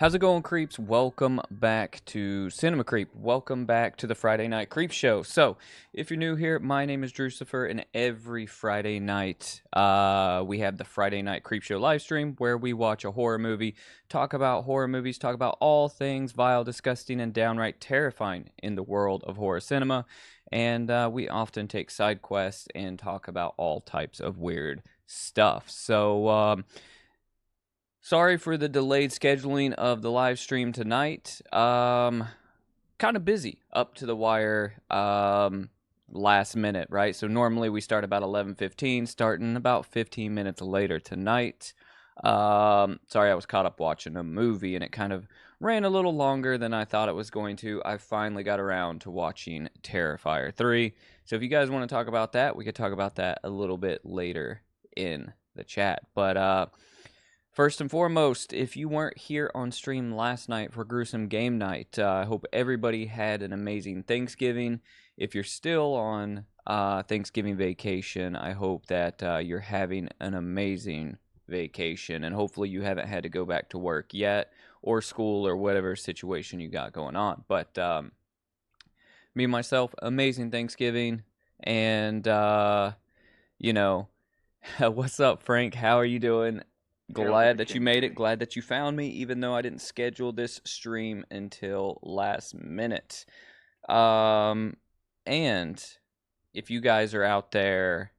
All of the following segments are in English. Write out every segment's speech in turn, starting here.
How's it going, creeps? Welcome back to Cinema Creep. Welcome back to the Friday Night Creepshow. So, if you're new here, my name is Drucifer, and every Friday night, we have the Friday Night Creepshow live stream where we watch a horror movie, talk about horror movies, talk about all things vile, disgusting, and downright terrifying in the world of horror cinema. And we often take side quests and talk about all types of weird stuff. So, sorry for the delayed scheduling of the live stream tonight. Kind of busy up to the wire last minute, right? So normally we start about 11:15, starting about 15 minutes later tonight. Sorry, I was caught up watching a movie and it kind of ran a little longer than I thought it was going to. I finally got around to watching Terrifier 3. So if you guys want to talk about that, we could talk about that a little bit later in the chat. But first and foremost, if you weren't here on stream last night for Gruesome Game Night, I hope everybody had an amazing Thanksgiving. If you're still on Thanksgiving vacation, I hope that you're having an amazing vacation, and hopefully you haven't had to go back to work yet, or school, or whatever situation you got going on. But me and myself, amazing Thanksgiving, and what's up, Frank? How are you doing? Glad that you made it. Glad that you found me, even though I didn't schedule this stream until last minute. And if you guys are out there,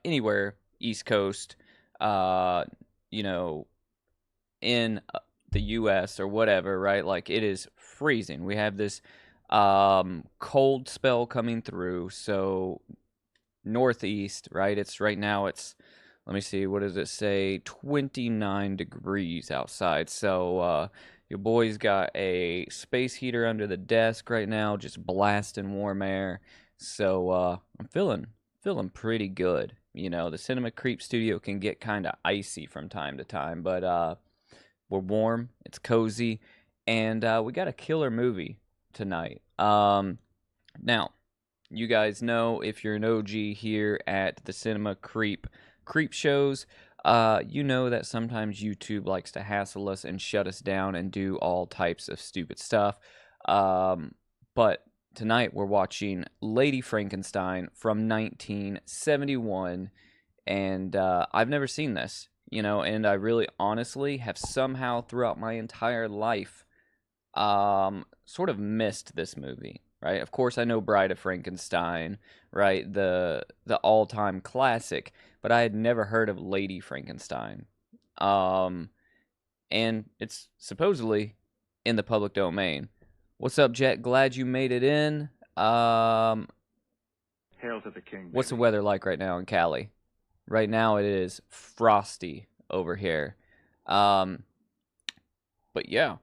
anywhere, East Coast, in the U.S. or whatever, right? Like, it is freezing. We have this cold spell coming through. So northeast, right? Right now it's, let me see, what does it say? 29 degrees outside. So your boy's got a space heater under the desk right now, just blasting warm air. So I'm feeling pretty good. You know, the Cinema Creep studio can get kind of icy from time to time, but we're warm, it's cozy, and we got a killer movie tonight. Now, you guys know, if you're an OG here at the Cinema Creep shows, you know that sometimes YouTube likes to hassle us and shut us down and do all types of stupid stuff. But tonight we're watching Lady Frankenstein from 1971, and I've never seen this, and I really honestly have somehow throughout my entire life sort of missed this movie. Right, of course I know Bride of Frankenstein, right, the all-time classic, but I had never heard of Lady Frankenstein. And it's supposedly in the public domain. What's up, Jet? Glad you made it in. Hail to the king. What's the weather like right now in Cali? Right now it is frosty over here. But yeah,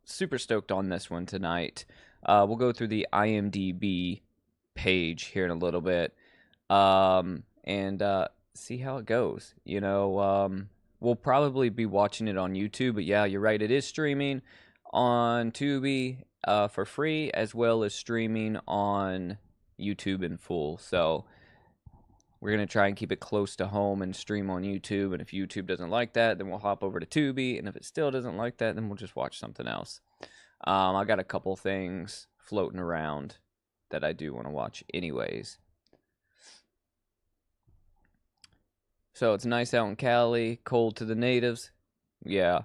super stoked on this one tonight. We'll go through the IMDb page here in a little bit, and see how it goes. We'll probably be watching it on YouTube, but yeah, you're right, it is streaming on Tubi for free, as well as streaming on YouTube in full. So we're going to try and keep it close to home and stream on YouTube, and if YouTube doesn't like that, then we'll hop over to Tubi, and if it still doesn't like that, then we'll just watch something else. I got a couple things floating around that I do want to watch anyways. So it's nice out in Cali, cold to the natives. Yeah,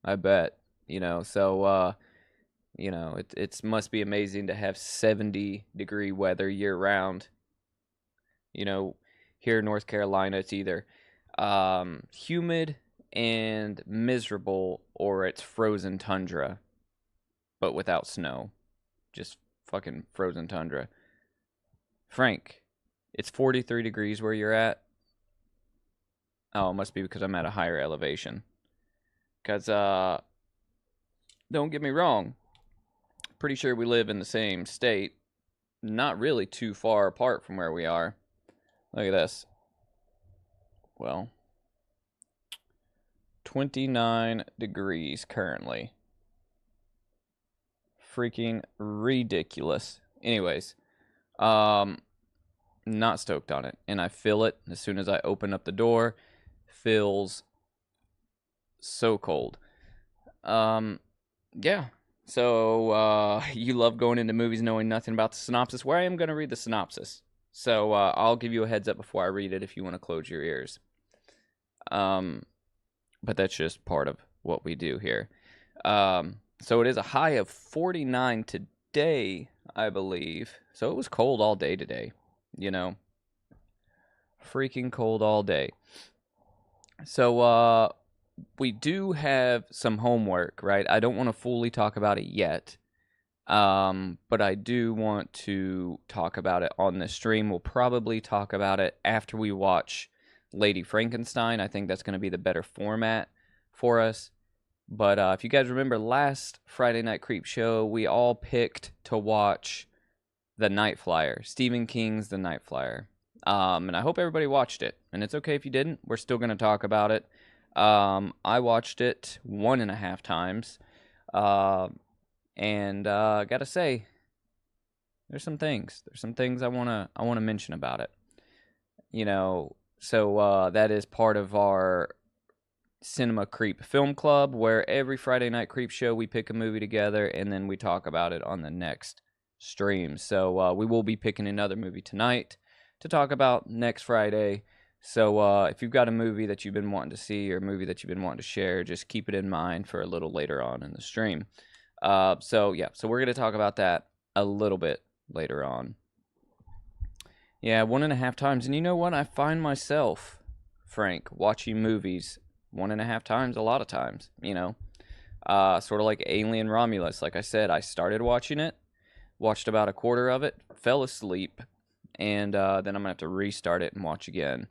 I bet. So it must be amazing to have 70-degree weather year round. Here in North Carolina, it's either humid and miserable, or it's frozen tundra, but without snow. Just fucking frozen tundra. Frank, it's 43 degrees where you're at. Oh, it must be because I'm at a higher elevation. Because, don't get me wrong, pretty sure we live in the same state. Not really too far apart from where we are. Look at this. Well, 29 degrees currently. Freaking ridiculous. Anyways, not stoked on it, and I feel it as soon as I open up the door. Feels so cold. Yeah. So, you love going into movies knowing nothing about the synopsis. Where I am going to read the synopsis. So, I'll give you a heads up before I read it if you want to close your ears. Um, but that's just part of what we do here. So it is a high of 49 today, I believe. So it was cold all day today, you know. Freaking cold all day. So, we do have some homework, right? I don't want to fully talk about it yet. But I do want to talk about it on the stream. We'll probably talk about it after we watch Lady Frankenstein. I think that's going to be the better format for us. But if you guys remember last Friday Night Creep Show, we all picked to watch The Night Flyer, Stephen King's The Night Flyer. And I hope everybody watched it. And it's okay if you didn't. We're still going to talk about it. I watched it 1.5 times. And gotta say, there's some things I wanna mention about it. You know, so that is part of our Cinema Creep Film Club, where every Friday Night Creep Show we pick a movie together and then we talk about it on the next stream. So we will be picking another movie tonight to talk about next Friday. So if you've got a movie that you've been wanting to see or a movie that you've been wanting to share, just keep it in mind for a little later on in the stream. So we're going to talk about that a little bit later on. Yeah, 1.5 times. And you know what? I find myself, Frank, watching movies 1.5 times a lot of times, you know. Sort of like Alien Romulus. Like I said, I started watching it, watched about a quarter of it, fell asleep, and then I'm going to have to restart it and watch again.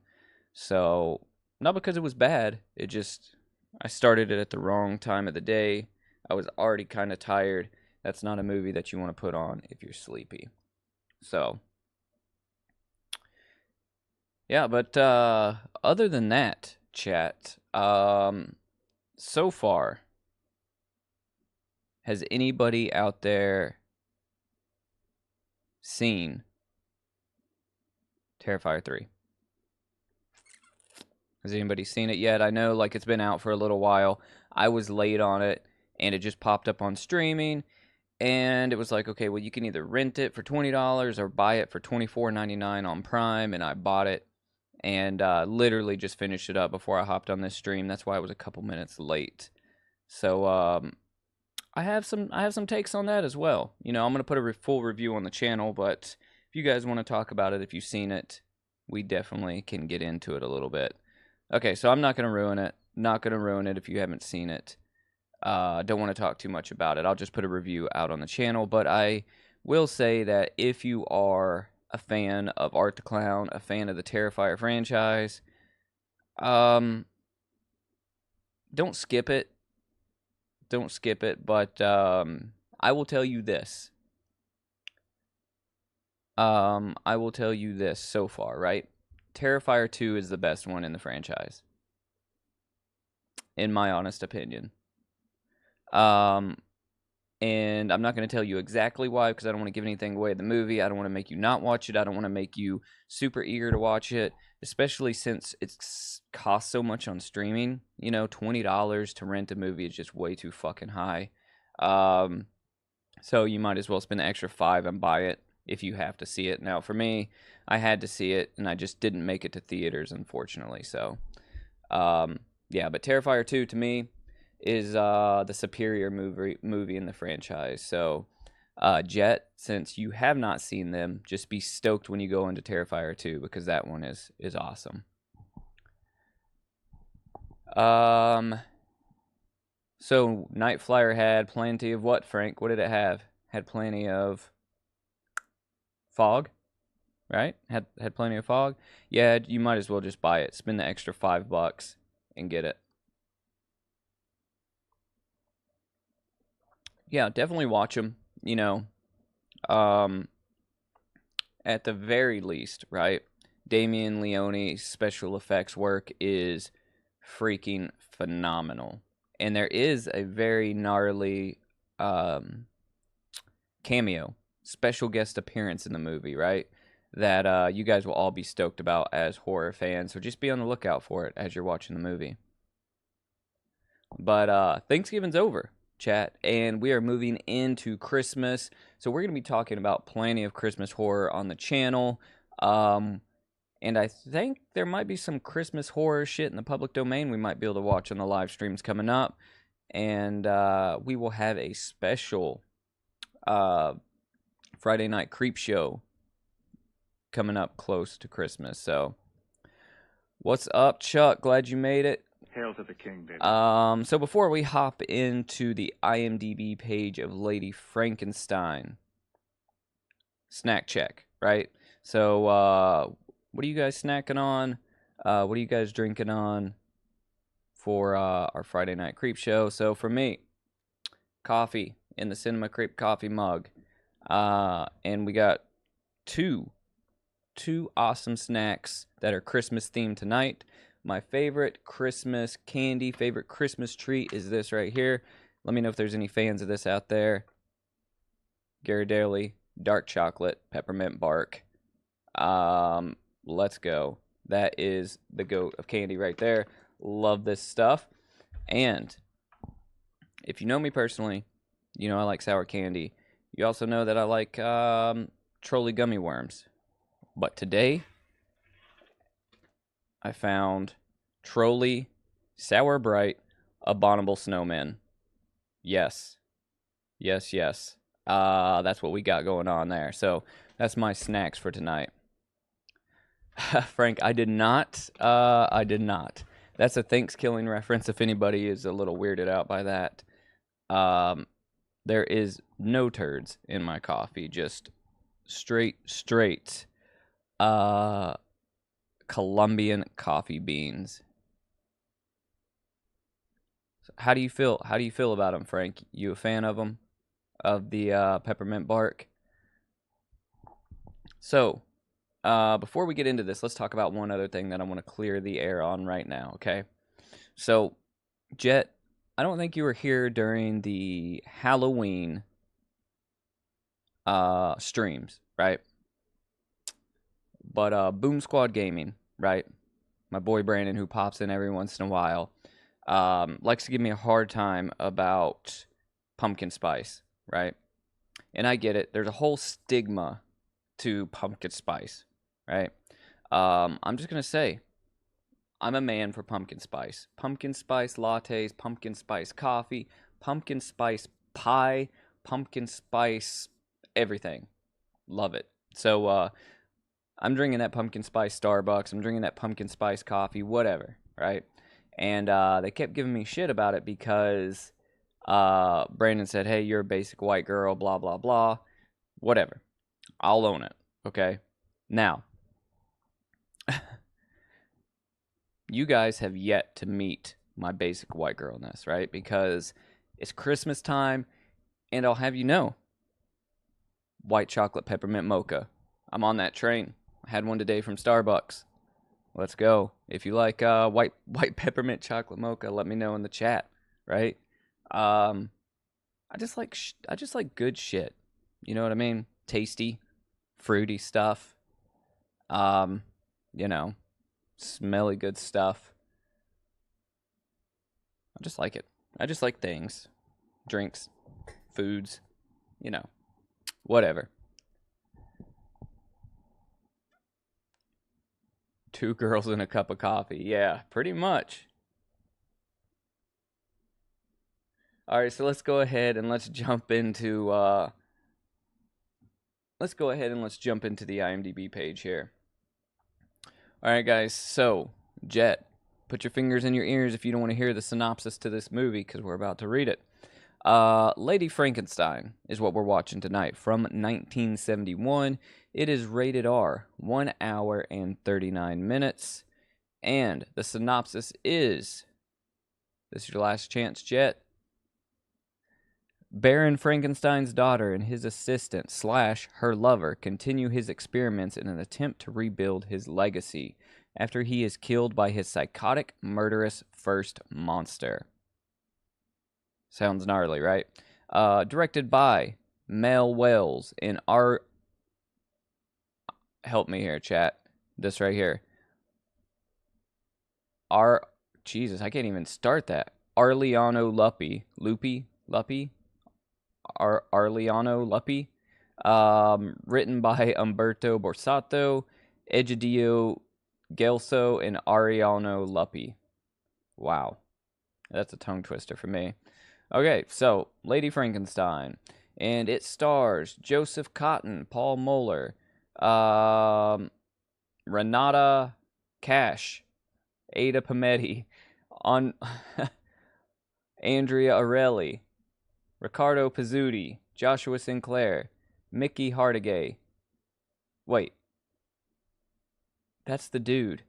So, not because it was bad, I started it at the wrong time of the day. I was already kind of tired. That's not a movie that you want to put on if you're sleepy. So, yeah, but other than that, chat, so far, has anybody out there seen Terrifier 3? Has anybody seen it yet? I know, like, it's been out for a little while. I was late on it, and it just popped up on streaming, and it was like, okay, well, you can either rent it for $20 or buy it for $24.99 on Prime, and I bought it, and literally just finished it up before I hopped on this stream. That's why I was a couple minutes late. So, I have some takes on that as well. You know, I'm gonna put a full review on the channel, but if you guys want to talk about it, if you've seen it, we definitely can get into it a little bit. Okay, so I'm not gonna ruin it. Not gonna ruin it if you haven't seen it. Don't want to talk too much about it. I'll just put a review out on the channel, but I will say that if you are a fan of Art the Clown, a fan of the Terrifier franchise, don't skip it. Don't skip it, but I will tell you this. I will tell you this so far, right? Terrifier 2 is the best one in the franchise, in my honest opinion. And I'm not going to tell you exactly why, because I don't want to give anything away in the movie. I don't want to make you not watch it. I don't want to make you super eager to watch it, especially since it costs so much on streaming. You know, $20 to rent a movie is just way too fucking high. So you might as well spend the extra $5 and buy it if you have to see it. Now, for me, I had to see it, and I just didn't make it to theaters, unfortunately. So, yeah, but Terrifier 2, to me, is the superior movie in the franchise. So, Jet, since you have not seen them, just be stoked when you go into Terrifier 2, because that one is awesome. So Night Flyer had plenty of what, Frank? What did it have? Had plenty of fog, right? Had plenty of fog. Yeah, you might as well just buy it. Spend the extra $5 and get it. Yeah, definitely watch them. You know, at the very least, right? Damien Leone's special effects work is freaking phenomenal. And there is a very gnarly cameo, special guest appearance in the movie, right? That you guys will all be stoked about as horror fans. So just be on the lookout for it as you're watching the movie. But Thanksgiving's over, chat, and we are moving into Christmas. So we're going to be talking about plenty of Christmas horror on the channel. And I think there might be some Christmas horror shit in the public domain we might be able to watch on the live streams coming up. And we will have a special Friday Night Creepshow coming up close to Christmas. So, what's up, Chuck? Glad you made it. Hail to the king, baby. So before we hop into the IMDb page of Lady Frankenstein, snack check, right? So, what are you guys snacking on? What are you guys drinking on for our Friday Night Creep Show? So for me, coffee in the Cinema Creep coffee mug. And we got two awesome snacks that are Christmas themed tonight. My favorite Christmas candy, favorite Christmas treat is this right here. Let me know if there's any fans of this out there. Ghirardelli dark chocolate peppermint bark. Let's go. That is the goat of candy right there. Love this stuff. And if you know me personally, you know I like sour candy. You also know that I like Trolley gummy worms. But today, I found Trolley Sour Bright Abominable Snowmen. Yes. Yes, yes. That's what we got going on there. So, that's my snacks for tonight. Frank, I did not. That's a Thanksgiving reference if anybody is a little weirded out by that. There is no turds in my coffee, just straight Colombian coffee beans. So how do you feel? How do you feel about them, Frank? You a fan of them? Of the peppermint bark? So, before we get into this, let's talk about one other thing that I want to clear the air on right now, okay? So, Jet, I don't think you were here during the Halloween streams, right? But Boom Squad Gaming, right? My boy Brandon, who pops in every once in a while, likes to give me a hard time about pumpkin spice, right? And I get it. There's a whole stigma to pumpkin spice, right? I'm just going to say, I'm a man for pumpkin spice. Pumpkin spice lattes, pumpkin spice coffee, pumpkin spice pie, pumpkin spice everything. Love it. So, I'm drinking that pumpkin spice Starbucks. I'm drinking that pumpkin spice coffee, whatever, right? And they kept giving me shit about it because Brandon said, hey, you're a basic white girl, blah, blah, blah. Whatever. I'll own it, okay? Now, you guys have yet to meet my basic white girlness, right? Because it's Christmas time, and I'll have you know, white chocolate peppermint mocha. I'm on that train. I had one today from Starbucks. Let's go. If you like white peppermint chocolate mocha, let me know in the chat, right? I just like good shit. You know what I mean? Tasty, fruity stuff. You know, smelly good stuff. I just like it. I just like things, drinks, foods, you know, whatever. 2 girls and a cup of coffee. Yeah, pretty much. All right, so let's go ahead and let's jump into the IMDb page here. All right, guys. So, Jet, put your fingers in your ears if you don't want to hear the synopsis to this movie because we're about to read it. Lady Frankenstein is what we're watching tonight from 1971. It is rated R, 1 hour and 39 minutes. And the synopsis is, this is your last chance, Jet. Baron Frankenstein's daughter and his assistant / her lover continue his experiments in an attempt to rebuild his legacy after he is killed by his psychotic, murderous first monster. Sounds gnarly, right? Directed by Mel Wells and help me here, chat. This right here. Jesus, I can't even start that. Arliano Lupi, Arliano Lupi, written by Umberto Borsato, Egidio Gelso, and Ariano Lupi. Wow, that's a tongue twister for me. Okay, so Lady Frankenstein, and it stars Joseph Cotton, Paul Moeller, Renata Cash, Ada Pametti, on Andrea Arelli, Riccardo Pizzuti, Joshua Sinclair, Mickey Hartigay. Wait, that's the dude.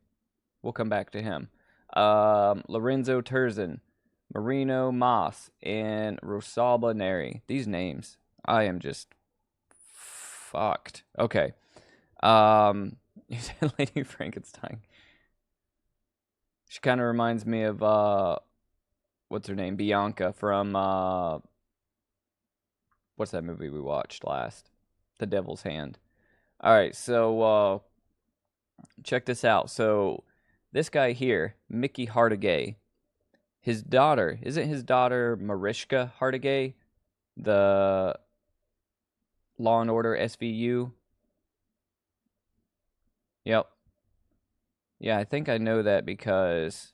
We'll come back to him. Lorenzo Terzin, Marino Mas, and Rosalba Neri. These names, I am just fucked. Okay. Lady Frankenstein. She kind of reminds me of what's her name? Bianca from what's that movie we watched last? The Devil's Hand. All right, so check this out. So this guy here, Mickey Hartigay, his daughter, isn't his daughter Mariska Hartigay, the Law and Order SVU? Yep. Yeah, I think I know that because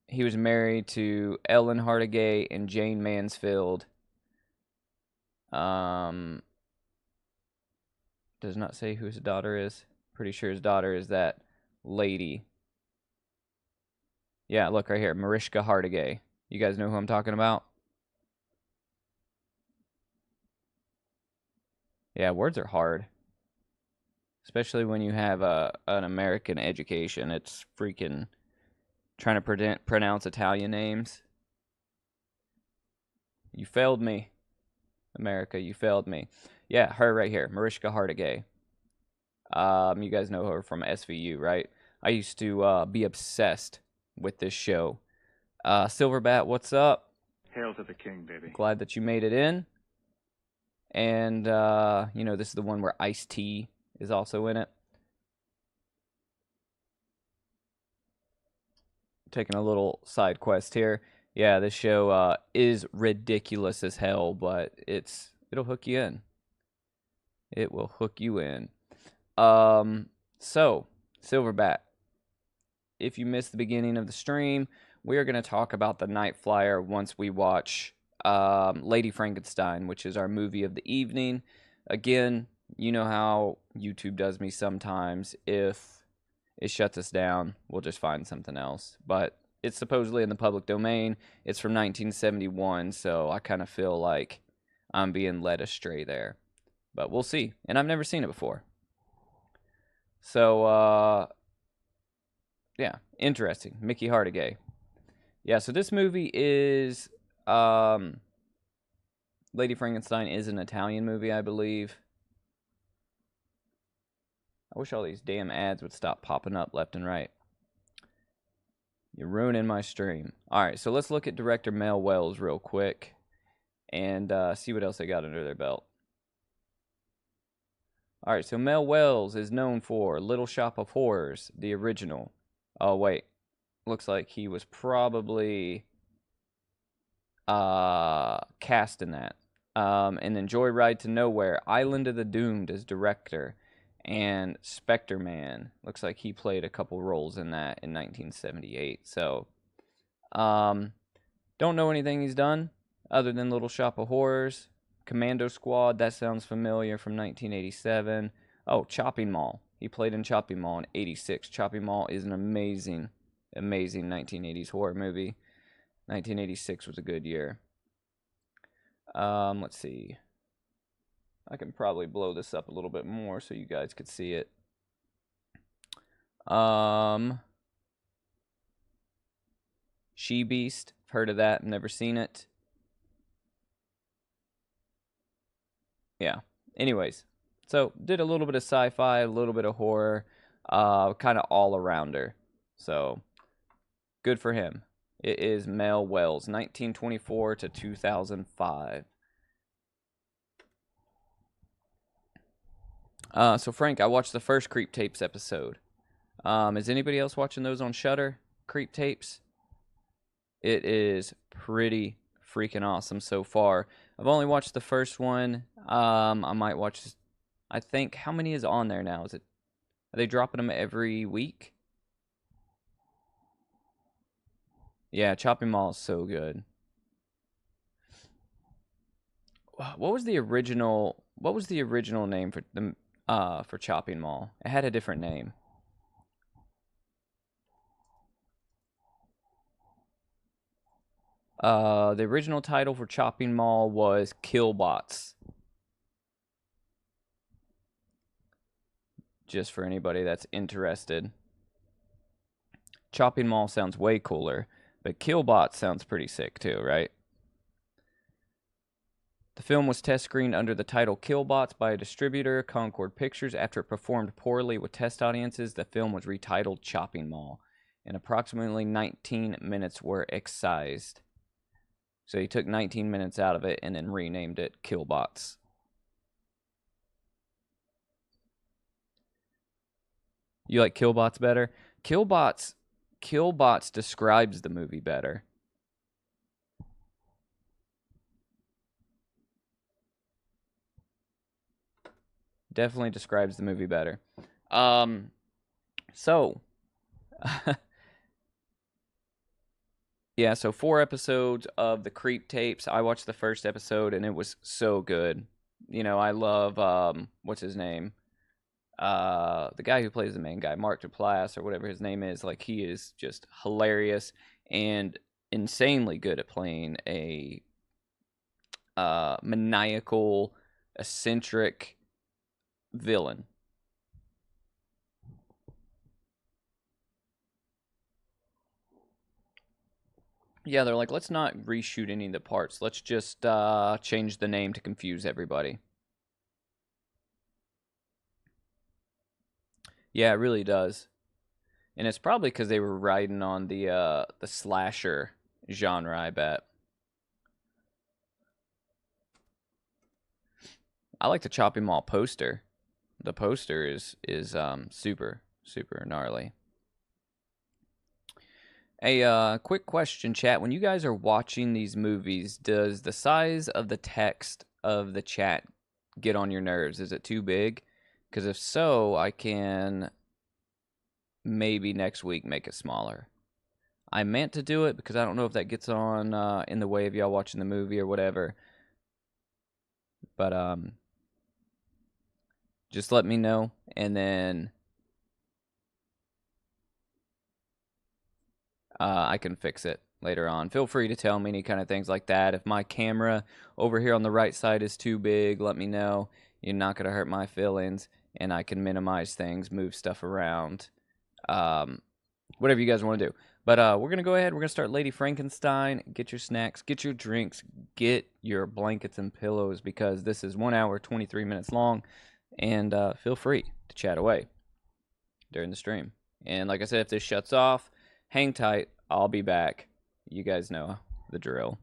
he was married to Ellen Hartigay and Jane Mansfield. Does not say who his daughter is. Pretty sure his daughter is that lady. Yeah, look right here, Mariska Hartigay. You guys know who I'm talking about? Yeah, words are hard. Especially when you have an American education. It's freaking trying to pronounce Italian names. You failed me, America. You failed me. Yeah, her right here, Mariska Hartigay. You guys know her from SVU, right? I used to be obsessed with this show. Silverbat, what's up? Hail to the king, baby. Glad that you made it in. And, this is the one where Ice-T is also in it. Taking a little side quest here. Yeah, this show is ridiculous as hell, but it'll hook you in. It will hook you in. So, Silverbat, if you missed the beginning of the stream, we are going to talk about the Night Flyer once we watch Lady Frankenstein, which is our movie of the evening. Again, you know how YouTube does me sometimes. If it shuts us down, we'll just find something else. But it's supposedly in the public domain. It's from 1971, so I kind of feel like I'm being led astray there. But we'll see. And I've never seen it before. So, yeah, interesting. Mickey Hartigay. Yeah, so this movie is, Lady Frankenstein is an Italian movie, I believe. I wish all these damn ads would stop popping up left and right. You're ruining my stream. Alright, so let's look at director Mel Wells real quick and see what else they got under their belt. Alright, so Mel Wells is known for Little Shop of Horrors, the original. Oh, wait. Looks like he was probably cast in that. And then Joyride to Nowhere, Island of the Doomed as director, and Spectre Man. Looks like he played a couple roles in that in 1978. So, don't know anything he's done other than Little Shop of Horrors. Commando Squad, that sounds familiar, from 1987. Oh, Chopping Mall. He played in Chopping Mall in 86. Chopping Mall is an amazing 1980s horror movie. 1986 was a good year. Let's see. I can probably blow this up a little bit more so you guys could see it. She Beast. Heard of that, never seen it. Yeah. Anyways, so did a little bit of sci-fi, a little bit of horror, kind of all-arounder. So, good for him. It is Mel Wells, 1924 to 2005. So Frank, I watched the first Creep Tapes episode. Is anybody else watching those on Shudder? Creep Tapes? It is pretty freaking awesome so far. I've only watched the first one. I might watch. I think how many is on there now? Are they dropping them every week? Yeah, Chopping Mall is so good. What was the original? What was the original name for the for Chopping Mall? It had a different name. The original title for Chopping Mall was Killbots. Just for anybody that's interested. Chopping Mall sounds way cooler, but Killbots sounds pretty sick too, right? The film was test screened under the title Killbots by a distributor, Concord Pictures. After it performed poorly with test audiences, the film was retitled Chopping Mall, and approximately 19 minutes were excised. So he took 19 minutes out of it and then renamed it Killbots. You like Killbots better? Killbots describes the movie better. Definitely describes the movie better. So yeah, so 4 episodes of the Creep Tapes. I watched the first episode and it was so good. You know, I love what's his name? The guy who plays the main guy, Mark Duplass or whatever his name is. Like, he is just hilarious and insanely good at playing a maniacal, eccentric villain. Yeah, they're like, let's not reshoot any of the parts. Let's just change the name to confuse everybody. Yeah, it really does. And it's probably because they were riding on the slasher genre, I bet. I like the Chopping Mall poster. The poster is super gnarly. A quick question, chat. When you guys are watching these movies, does the size of the text of the chat get on your nerves? Is it too big? Because if so, I can maybe next week make it smaller. I meant to do it because I don't know if that gets on in the way of y'all watching the movie or whatever. But just let me know, and then I can fix it later on. Feel free to tell me any kind of things like that. If my camera over here on the right side is too big, let me know. You're not going to hurt my feelings, and I can minimize things, move stuff around, whatever you guys want to do. But we're going to go ahead. We're going to start Lady Frankenstein. Get your snacks, get your drinks, get your blankets and pillows, because this is 1 hour, 23 minutes long. And feel free to chat away during the stream. And like I said, if this shuts off, hang tight. I'll be back. You guys know the drill.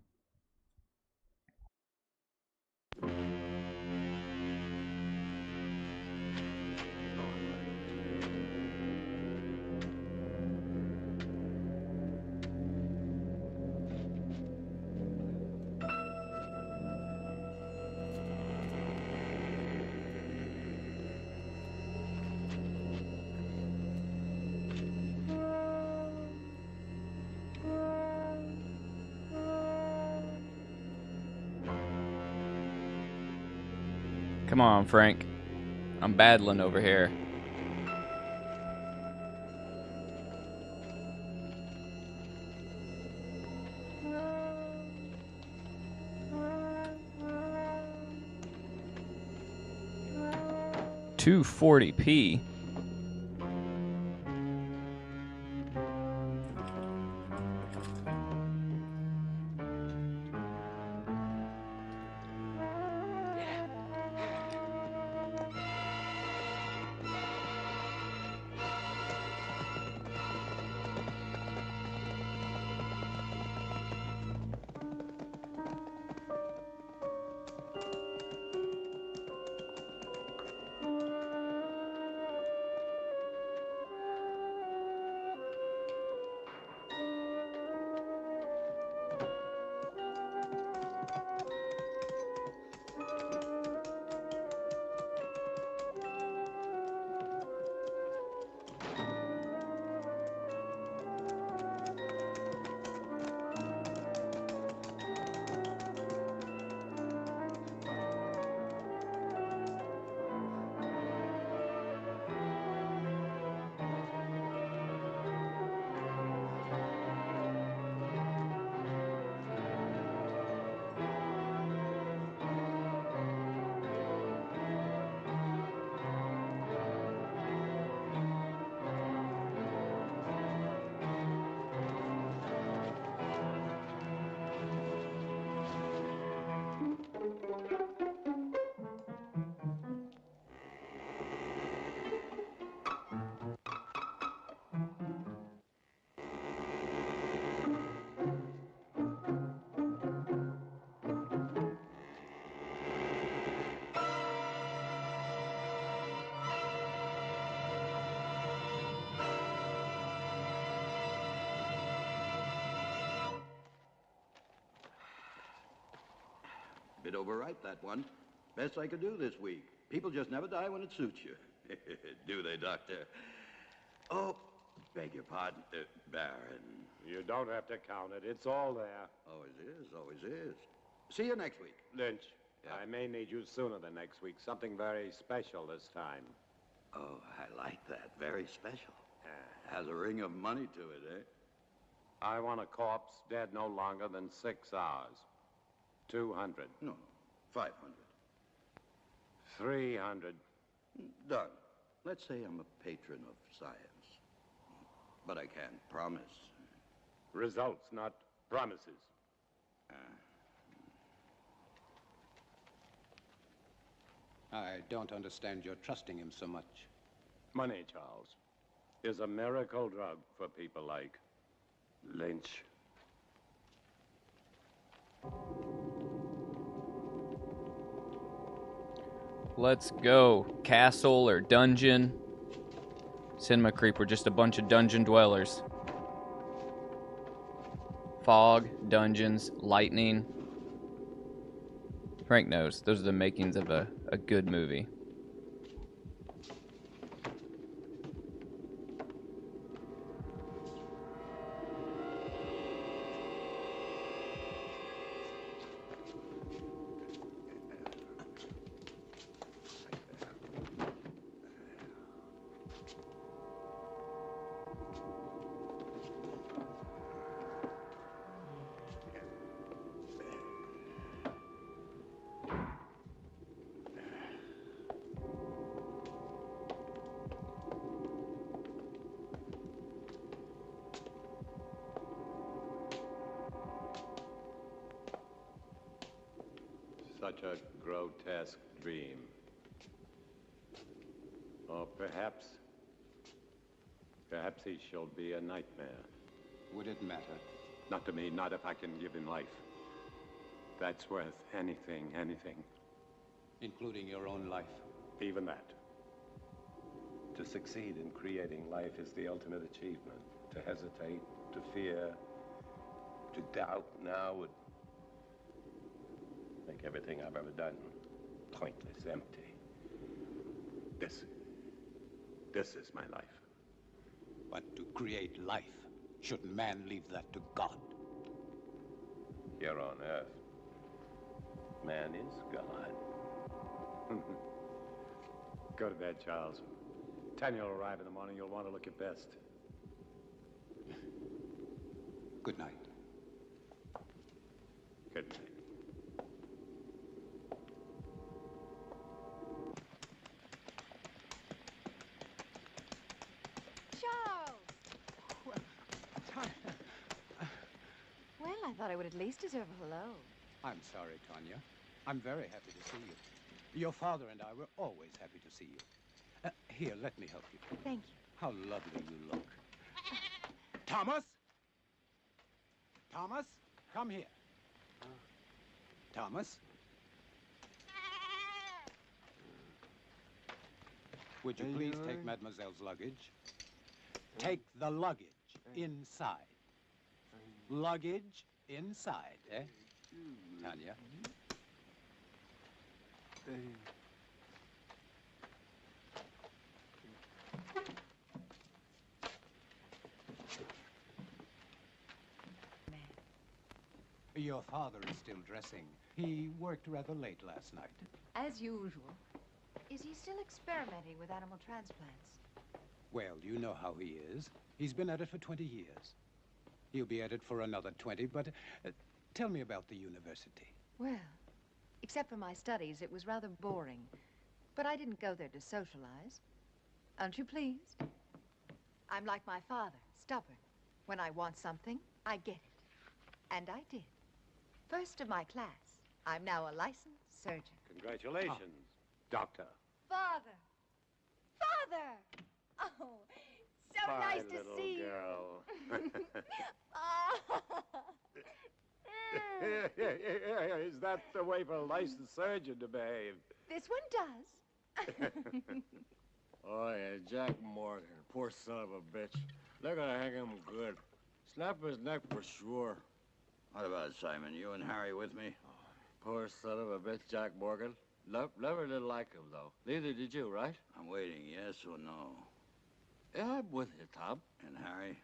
Come on, Frank. I'm battling over here. $240p. to overwrite that one. Best I could do this week. People just never die when it suits you. Do they, Doctor? Oh, beg your pardon, Baron. You don't have to count it. It's all there. Always is, always is. See you next week. Lynch, Yeah. I may need you sooner than next week. Something very special this time. Oh, I like that. Very special. Has a ring of money to it, eh? I want a corpse dead no longer than 6 hours. 200. No, 500. 300. Done. Let's say I'm a patron of science. But I can't promise. Results, not promises. I don't understand your trusting him so much. Money, Charles, is a miracle drug for people like Lynch. Let's go. Castle or dungeon. Cinema Creep, we're just a bunch of dungeon dwellers. Fog, dungeons, lightning. Frank knows. Those are the makings of a good movie. Such a grotesque dream. Or perhaps he shall be a nightmare. Would it matter? Not to me, not if I can give him life. That's worth anything. Including your own life? Even that. To succeed in creating life is the ultimate achievement. To hesitate, to fear, to doubt now would make everything I've ever done pointless, empty. This is my life. But to create life, shouldn't man leave that to God? Here on Earth, man is God. Go to bed, Charles. 10 you'll arrive in the morning. You'll want to look your best. Good night. Good night. Well, I thought I would at least deserve a hello. I'm sorry, Tanya. I'm very happy to see you. Your father and I were always happy to see you. Here, let me help you. Thank you. How lovely you look. Thomas? Thomas, come here. Thomas? Would you please take Mademoiselle's luggage? Take the luggage inside. Luggage inside, eh? Tanya? Your father is still dressing. He worked rather late last night. As usual. Is he still experimenting with animal transplants? Well, you know how he is. He's been at it for 20 years. He'll be at it for another 20, but tell me about the university. Well, except for my studies, it was rather boring. But I didn't go there to socialize. Aren't you pleased? I'm like my father, stubborn. When I want something, I get it. And I did. First of my class. I'm now a licensed surgeon. Congratulations, Doctor. Father! Father! Oh, so Bye, nice to little see girl. you. Is that the way for a licensed surgeon to behave? This one does. Oh, yeah, Jack Morgan, poor son of a bitch. They're gonna hang him good. Snap his neck for sure. What about it, Simon? You and Harry with me? Poor son of a bitch, Jack Morgan. Never did like him, though. Neither did you, right? I'm waiting, yes or no? Yeah, I'm with you, Tom. And Harry?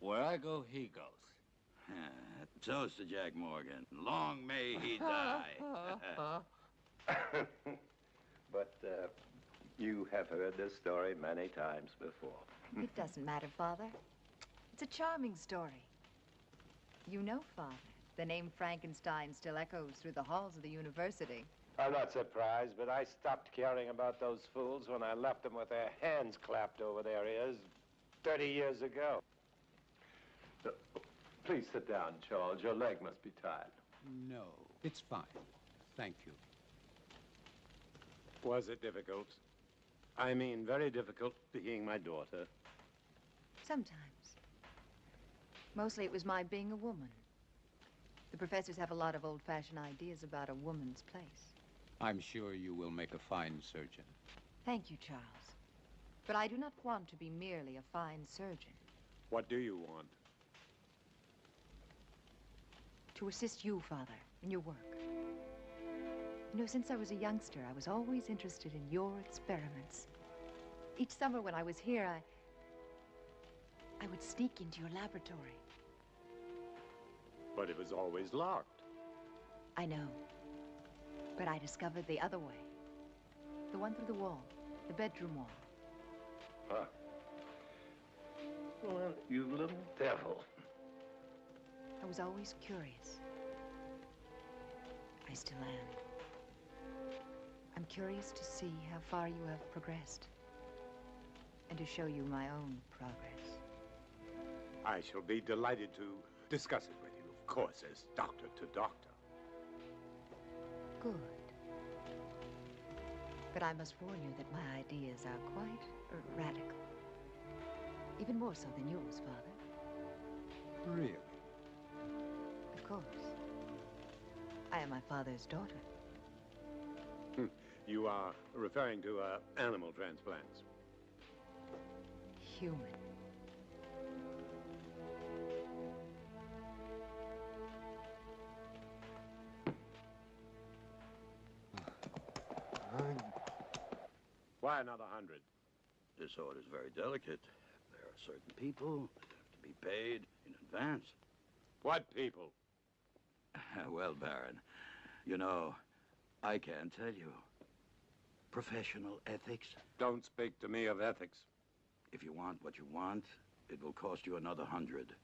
Where I go, he goes. Toast to Jack Morgan. Long may he die. But you have heard this story many times before. It doesn't matter, Father. It's a charming story. You know, Father, the name Frankenstein still echoes through the halls of the university. I'm not surprised, but I stopped caring about those fools when I left them with their hands clapped over their ears 30 years ago. Please sit down, Charles. Your leg must be tired. No, it's fine. Thank you. Was it difficult? I mean, very difficult being my daughter. Sometimes. Mostly it was my being a woman. The professors have a lot of old-fashioned ideas about a woman's place. I'm sure you will make a fine surgeon. Thank you, Charles. But I do not want to be merely a fine surgeon. What do you want? To assist you, Father, in your work. You know, since I was a youngster, I was always interested in your experiments. Each summer when I was here, I would sneak into your laboratory. But it was always locked. I know. But I discovered the other way. The one through the wall. The bedroom wall. Huh. Well, you little devil. I was always curious. I still am. I'm curious to see how far you have progressed. And to show you my own progress. I shall be delighted to discuss it with you, of course, as doctor to doctor. Good. But I must warn you that my ideas are quite radical. Even more so than yours, Father. Really? Of course. I am my father's daughter. You are referring to animal transplants. Human. Why another 100? This order is very delicate. There are certain people that have to be paid in advance. What people? Well, Baron, you know, I can't tell you. Professional ethics. Don't speak to me of ethics. If you want what you want, it will cost you another 100.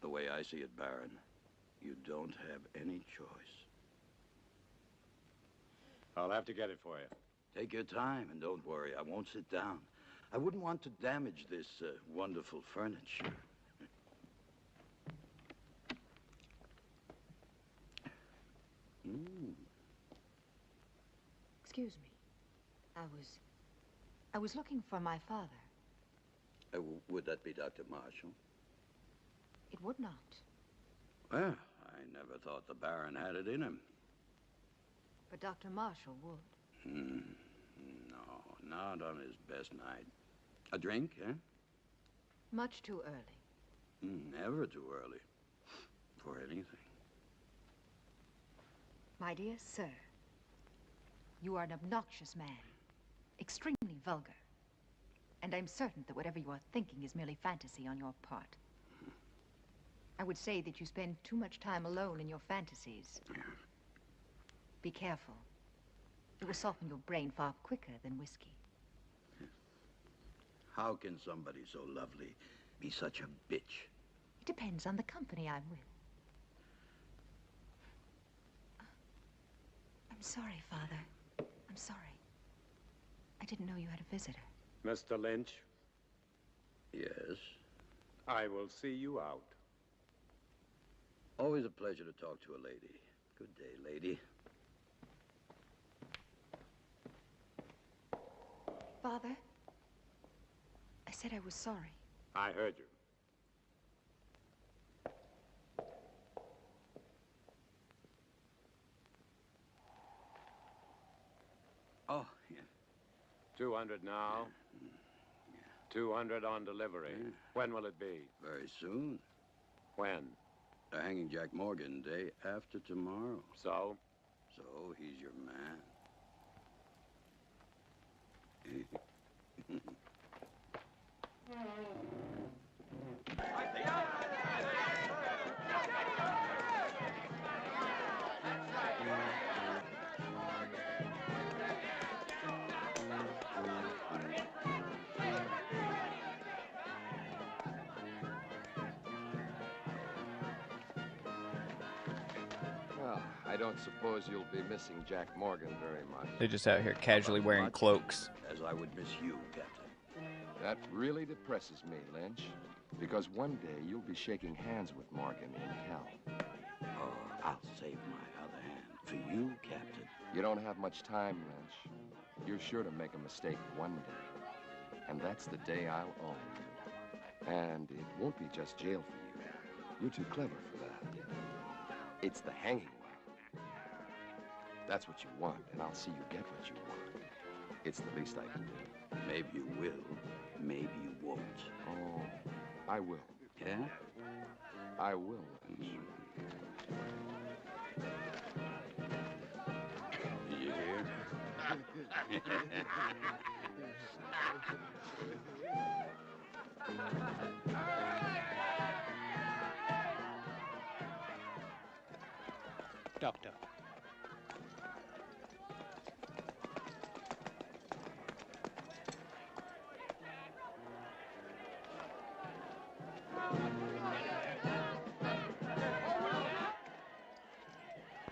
The way I see it, Baron, you don't have any choice. I'll have to get it for you. Take your time and don't worry. I won't sit down. I wouldn't want to damage this wonderful furniture. Excuse me. I was looking for my father. Would that be Dr. Marshall? It would not. Well, I never thought the Baron had it in him. But Dr. Marshall would. No, not on his best night. A drink, eh? Much too early. Never too early. For anything. My dear sir, you are an obnoxious man. Extremely vulgar. And I'm certain that whatever you are thinking is merely fantasy on your part. I would say that you spend too much time alone in your fantasies. Yeah. Be careful. It will soften your brain far quicker than whiskey. How can somebody so lovely be such a bitch? It depends on the company I'm with. I'm sorry, Father. I'm sorry. I didn't know you had a visitor. Mr. Lynch, Yes. I will see you out. Always a pleasure to talk to a lady. Good day, lady. Father, I said I was sorry. I heard you. Oh, yeah. 200 now. 200 on delivery. When will it be? Very soon. When? They're hanging Jack Morgan day after tomorrow. So? So he's your man. Well, I don't suppose you'll be missing Jack Morgan very much. They're just out here casually wearing Much cloaks. As I would miss you, Captain. That really depresses me, Lynch. Because one day you'll be shaking hands with Morgan in hell. Oh, I'll save my other hand for you, Captain. You don't have much time, Lynch. You're sure to make a mistake one day. And that's the day I'll own you. And it won't be just jail for you. You're too clever for that. It's the hanging way. That's what you want, and I'll see you get what you want. It's the least I can do. Maybe you will, maybe you won't. Oh, I will. Yeah? I will, Lynch. Did you hear? Doctor.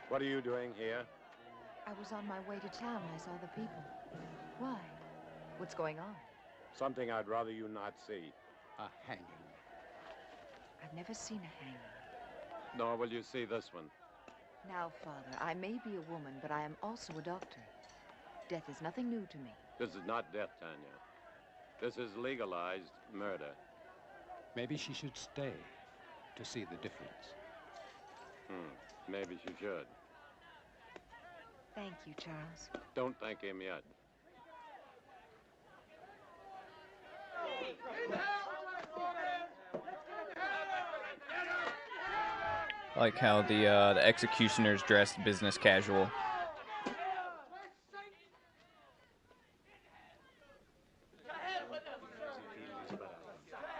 What are you doing here? I was on my way to town. I saw the people. Why? What's going on? Something I'd rather you not see. A hanging. I've never seen a hanging. Nor will you see this one. Now, Father, I may be a woman, but I am also a doctor. Death is nothing new to me. This is not death, Tanya. This is legalized murder. Maybe she should stay to see the difference. Maybe she should. Thank you, Charles. Don't thank him yet. I like how the executioner's dressed business casual.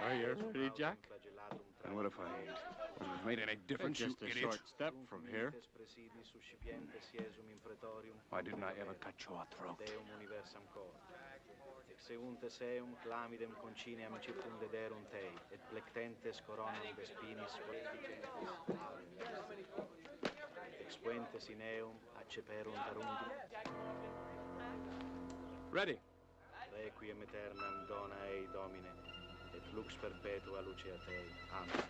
Are you ready, Jack? And what if I ain't? Would it have made any difference, Just you a idiot? short step from here. Why didn't I ever cut your throat? Seunte seum clamidem conciniam circumdederum tei, et plectentes coronam vespinis expuentes in eum acceperunt arundum. Ready. Requiem aeternam dona ei, Domine, et lux perpetua lucea tei. Amen.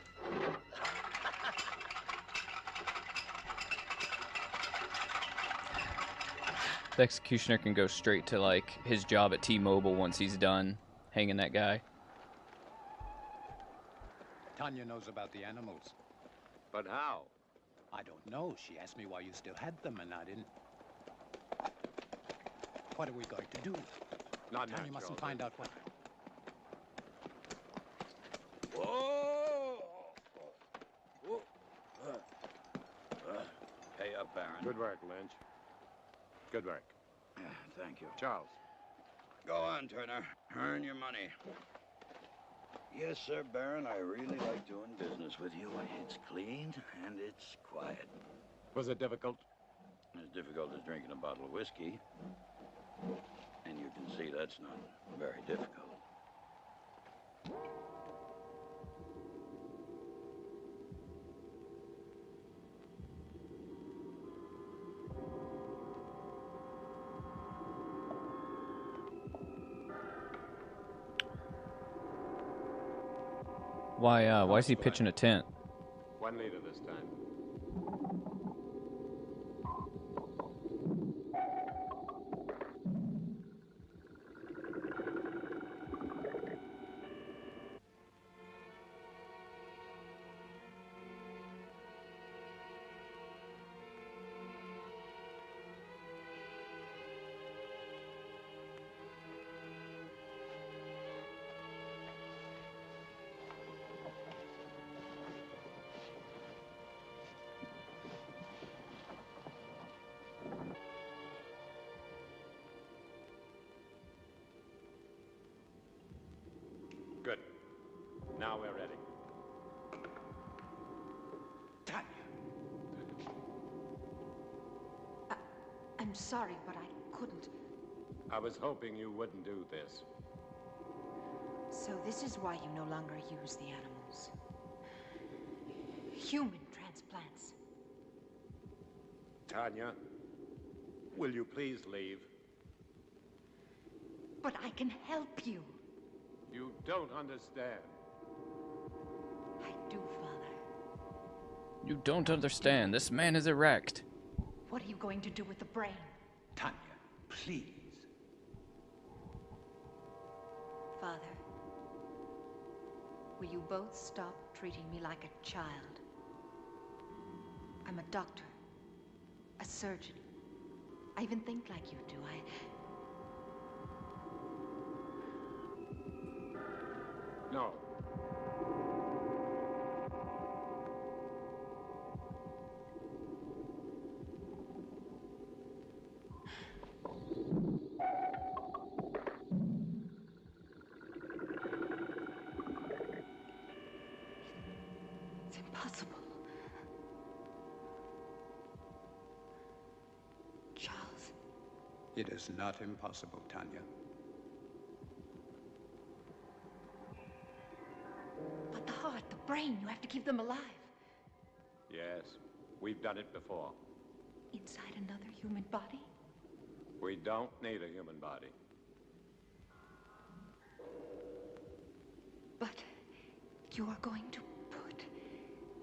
The executioner can go straight to like his job at T-Mobile once he's done hanging that guy. Tanya knows about the animals. But how? I don't know. She asked me why you still had them, and I didn't. What are we going to do? Not Tanya natural. mustn't find out what. Whoa! Pay up, Baron. Good work, Lynch. Good work. Thank you. Charles. Go on, Turner. Earn your money. Yes, sir, Baron. I really like doing business with you. It's clean and it's quiet. Was it difficult? As difficult as drinking a bottle of whiskey. And you can see that's not very difficult. Why is he pitching a tent? 1 liter this time. Good. Now we're ready. Tanya! I'm sorry, but I couldn't. I was hoping you wouldn't do this. So this is why you no longer use the animals. Human transplants. Tanya, will you please leave? But I can help you. You don't understand. I do, Father. You don't understand. This man is erect. What are you going to do with the brain? Tanya, please. Father, will you both stop treating me like a child? I'm a doctor, a surgeon. I even think like you do. No. It's impossible. Charles. It is not impossible, Tanya. But the heart, the brain, you have to keep them alive. Yes, we've done it before. Inside another human body? We don't need a human body. But you are going to put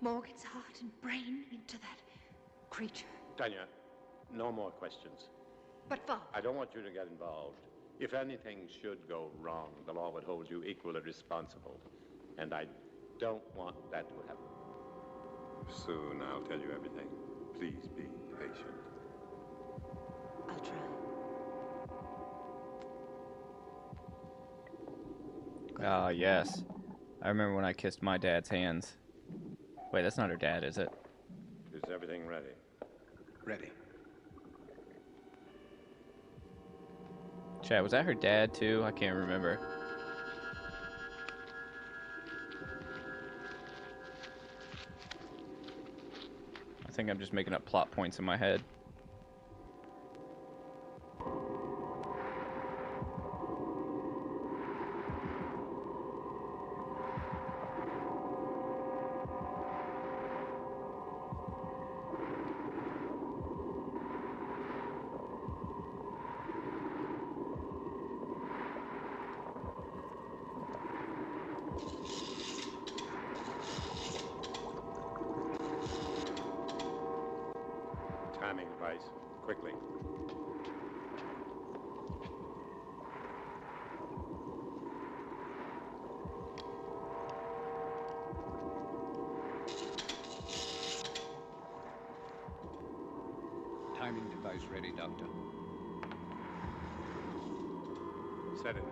Morgan's heart and brain into that creature. Tanya, no more questions. But Father. I don't want you to get involved. If anything should go wrong, the law would hold you equally responsible. And I don't want that to happen. Soon I'll tell you everything. Please be patient. I'll try. Ah, yes. I remember when I kissed my dad's hands. Wait, that's not her dad, is it? Is everything ready? Ready. Chad, was that her dad too? I can't remember. I think I'm just making up plot points in my head. Timing device, quickly. Timing device ready, Doctor. Set it.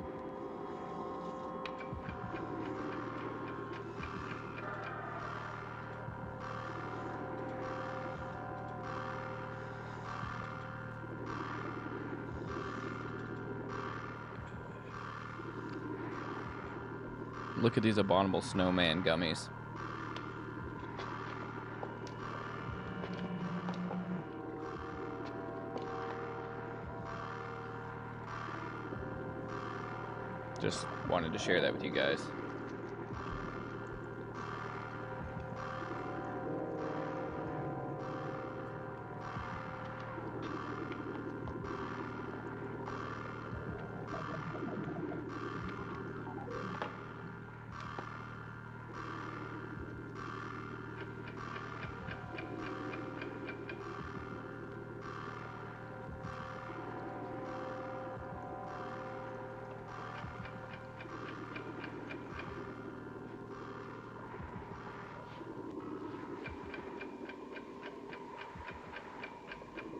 Look at these abominable snowman gummies. Just wanted to share that with you guys.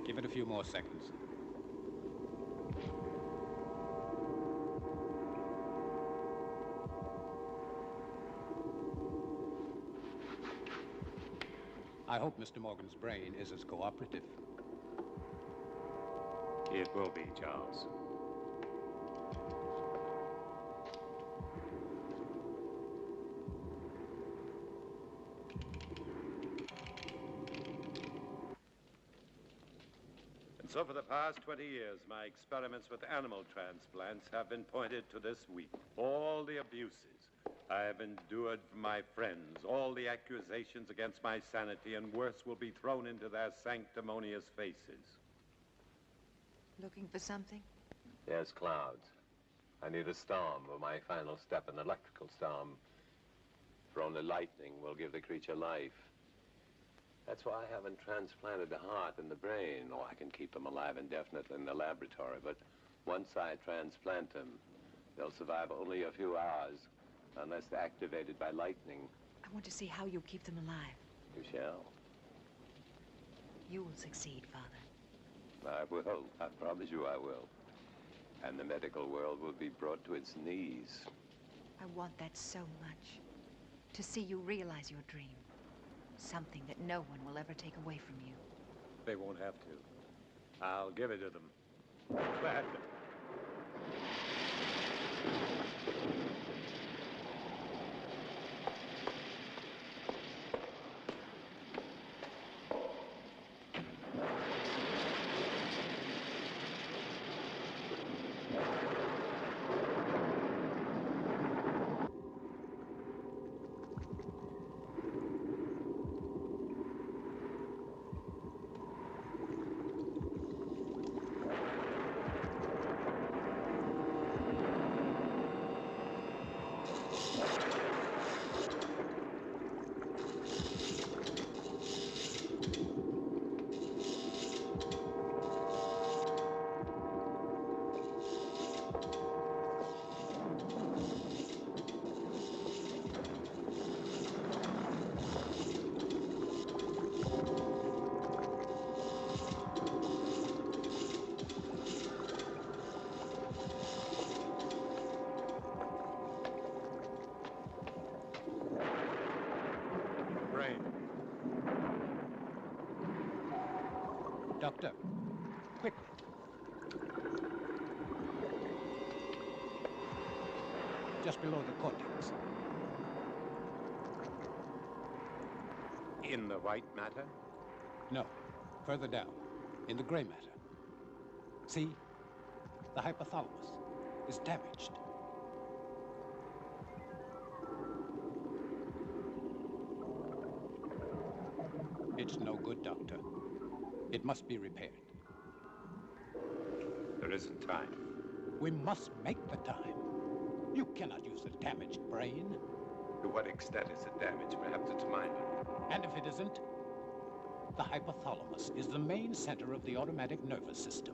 Give it a few more seconds. I hope Mr. Morgan's brain is as cooperative. It will be, Charles. So for the past 20 years, my experiments with animal transplants have been pointed to this week. All the abuses I have endured from my friends, all the accusations against my sanity, and worse, will be thrown into their sanctimonious faces. Looking for something? Yes, clouds. I need a storm for my final step, an electrical storm. For only lightning will give the creature life. That's why I haven't transplanted the heart and the brain. Oh, I can keep them alive indefinitely in the laboratory, but once I transplant them, they'll survive only a few hours, unless they're activated by lightning. I want to see how you keep them alive. You shall. You will succeed, Father. I will. I promise you I will. And the medical world will be brought to its knees. I want that so much. To see you realize your dream. Something that no one will ever take away from you. They won't have to. I'll give it to them. Gladly. Doctor, quickly. Just below the cortex. In the white matter? No, further down, in the gray matter. See? The hypothalamus is damaged. It's no good, Doctor. It must be repaired. There isn't time. We must make the time. You cannot use a damaged brain. To what extent is it damaged? Perhaps it's minor. And if it isn't, the hypothalamus is the main center of the automatic nervous system.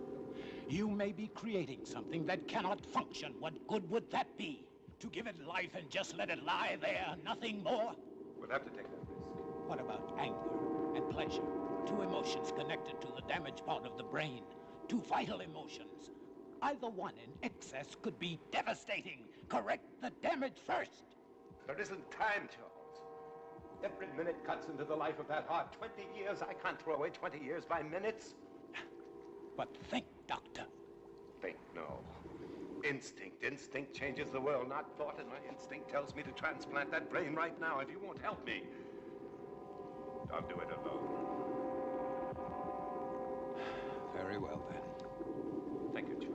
You may be creating something that cannot function. What good would that be? To give it life and just let it lie there, nothing more? We'll have to take that risk. What about anger and pleasure? Two emotions connected to the damaged part of the brain. Two vital emotions. Either one in excess could be devastating. Correct the damage first. There isn't time, Charles. Every minute cuts into the life of that heart. 20 years. I can't throw away 20 years by minutes. But think, Doctor. Think, no. Instinct. Instinct changes the world, not thought, and my instinct tells me to transplant that brain right now. If you won't help me, I'll do it alone. Very well, then. Thank you, Charles.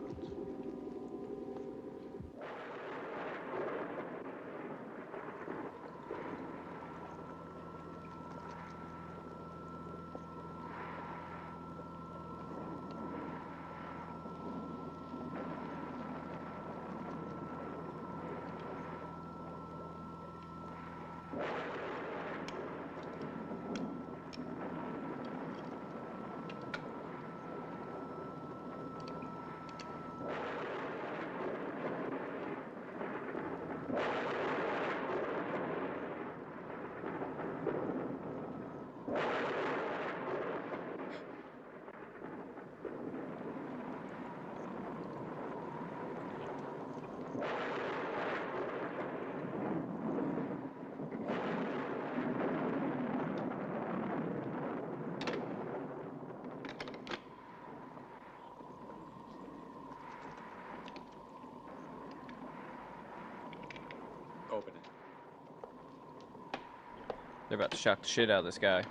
Open it. They're about to shock the shit out of this guy.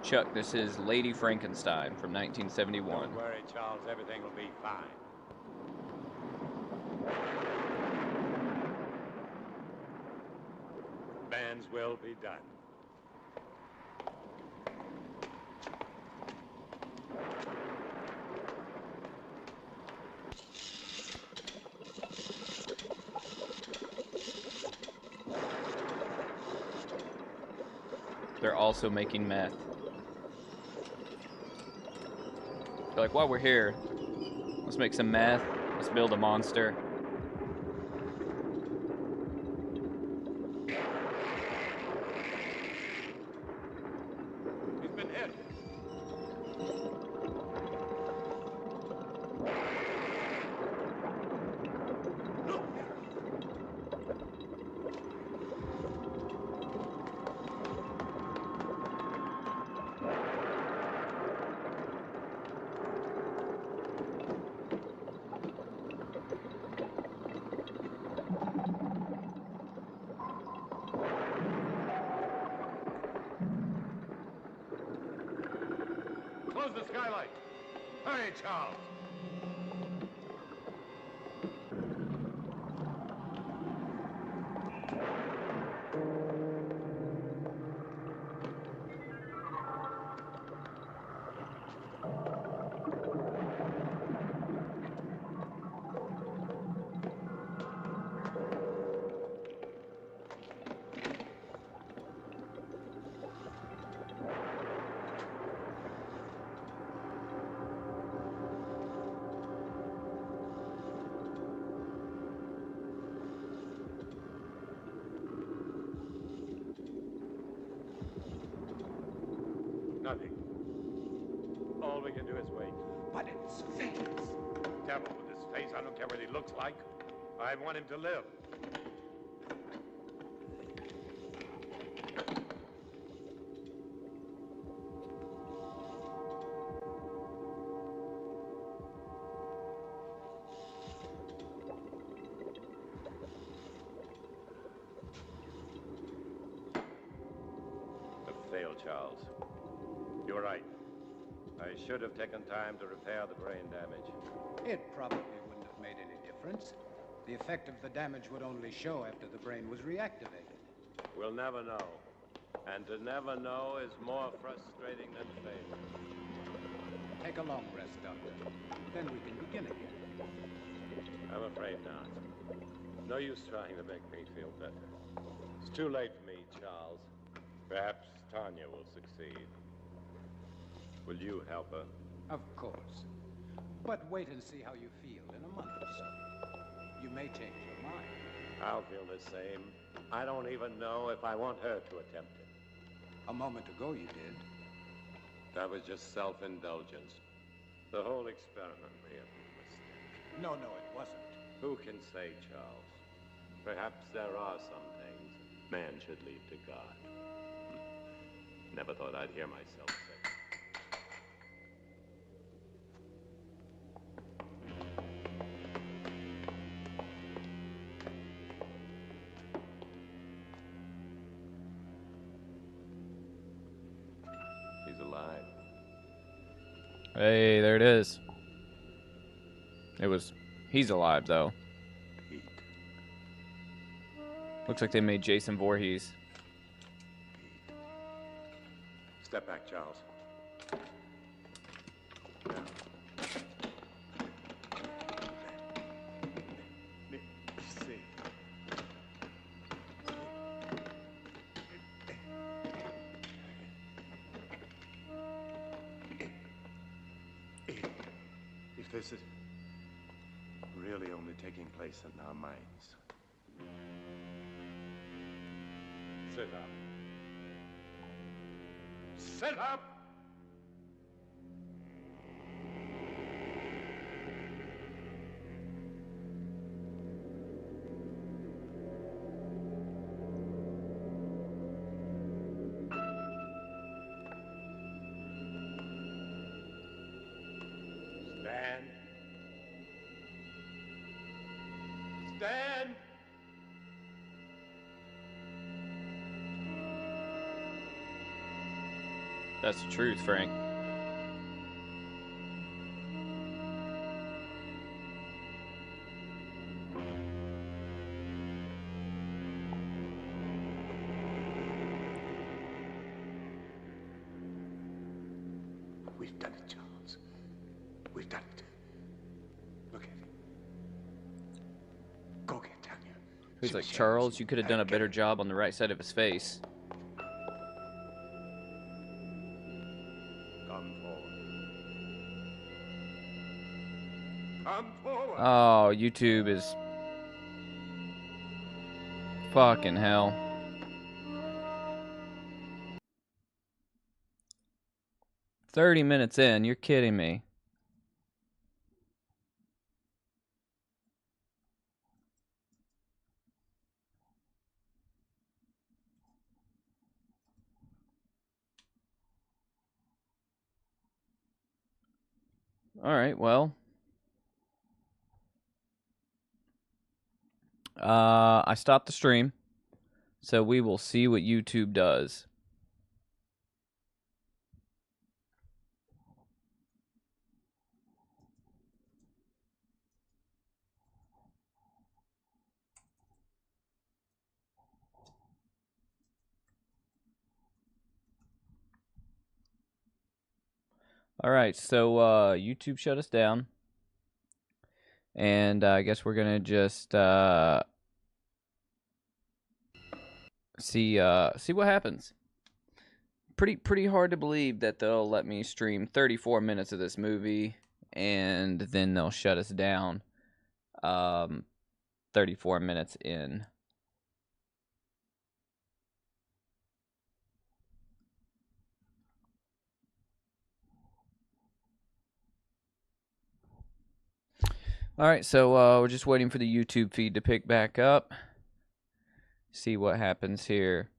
Chuck, this is Lady Frankenstein from 1971. Don't worry, Charles. Everything will be fine. Bands will be done. They're also making meth. They're like, while we're here, let's make some meth. Let's build a monster. He's been hit. Close the skylight. Hurry, Charles. Nothing. All we can do is wait. But it's face. Devil with his face. I don't care what he looks like. I want him to live. It failed, Charles. You're right. I should have taken time to repair the brain damage. It probably wouldn't have made any difference. The effect of the damage would only show after the brain was reactivated. We'll never know. And to never know is more frustrating than failure. Take a long rest, Doctor. Then we can begin again. I'm afraid not. No use trying to make me feel better. It's too late for me, Charles. Perhaps Tanya will succeed. Will you help her? Of course. But wait and see how you feel in a month or so. You may change your mind. I'll feel the same. I don't even know if I want her to attempt it. A moment ago you did. That was just self-indulgence. The whole experiment may have been a mistake. No, it wasn't. Who can say, Charles? Perhaps there are some things man should leave to God. Never thought I'd hear myself say. Hey, there it is. He's alive, though. Pete. Looks like they made Jason Voorhees. Step back, Charles. Now. See. If this is really only taking place in our minds. Sit up. Sit up! Stand. Stand! That's the truth, Frank. We've done it, Charles. We've done it. Look at it. Go get Tanya. He's like, Charles, you could have done a better job on the right side of his face. Come forward. Come forward. Oh, YouTube is fucking hell. "30 minutes in, you're kidding me." Alright, well. I stopped the stream, so we will see what YouTube does. Alright, so YouTube shut us down. And I guess we're gonna just see what happens. Pretty hard to believe that they'll let me stream 34 minutes of this movie and then they'll shut us down 34 minutes in. Alright, so we're just waiting for the YouTube feed to pick back up. See what happens here.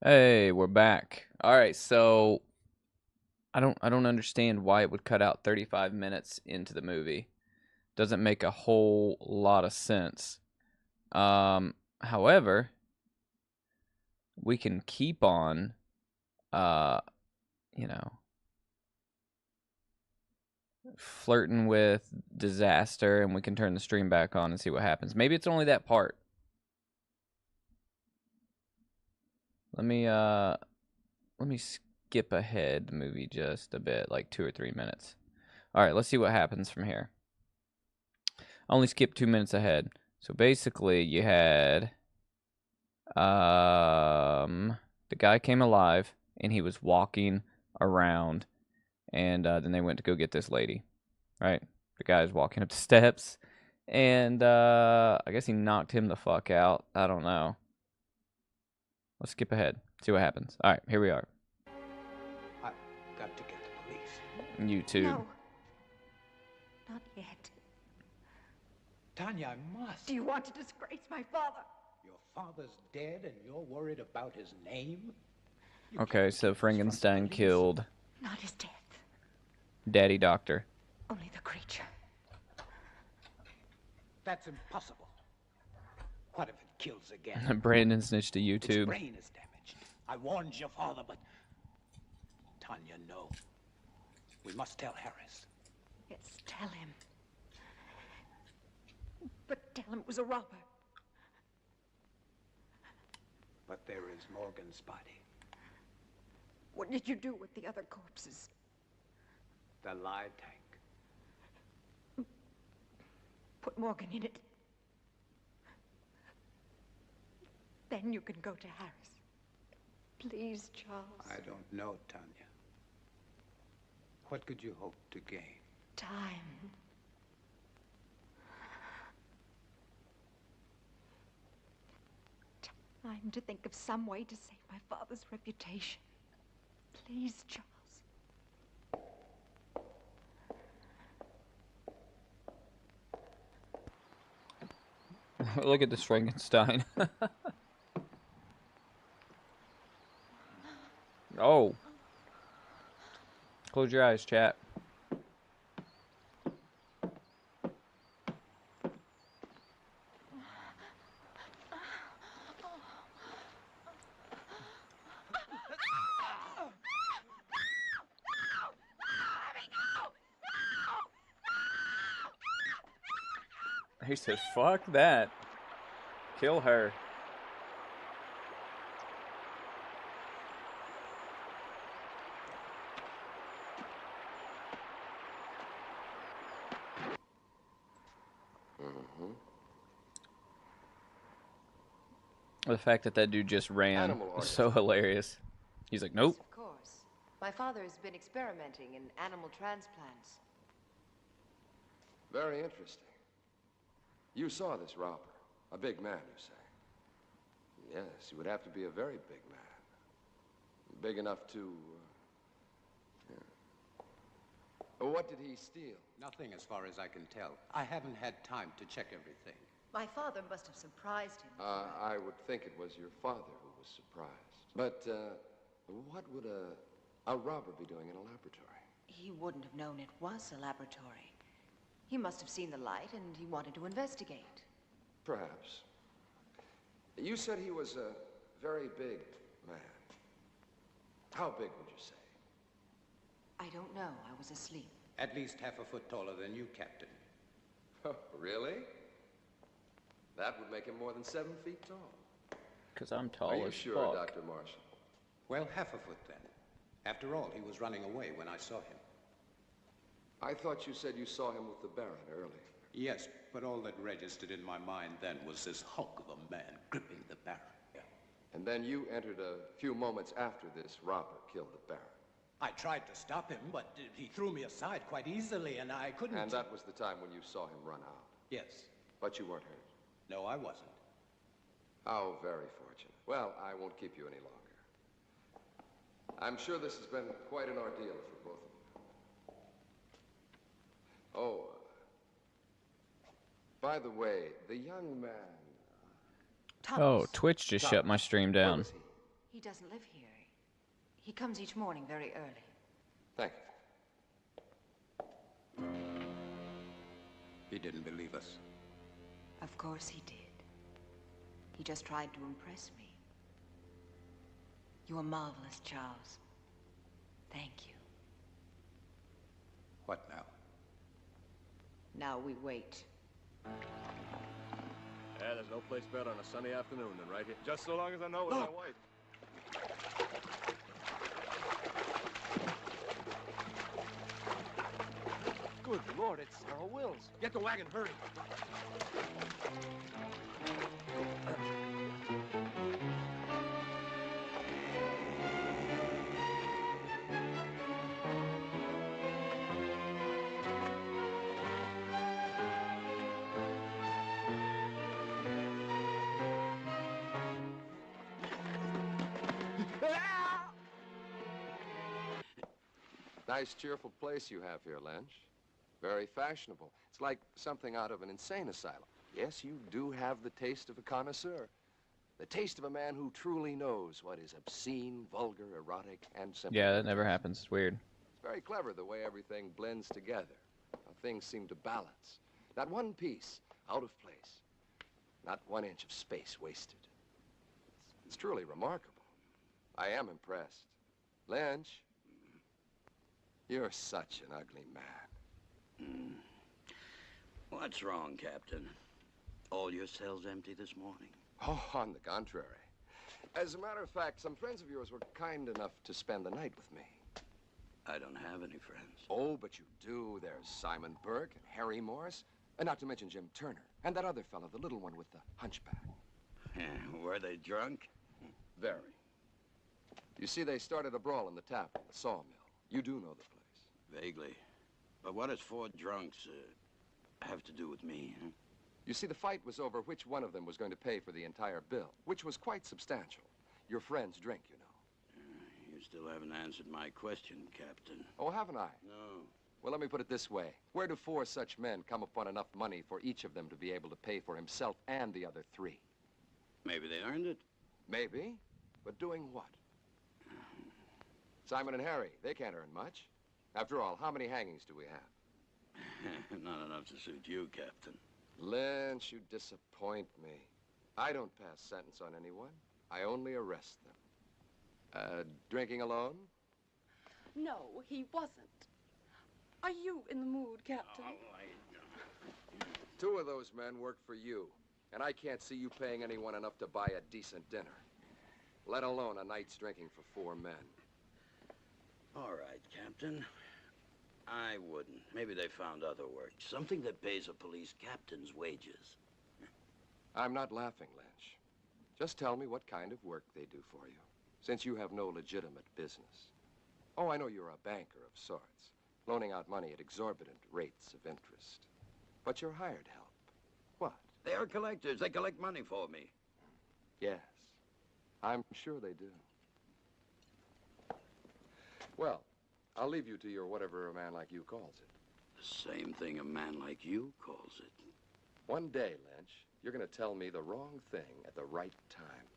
Hey, we're back. All right, so I don't understand why it would cut out 35 minutes into the movie. Doesn't make a whole lot of sense. However, we can keep on you know, flirting with disaster and we can turn the stream back on and see what happens. Maybe it's only that part. Let me skip ahead the movie just a bit, like 2 or 3 minutes. All right, let's see what happens from here. I only skipped 2 minutes ahead. So basically, you had the guy came alive and he was walking around, and then they went to go get this lady. Right? The guy's walking up the steps, and I guess he knocked him the fuck out. I don't know. Let's skip ahead. See what happens. All right, here we are. I've got to get the police. YouTube. No. Not yet. Tanya, I must. Do you want to disgrace my father? Your father's dead and you're worried about his name? Okay, so Frankenstein killed Not his death, Daddy Doctor. only the creature. That's impossible. What if it kills again? Brandon snitched to Its YouTube. brain is damaged. I warned your father, but... Tanya, no. We must tell Harris. Yes, tell him. But tell him it was a robber. But there is Morgan's body. What did you do with the other corpses? The lie tank. Put Morgan in it. Then you can go to Harris. Please, Charles. I don't know, Tanya. What could you hope to gain? Time. Time to think of some way to save my father's reputation. Please, Charles. Look at this Frankenstein. Oh. Close your eyes, chat. He said, fuck that. Kill her. The fact that that dude just ran is so hilarious. He's like, nope. Of course. My father has been experimenting in animal transplants. Very interesting. You saw this robber. A big man, you say? Yes, he would have to be a very big man. Big enough to... What did he steal? Nothing as far as I can tell. I haven't had time to check everything. My father must have surprised him. I would think it was your father who was surprised. But, what would a robber be doing in a laboratory? He wouldn't have known it was a laboratory. He must have seen the light and he wanted to investigate. Perhaps. You said he was a very big man. How big would you say? I don't know. I was asleep. At least half a foot taller than you, Captain. Oh, really? That would make him more than 7 feet tall. Because I'm tall Are you as sure, fuck. Dr. Marshall? Well, half a foot then. After all, he was running away when I saw him. I thought you said you saw him with the Baron earlier. Yes, but all that registered in my mind then was this hulk of a man gripping the Baron. And then you entered a few moments after this robber killed the Baron. I tried to stop him, but he threw me aside quite easily, and I couldn't... And that was the time when you saw him run out. Yes. But you weren't hurt. No, I wasn't. How very fortunate. Well, I won't keep you any longer. I'm sure this has been quite an ordeal for both of you. Oh, by the way, the young man... Thomas. Oh, Twitch just shut my stream down. He doesn't live here. He comes each morning very early. Thank you. He didn't believe us. Of course he did. He just tried to impress me. You are marvelous, Charles. Thank you. What now? Now we wait. Yeah, there's no place better on a sunny afternoon than right here. Just so long as I know it's my wife. Good Lord, it's Sarah Wills. Get the wagon, hurry. Nice, cheerful place you have here, Lynch. Very fashionable. It's like something out of an insane asylum. Yes, you do have the taste of a connoisseur. The taste of a man who truly knows what is obscene, vulgar, erotic, and simply Yeah, that never grotesque. happens. It's weird. It's very clever the way everything blends together. How things seem to balance. Not one piece out of place. Not 1 inch of space wasted. It's truly remarkable. I am impressed. Lynch, you're such an ugly man. What's wrong, Captain? All your cells empty this morning? Oh, on the contrary. As a matter of fact, some friends of yours were kind enough to spend the night with me. I don't have any friends. Oh, but you do. There's Simon Burke and Harry Morris, and not to mention Jim Turner, and that other fellow, the little one with the hunchback. Were they drunk? Very. You see, they started a brawl in the tavern, the sawmill. You do know the place. Vaguely. But what does 4 drunks have to do with me, huh? You see, the fight was over which one of them was going to pay for the entire bill, which was quite substantial. Your friend's drink, you know. You still haven't answered my question, Captain. Oh, haven't I? No. Well, let me put it this way. Where do 4 such men come upon enough money for each of them to be able to pay for himself and the other 3? Maybe they earned it. Maybe, but doing what? Simon and Harry, they can't earn much. After all, how many hangings do we have? Not enough to suit you, Captain. Lynch, you disappoint me. I don't pass sentence on anyone. I only arrest them. Drinking alone? No, he wasn't. Are you in the mood, Captain? 2 of those men work for you, and I can't see you paying anyone enough to buy a decent dinner, let alone a night's drinking for 4 men. All right, Captain. I wouldn't. Maybe they found other work. Something that pays a police captain's wages. I'm not laughing, Lynch. Just tell me what kind of work they do for you, since you have no legitimate business. Oh, I know you're a banker of sorts, loaning out money at exorbitant rates of interest. But you're hired help. What? They are collectors. They collect money for me. Yes, I'm sure they do. Well, I'll leave you to your whatever a man like you calls it. The same thing a man like you calls it. One day, Lynch, you're going to tell me the wrong thing at the right time.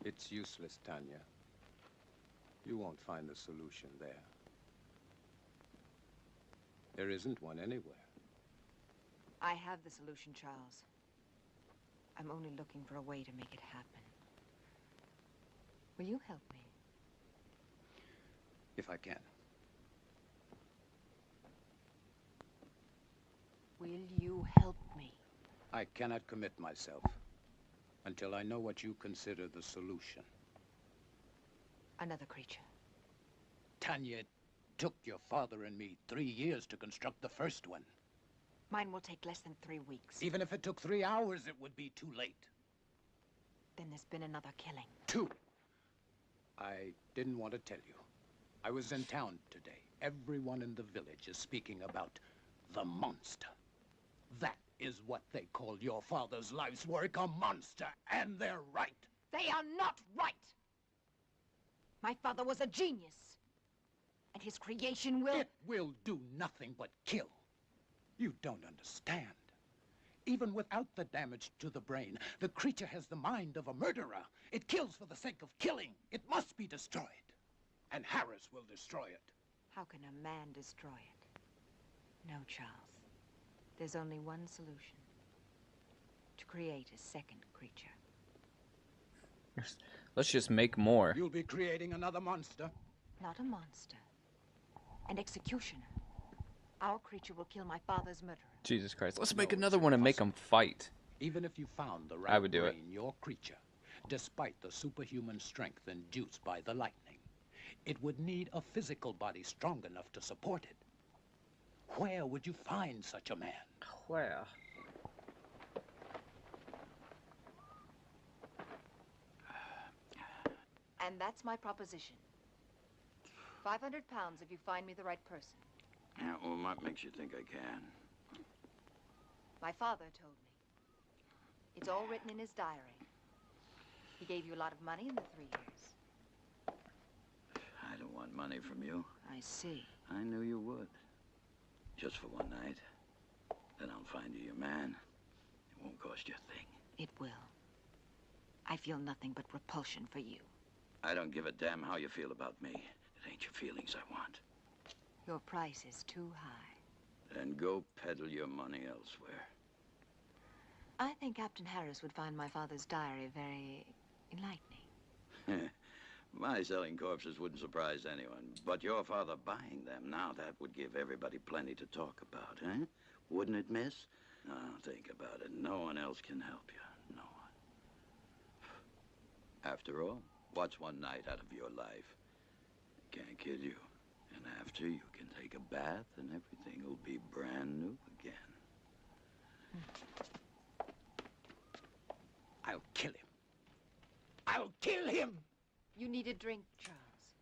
It's useless, Tanya. You won't find the solution there. There isn't one anywhere. I have the solution, Charles. I'm only looking for a way to make it happen. Will you help me? If I can. Will you help me? I cannot commit myself until I know what you consider the solution. Another creature. Tanya, it took your father and me 3 years to construct the first one. Mine will take less than 3 weeks. Even if it took 3 hours, it would be too late. Then there's been another killing. 2. I didn't want to tell you. I was in town today. Everyone in the village is speaking about the monster. That is what they call your father's life's work, a monster, and they're right. They are not right! My father was a genius, and his creation will... It will do nothing but kill. You don't understand. Even without the damage to the brain, the creature has the mind of a murderer. It kills for the sake of killing. It must be destroyed. And Harris will destroy it. How can a man destroy it? No, Charles. There's only one solution. To create a second creature. Let's just make more. You'll be creating another monster. Not a monster. An executioner. Our creature will kill my father's murderer. Jesus Christ. Let's make another one and make them fight. Even if you found the right I would do it. brain, your creature, despite the superhuman strength induced by the lightning, it would need a physical body strong enough to support it. Where would you find such a man? Where? And that's my proposition. 500 pounds if you find me the right person. Yeah, well, what makes you think I can? My father told me. It's all written in his diary. He gave you a lot of money in the 3 years. I don't want want money from you. I see. I knew you would. Just for one night. Then I'll find you your man. It won't cost you a thing. It will. I feel nothing but repulsion for you. I don't give a damn how you feel about me. It ain't your feelings I want. Your price is too high. Then go peddle your money elsewhere. I think Captain Harris would find my father's diary very enlightening. My selling corpses wouldn't surprise anyone. But your father buying them, now that would give everybody plenty to talk about, eh? Wouldn't it, miss? Now, think about it. No one else can help you. No one. After all, what's one night out of your life? Can't kid you. And after, you can take a bath and everything will be brand new again. I'll kill him. I'll kill him! You need a drink, Charles.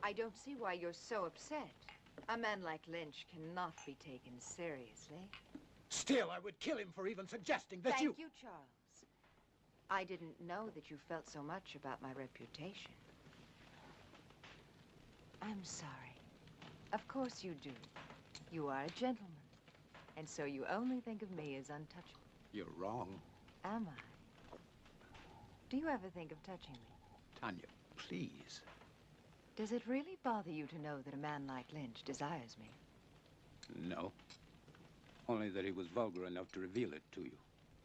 I don't see why you're so upset. A man like Lynch cannot be taken seriously. Still, I would kill him for even suggesting that Thank you, Charles. I didn't know that you felt so much about my reputation. I'm sorry. Of course you do. You are a gentleman. And so you only think of me as untouchable. You're wrong. Am I? Do you ever think of touching me? Tanya, please. Does it really bother you to know that a man like Lynch desires me? No. Only that he was vulgar enough to reveal it to you.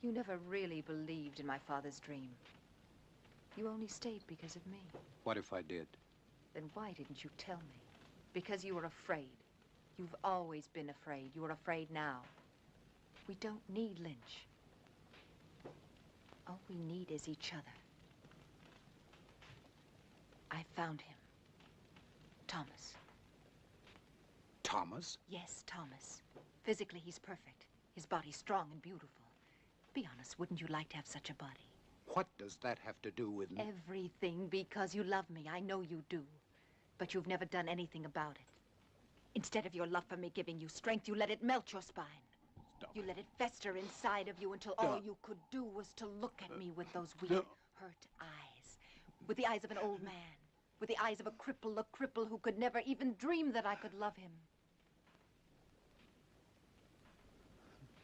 You never really believed in my father's dream. You only stayed because of me. What if I did? Then why didn't you tell me? Because you were afraid. You've always been afraid. You are afraid now. We don't need Lynch. All we need is each other. I found him. Thomas. Thomas? Yes, Thomas. Physically, he's perfect. His body's strong and beautiful. Be honest, wouldn't you like to have such a body? What does that have to do with me? Everything, because you love me. I know you do. But you've never done anything about it. Instead of your love for me giving you strength, you let it melt your spine. Stop. You let it fester inside of you until all you could do was to look at me with those weak, hurt eyes. With the eyes of an old man. With the eyes of a cripple who could never even dream that I could love him.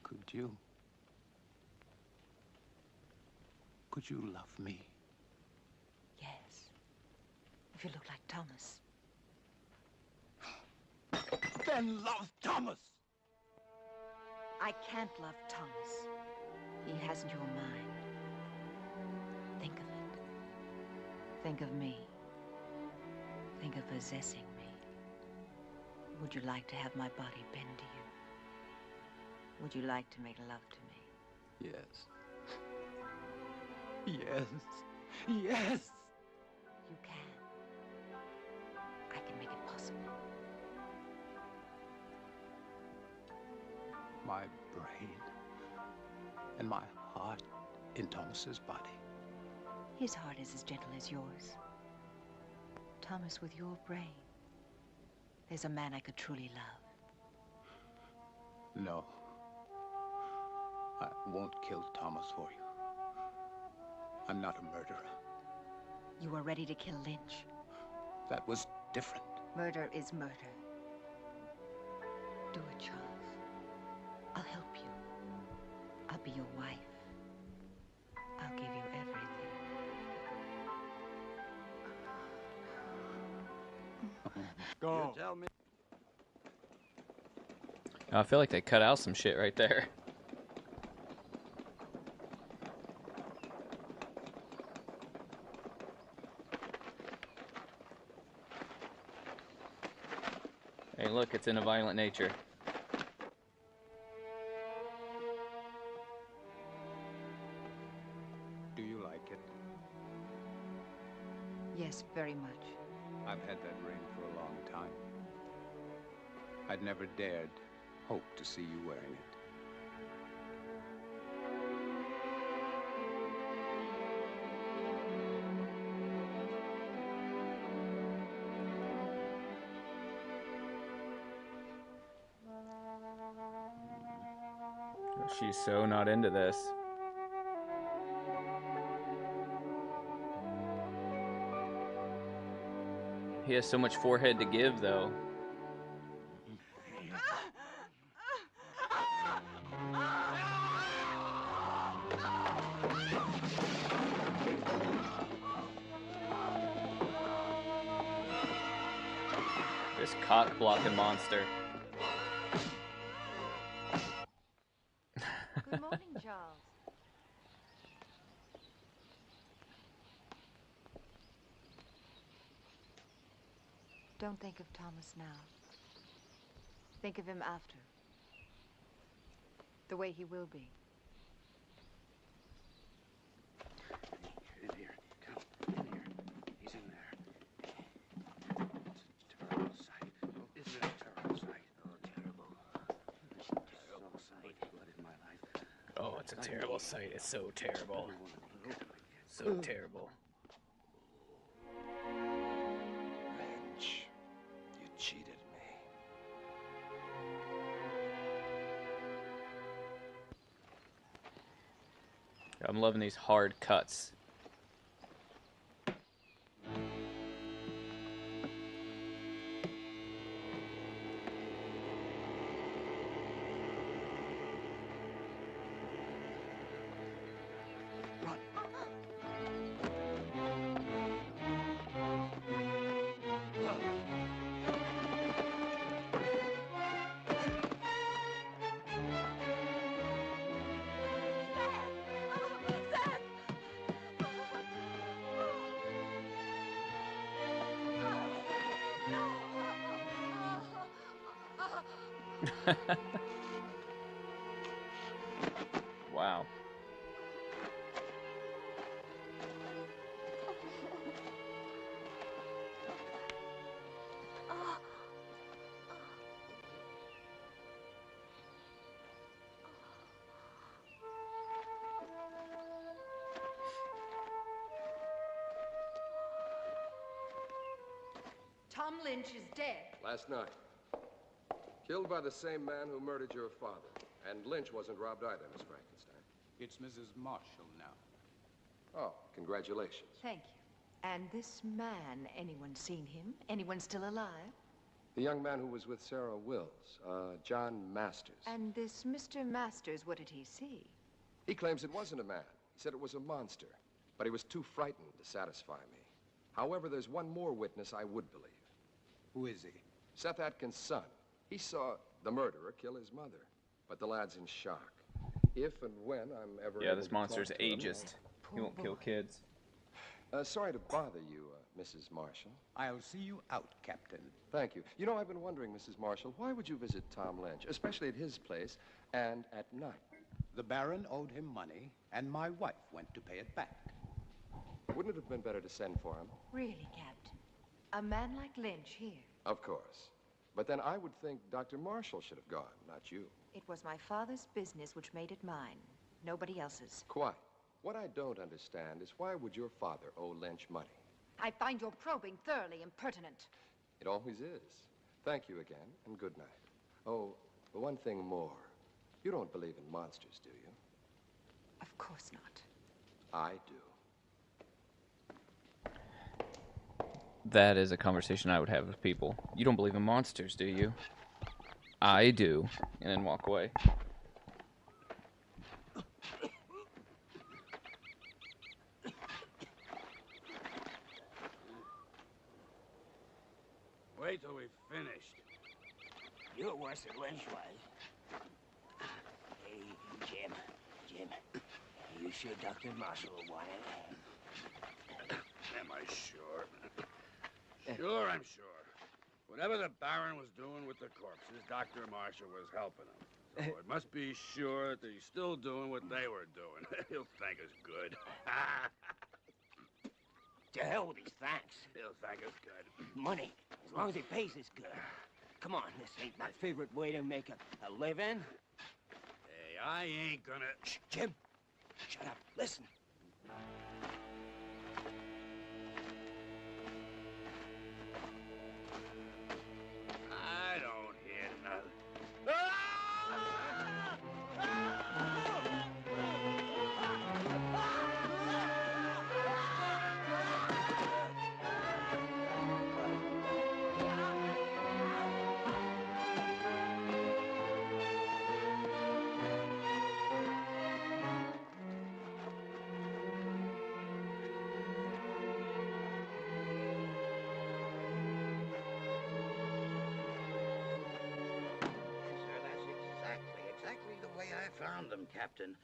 Could you? Could you love me? Yes. If you look like Thomas. Then love Thomas! I can't love Thomas. He hasn't your mind. Think of it. Think of me. Think of possessing me. Would you like to have my body bend to you? Would you like to make love to me? Yes. Yes. Yes! You can. I can make it possible. My brain and my heart in Thomas's body. His heart is as gentle as yours. Thomas, with your brain, there's a man I could truly love. No. I won't kill Thomas for you. I'm not a murderer. You were ready to kill Lynch. That was different. Murder is murder. Do it, Charles. I'll help you. I'll be your wife. I'll give you everything. Go. You tell me. I feel like they cut out some shit right there. Hey, look, it's in a violent nature. Do you like it? Yes, very much. I've had that ring for a long time. I'd never dared hope to see you wearing it. She's so not into this. He has so much forehead to give, though. This cock-blocking monster. Good morning, Charles. Don't think of Thomas now. Think of him after. The way he will be. In here. Come. In here. He's in there. It's a terrible sight. Oh, isn't it a terrible sight? Oh, terrible. Terrible sight. Blood in my life. Oh, it's a terrible sight. It's so terrible. So terrible. Wrench. You cheated me. I'm loving these hard cuts. Wow. Tom Lynch is dead. Last night. Killed by the same man who murdered your father. And Lynch wasn't robbed either, Miss Frankenstein. It's Mrs. Marshall now. Oh, congratulations. Thank you. And this man, anyone seen him? Anyone still alive? The young man who was with Sarah Wills, John Masters. And this Mr. Masters, what did he see? He claims it wasn't a man. He said it was a monster. But he was too frightened to satisfy me. However, there's one more witness I would believe. Who is he? Seth Atkins' son. He saw the murderer kill his mother. But the lad's in shock. If and when I'm ever Yeah, able this to monster's talk to him, ageist. He won't kill kids. sorry to bother you, Mrs. Marshall. I'll see you out, Captain. Thank you. You know, I've been wondering, Mrs. Marshall, why would you visit Tom Lynch, especially at his place, and at night? The Baron owed him money, and my wife went to pay it back. Wouldn't it have been better to send for him? Really, Captain? A man like Lynch here? Of course. But then I would think Dr. Marshall should have gone, not you. It was my father's business which made it mine. Nobody else's. Quite. What I don't understand is why would your father owe Lynch money? I find your probing thoroughly impertinent. It always is. Thank you again, and good night. Oh, one thing more. You don't believe in monsters, do you? Of course not. I do. That is a conversation I would have with people. You don't believe in monsters, do you? I do. And then walk away. Wait till we've finished. You're worse than Lynch was. Hey, Jim, you sure Dr. Marshall will want it? Am I sure? Sure, I'm sure. Whatever the Baron was doing with the corpses, Dr. Marshall was helping him. So it must be sure that he's still doing what they were doing. He'll thank us good. To hell with these thanks. He'll thank us good. Money, as long as he pays us good. Come on, this ain't my favorite way to make a living. Hey, I ain't gonna... Shh, Jim, shut up, listen. I don't hear nothing. I found them, Captain.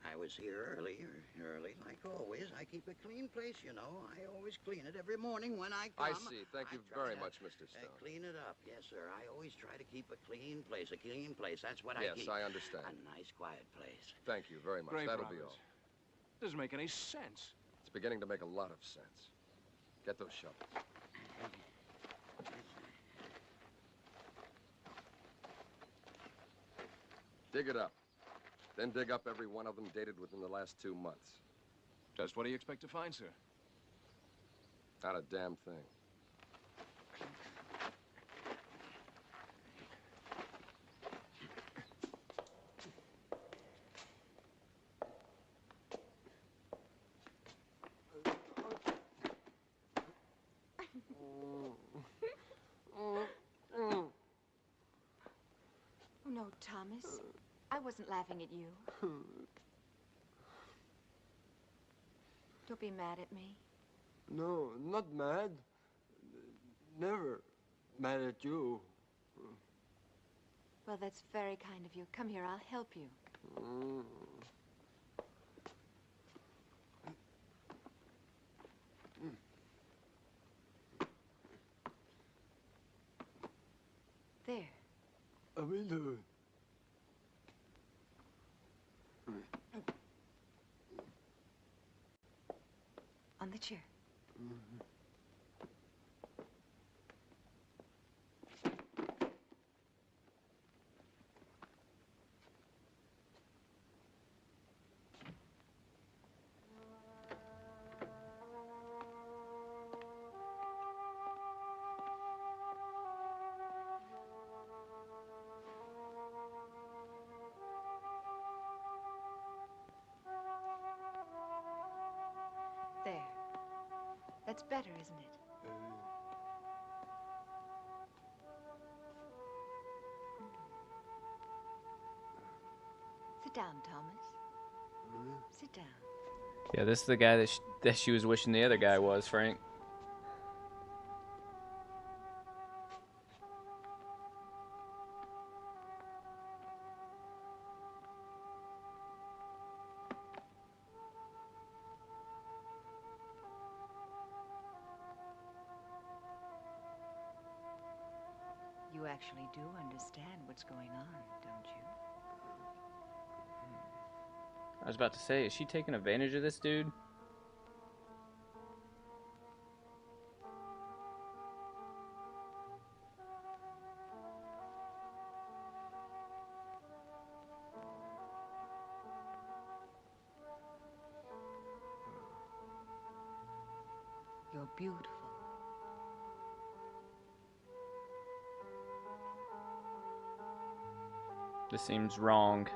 I was here early, like always. I keep a clean place, you know. I always clean it every morning when I come. I see. Thank you very much, Mr. Stone. Clean it up. Yes, sir. I always try to keep a clean place. That's what I keep. Yes, I understand. A nice, quiet place. Thank you very much. Grave That'll be robbers. all. Doesn't make any sense. It's beginning to make a lot of sense. Get those shovels. Dig it up. Then dig up every one of them dated within the last 2 months. Just what do you expect to find, sir? Not a damn thing. Oh, no, Thomas. I wasn't laughing at you. Don't be mad at me. No, not mad. Never mad at you. Well, that's very kind of you. Come here, I'll help you. There. I will do it. On the chair. There. That's better, isn't it? Sit down, Thomas. Sit down. Yeah, this is the guy that she was wishing the other guy was, Frank. You actually do understand what's going on, don't you? I was about to say, is she taking advantage of this dude? You're beautiful. This seems wrong.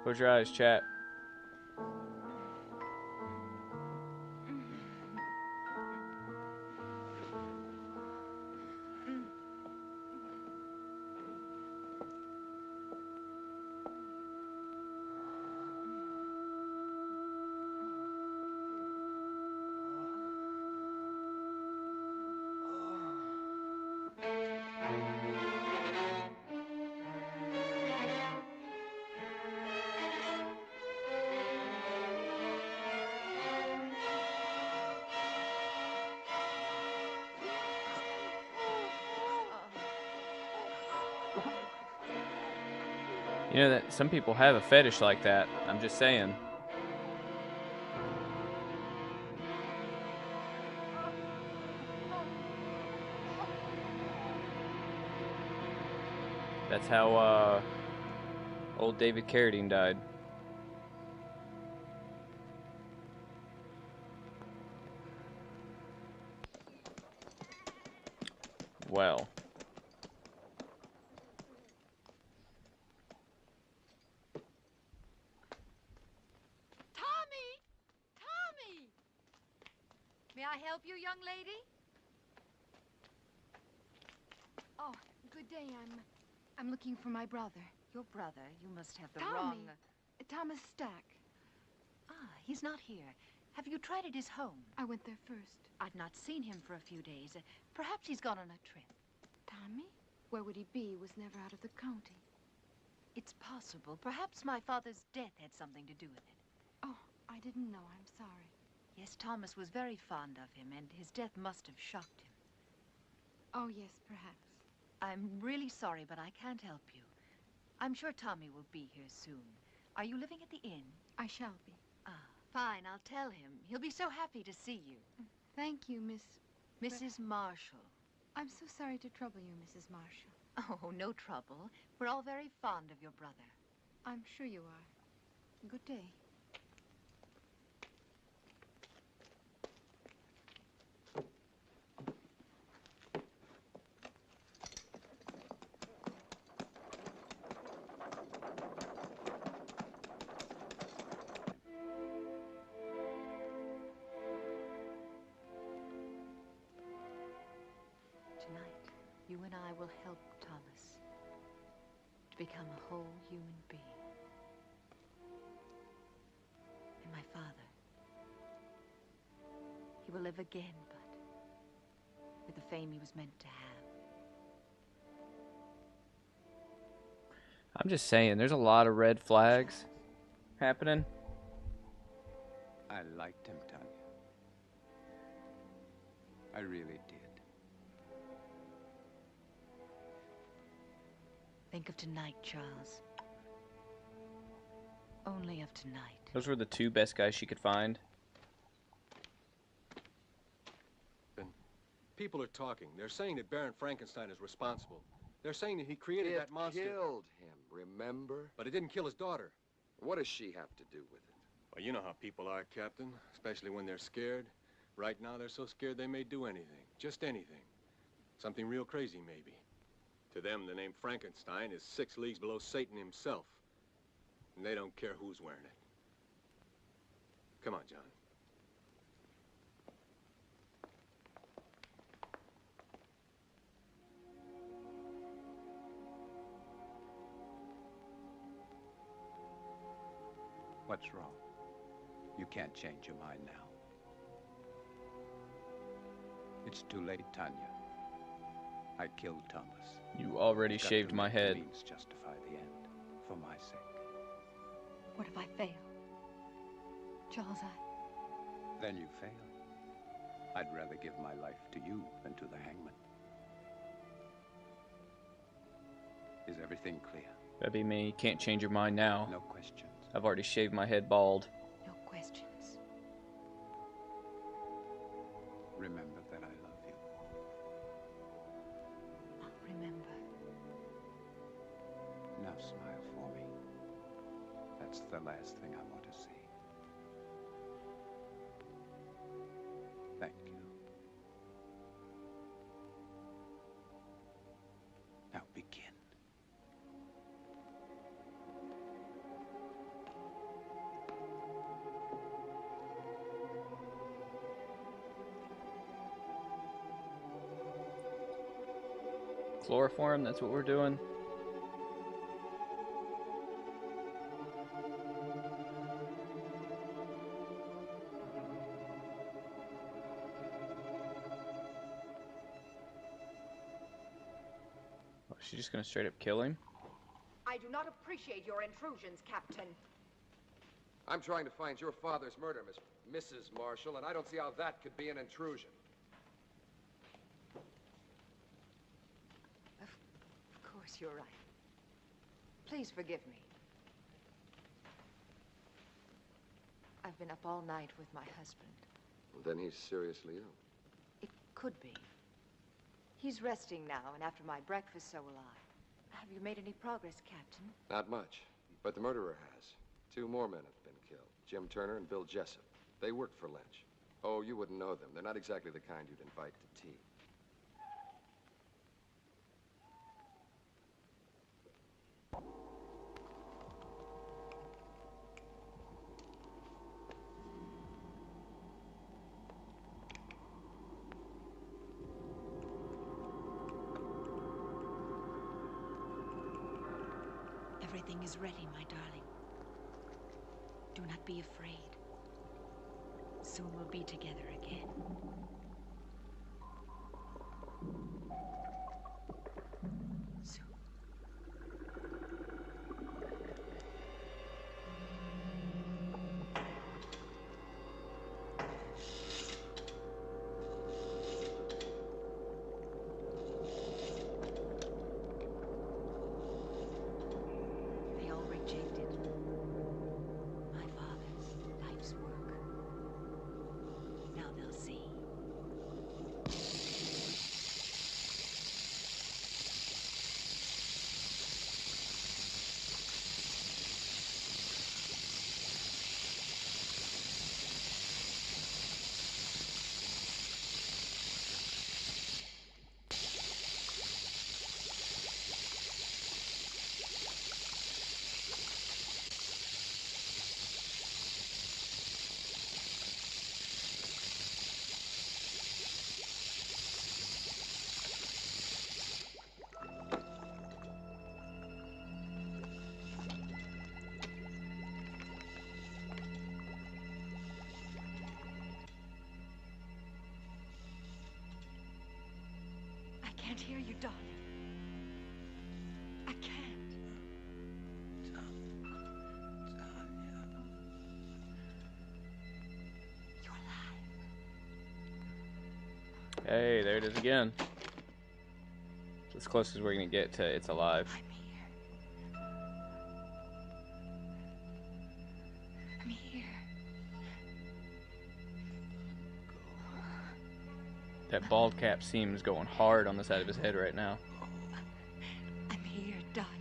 Close your eyes, chat. You know that some people have a fetish like that. I'm just saying. That's how old David Carradine died. well. Tommy! Tommy! May I help you, young lady? Oh, good day. I'm looking for my brother. Your brother? You must have the Tommy. wrong... Thomas Stack. Ah, he's not here. Have you tried at his home? I went there first. I've not seen him for a few days. Perhaps he's gone on a trip. Tommy? Where would he be? He was never out of the county. It's possible. Perhaps my father's death had something to do with it. Oh, I didn't know. I'm sorry. Yes, Thomas was very fond of him, and his death must have shocked him. Oh, yes, perhaps. I'm really sorry, but I can't help you. I'm sure Tommy will be here soon. Are you living at the inn? I shall be. Ah, fine. I'll tell him. He'll be so happy to see you. Thank you, Mrs. Marshall. I'm so sorry to trouble you, Mrs. Marshall. Oh, no trouble. We're all very fond of your brother. I'm sure you are. Good day. Tonight, you and I will help Thomas to become a whole human being. And my father, he will live again, but with the fame he was meant to have. I'm just saying, there's a lot of red flags happening. I liked him, Tanya. I really did. Think of tonight, Charles. Only of tonight. Those were the two best guys she could find. People are talking. They're saying that Baron Frankenstein is responsible. They're saying that he created that monster. It killed him, remember? But it didn't kill his daughter. What does she have to do with it? Well, you know how people are, Captain, especially when they're scared. Right now, they're so scared they may do anything. Just anything. Something real crazy, maybe. To them, the name Frankenstein is 6 leagues below Satan himself. And they don't care who's wearing it. Come on, John. What's wrong? You can't change your mind now. It's too late, Tanya. I killed Thomas. You already You've got shaved to my let the head. means justify the end, for my sake. What if I fail? Charles, Then you fail. I'd rather give my life to you than to the hangman. Is everything clear? That'd be me. Can't change your mind now. No questions. I've already shaved my head bald. No questions. Remember that I love you. I'll remember. Now smile for me. That's the last thing I want to see. Thank you. Now begin. Chloroform, that's what we're doing. Oh, she's just gonna straight up kill him? I do not appreciate your intrusions, Captain. I'm trying to find your father's murder, Mrs. Marshall, and I don't see how that could be an intrusion. Of course, you're right. Please forgive me. I've been up all night with my husband. Well, then he's seriously ill. It could be. He's resting now, and after my breakfast, so will I. Have you made any progress, Captain? Not much, but the murderer has. 2 more men have been killed, Jim Turner and Bill Jessup. They worked for Lynch. Oh, you wouldn't know them. They're not exactly the kind you'd invite to tea. Everything is ready, my darling. Do not be afraid. Soon we'll be together again. Soon. They all rejected my father's life's work. Now they'll see. I can't hear you, darling. I can't. You're alive. Hey, there it is again. It's as close as we're gonna get to It's Alive. I'm here. That bald cap seems going hard on the side of his head right now. I'm here, darling.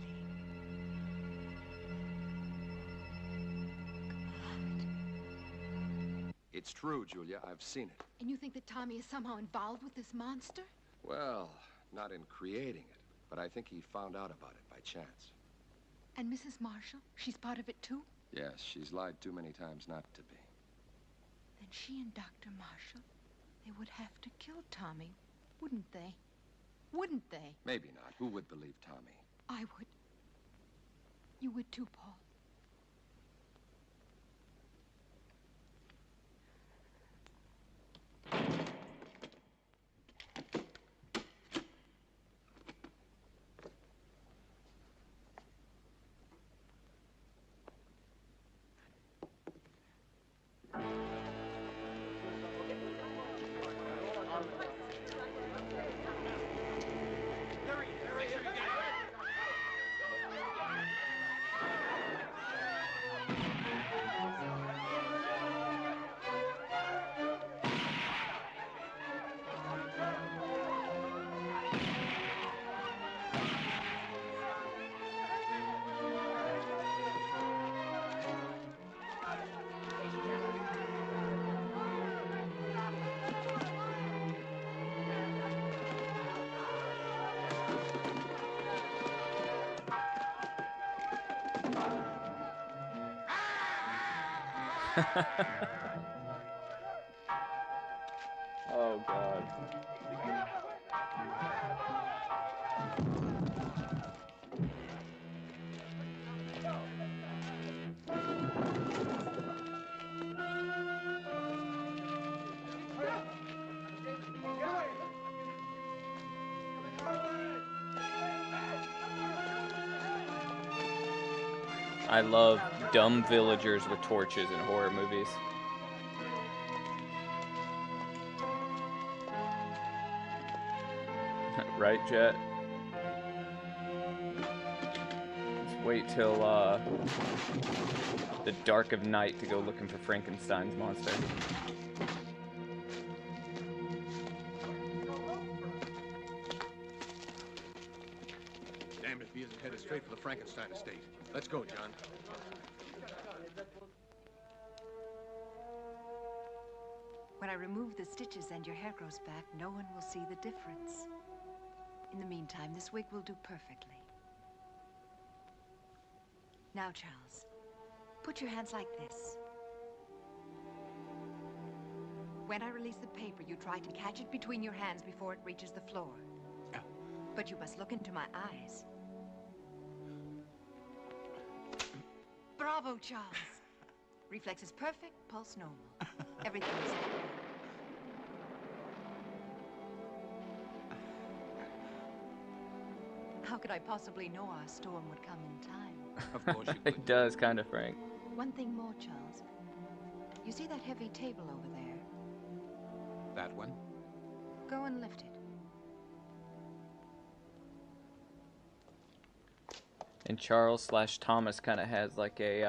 It's true, Julia. I've seen it. And you think that Tommy is somehow involved with this monster? Well, not in creating it, but I think he found out about it by chance. And Mrs. Marshall? She's part of it too? Yes, she's lied too many times not to be. Then she and Dr. Marshall, they would have to kill Tommy, wouldn't they? Wouldn't they? Maybe not. Who would believe Tommy? I would. You would too, Paul. Oh, God. I love dumb villagers with torches in horror movies. Right, Jet? Let's wait till the dark of night to go looking for Frankenstein's monster. Damned if he isn't headed straight for the Frankenstein estate. Let's go, John. When I remove the stitches and your hair grows back, no one will see the difference. In the meantime, this wig will do perfectly. Now, Charles, put your hands like this. When I release the paper, you try to catch it between your hands before it reaches the floor. But you must look into my eyes. Bravo, Charles. Reflexes perfect, pulse normal. Everything is all right. How could I possibly know our storm would come in time? Of course you could. It does, kind of, Frank. One thing more, Charles. You see that heavy table over there? That one? Go and lift it. And Charles / Thomas kind of has like a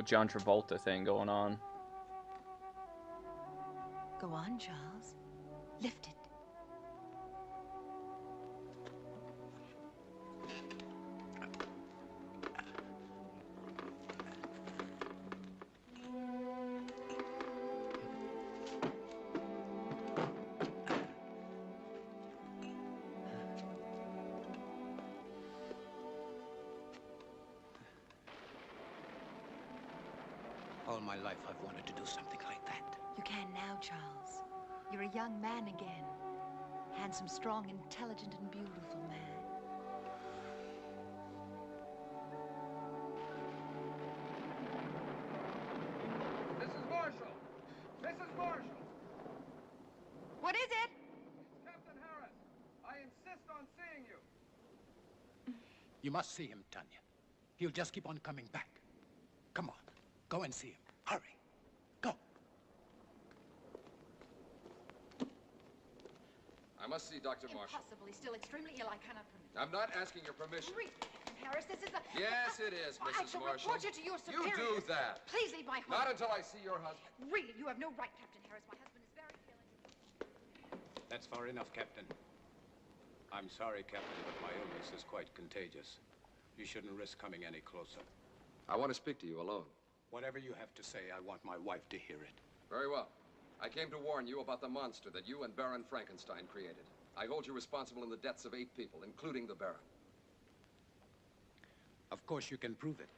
John Travolta thing going on. Go on, Charles. Lift it. All my life I've wanted to do something like that. You can now, Charles. You're a young man again. Handsome, strong, intelligent, and beautiful man. Mrs. Marshall! Mrs. Marshall! What is it? It's Captain Harris. I insist on seeing you. You must see him, Tanya. He'll just keep on coming back. Come on, go and see him. Hurry. Go. I must see Dr. Marshall. Impossible. He's still extremely ill. I cannot permit it. I'm not asking your permission. Really, Captain Harris, this is a... Yes, it is, I Mrs. shall Marshall. report you to your You superiors. do that. Please leave my home. Not until I see your husband. Really, you have no right, Captain Harris. My husband is very ill. That's far enough, Captain. I'm sorry, Captain, but my illness is quite contagious. You shouldn't risk coming any closer. I want to speak to you alone. Whatever you have to say, I want my wife to hear it. Very well. I came to warn you about the monster that you and Baron Frankenstein created. I hold you responsible in the deaths of 8 people, including the Baron. Of course you can prove it.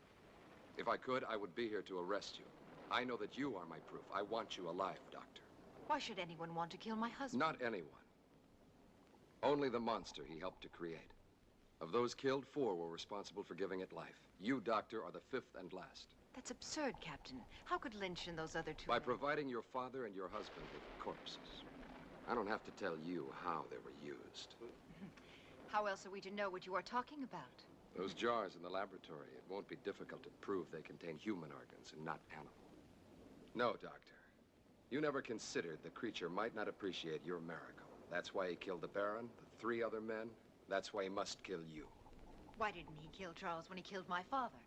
If I could, I would be here to arrest you. I know that you are my proof. I want you alive, Doctor. Why should anyone want to kill my husband? Not anyone. Only the monster he helped to create. Of those killed, 4 were responsible for giving it life. You, Doctor, are the 5th and last. That's absurd, Captain. How could Lynch and those other 2... By providing your father and your husband with corpses. I don't have to tell you how they were used. How else are we to know what you are talking about? Those jars in the laboratory, it won't be difficult to prove they contain human organs and not animal. No, Doctor. You never considered the creature might not appreciate your miracle. That's why he killed the Baron, the 3 other men. That's why he must kill you. Why didn't he kill Charles when he killed my father?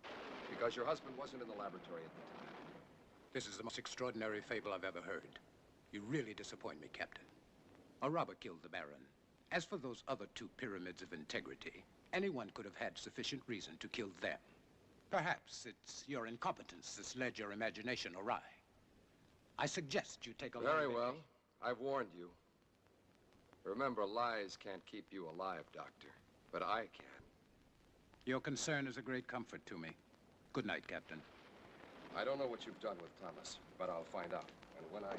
Because your husband wasn't in the laboratory at the time. This is the most extraordinary fable I've ever heard. You really disappoint me, Captain. A robber killed the Baron. As for those other 2 pyramids of integrity, anyone could have had sufficient reason to kill them. Perhaps it's your incompetence that's led your imagination awry. I suggest you take a Very well. I've warned you. Remember, lies can't keep you alive, Doctor. But I can. Your concern is a great comfort to me. Good night, Captain. I don't know what you've done with Thomas, but I'll find out. And when I...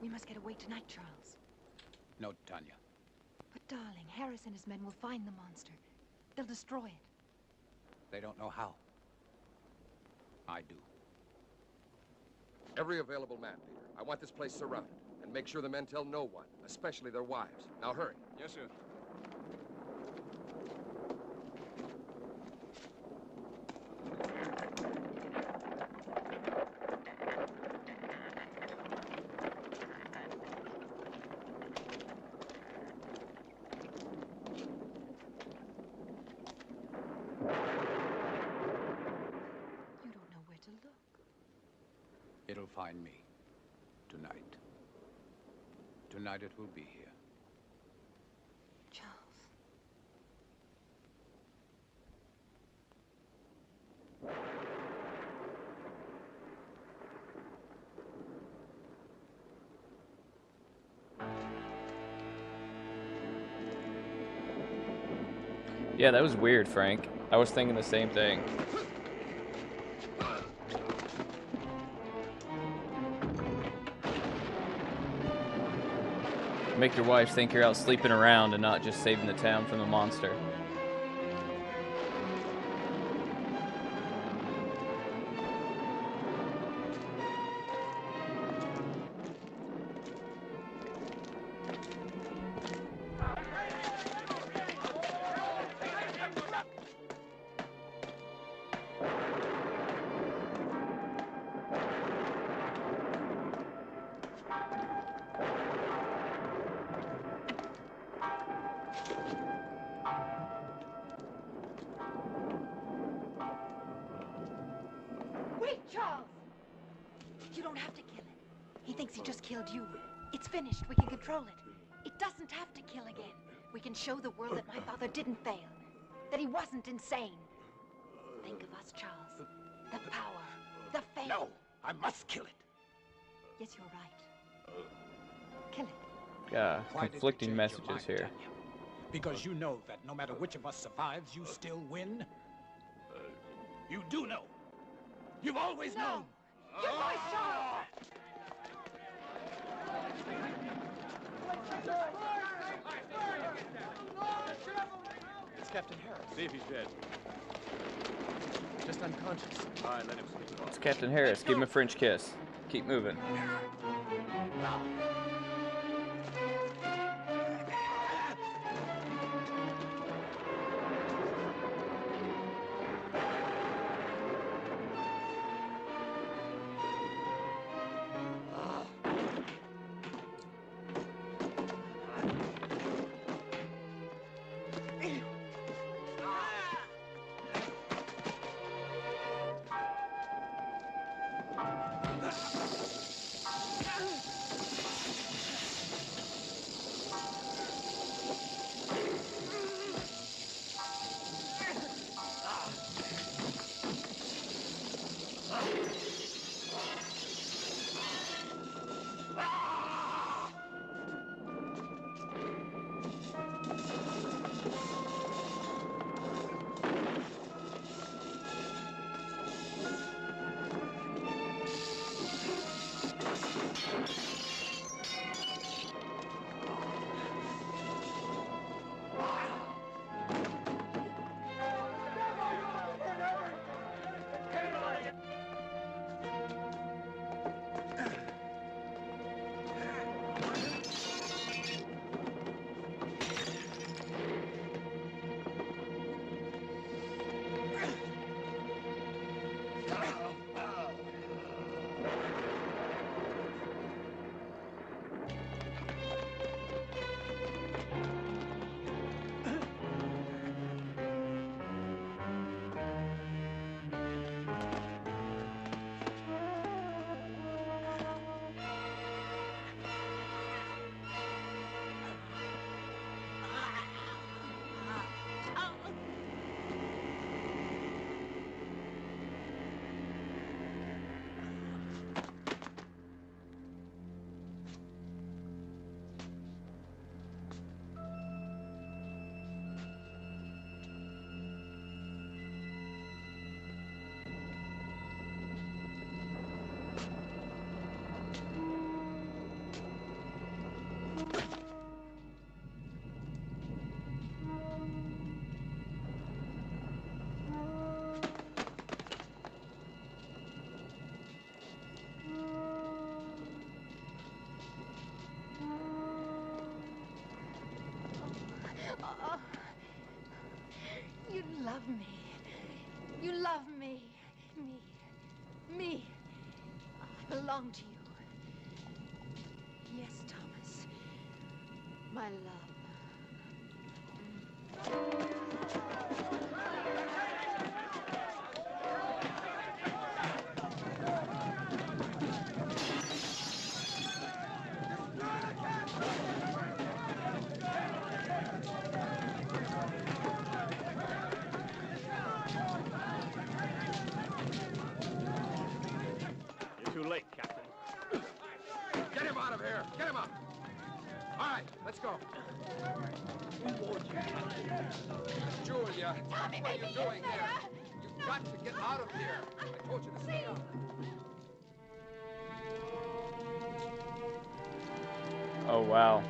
We must get away tonight, Charles. No, Tanya. But, darling, Harris and his men will find the monster. They'll destroy it. They don't know how. I do. Every available man, Peter. I want this place surrounded. And make sure the men tell no one, especially their wives. Now hurry. Yes, sir. You don't know where to look. It'll find me. Tonight. Tonight it will be here. Charles. Yeah, that was weird, Frank. I was thinking the same thing. Make your wife think you're out sleeping around and not just saving the town from the monster. Wait, Charles! You don't have to kill it. He thinks he just killed you. It's finished. We can control it. It doesn't have to kill again. We can show the world that my father didn't fail. That he wasn't insane. Think of us, Charles. The power. The fame. No, I must kill it. Yes, you're right. Kill it. Why did you Conflicting change your messages mind, here. Tanya? Because you know that no matter which of us survives, you still win? You do know. You've always known. Your voice, Charles! It's Captain Harris. See if he's dead. Just unconscious. All right, let him sleep it off. It's Captain Harris. Give him a French kiss. Keep moving. You love me. You love me. Me. I belong to you. Yes, Thomas. My love. You're too late, Captain. Get him out of here! Get him up! All right, let's go. Julia, what are you doing here? You've got to get out of here. I told you to stay out. Oh, wow.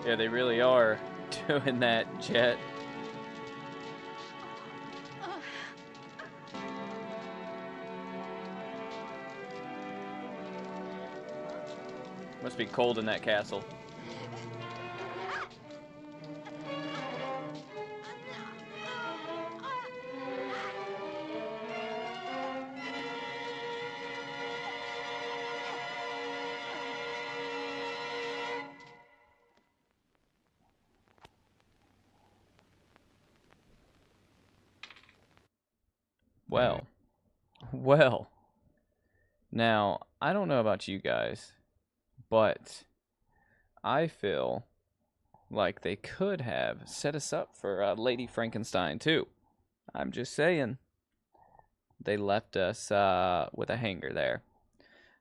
Yeah, they really are doing that, Jet. Must be cold in that castle. Well. Now, I don't know about you guys, but I feel like they could have set us up for Lady Frankenstein too. I'm just saying. They left us with a hanger there.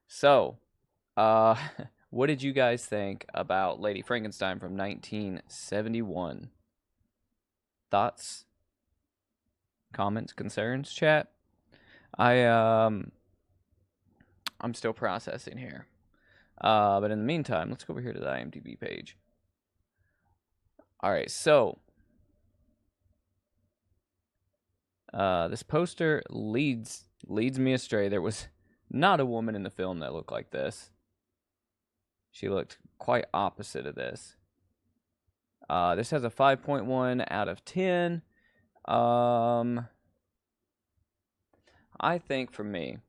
So, what did you guys think about Lady Frankenstein from 1971? Thoughts? Comments? Concerns? Chat? I'm still processing here. But in the meantime, let's go over here to the IMDb page. All right, so this poster leads me astray. There was not a woman in the film that looked like this. She looked quite opposite of this. This has a 5.1 out of 10. I think for me,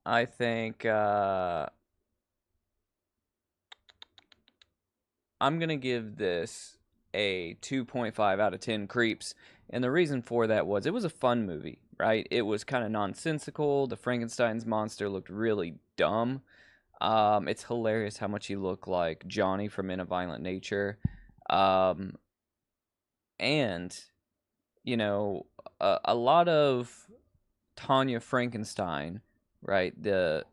I'm gonna give this a 2.5 out of 10 creeps, and the reason for that was it was a fun movie, right? It was kind of nonsensical. The Frankenstein's monster looked really dumb. It's hilarious how much he looked like Johnny from In a Violent Nature. And, you know, a lot of Tanya Frankenstein, right, the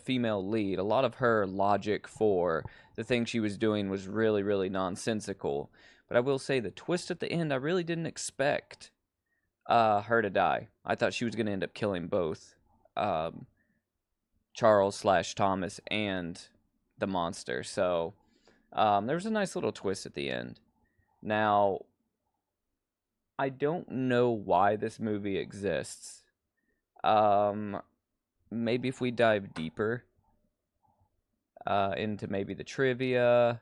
female lead, a lot of her logic for the thing she was doing was really, really nonsensical. But I will say the twist at the end, I really didn't expect her to die. I thought she was going to end up killing both Charles/Thomas and the monster. So there was a nice little twist at the end. Now, I don't know why this movie exists. Maybe if we dive deeper into maybe the trivia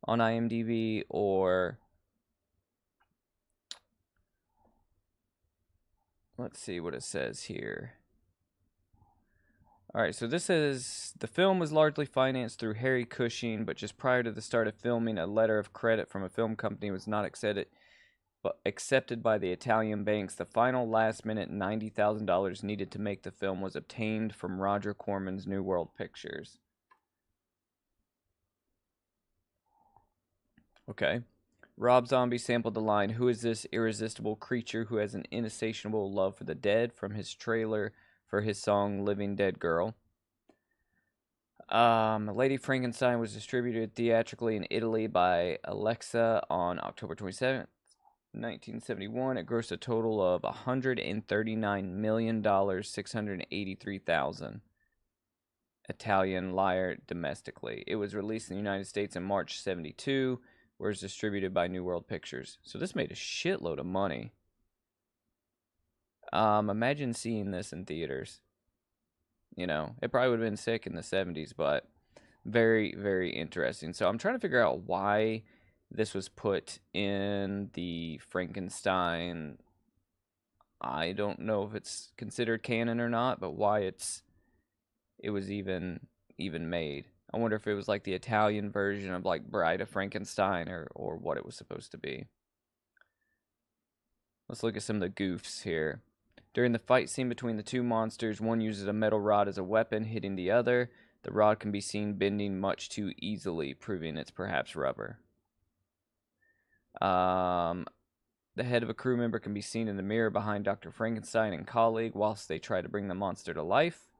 on IMDb, or let's see what it says here. All right, so this is the film was largely financed through Harry Cushing, but just prior to the start of filming, a letter of credit from a film company was not accepted by the Italian banks. The final last-minute $90,000 needed to make the film was obtained from Roger Corman's New World Pictures. Okay. Rob Zombie sampled the line, "Who is this irresistible creature who has an insatiable love for the dead?" from his trailer for his song Living Dead Girl. Lady Frankenstein was distributed theatrically in Italy by Alexa on October 27th, 1971. It grossed a total of $139,683,000 Italian lire domestically. It was released in the United States in March 72, where it's distributed by New World Pictures. So this made a shitload of money. Imagine seeing this in theaters. You know, it probably would have been sick in the 70s, but very, very interesting. So I'm trying to figure out why this was put in the Frankenstein. I don't know if it's considered canon or not, but why it was even made. I wonder if it was like the Italian version of like Bride of Frankenstein, or what it was supposed to be. Let's look at some of the goofs here. During the fight scene between the two monsters, one uses a metal rod as a weapon, hitting the other. The rod can be seen bending much too easily, proving it's perhaps rubber. The head of a crew member can be seen in the mirror behind Dr. Frankenstein and colleague whilst they try to bring the monster to life.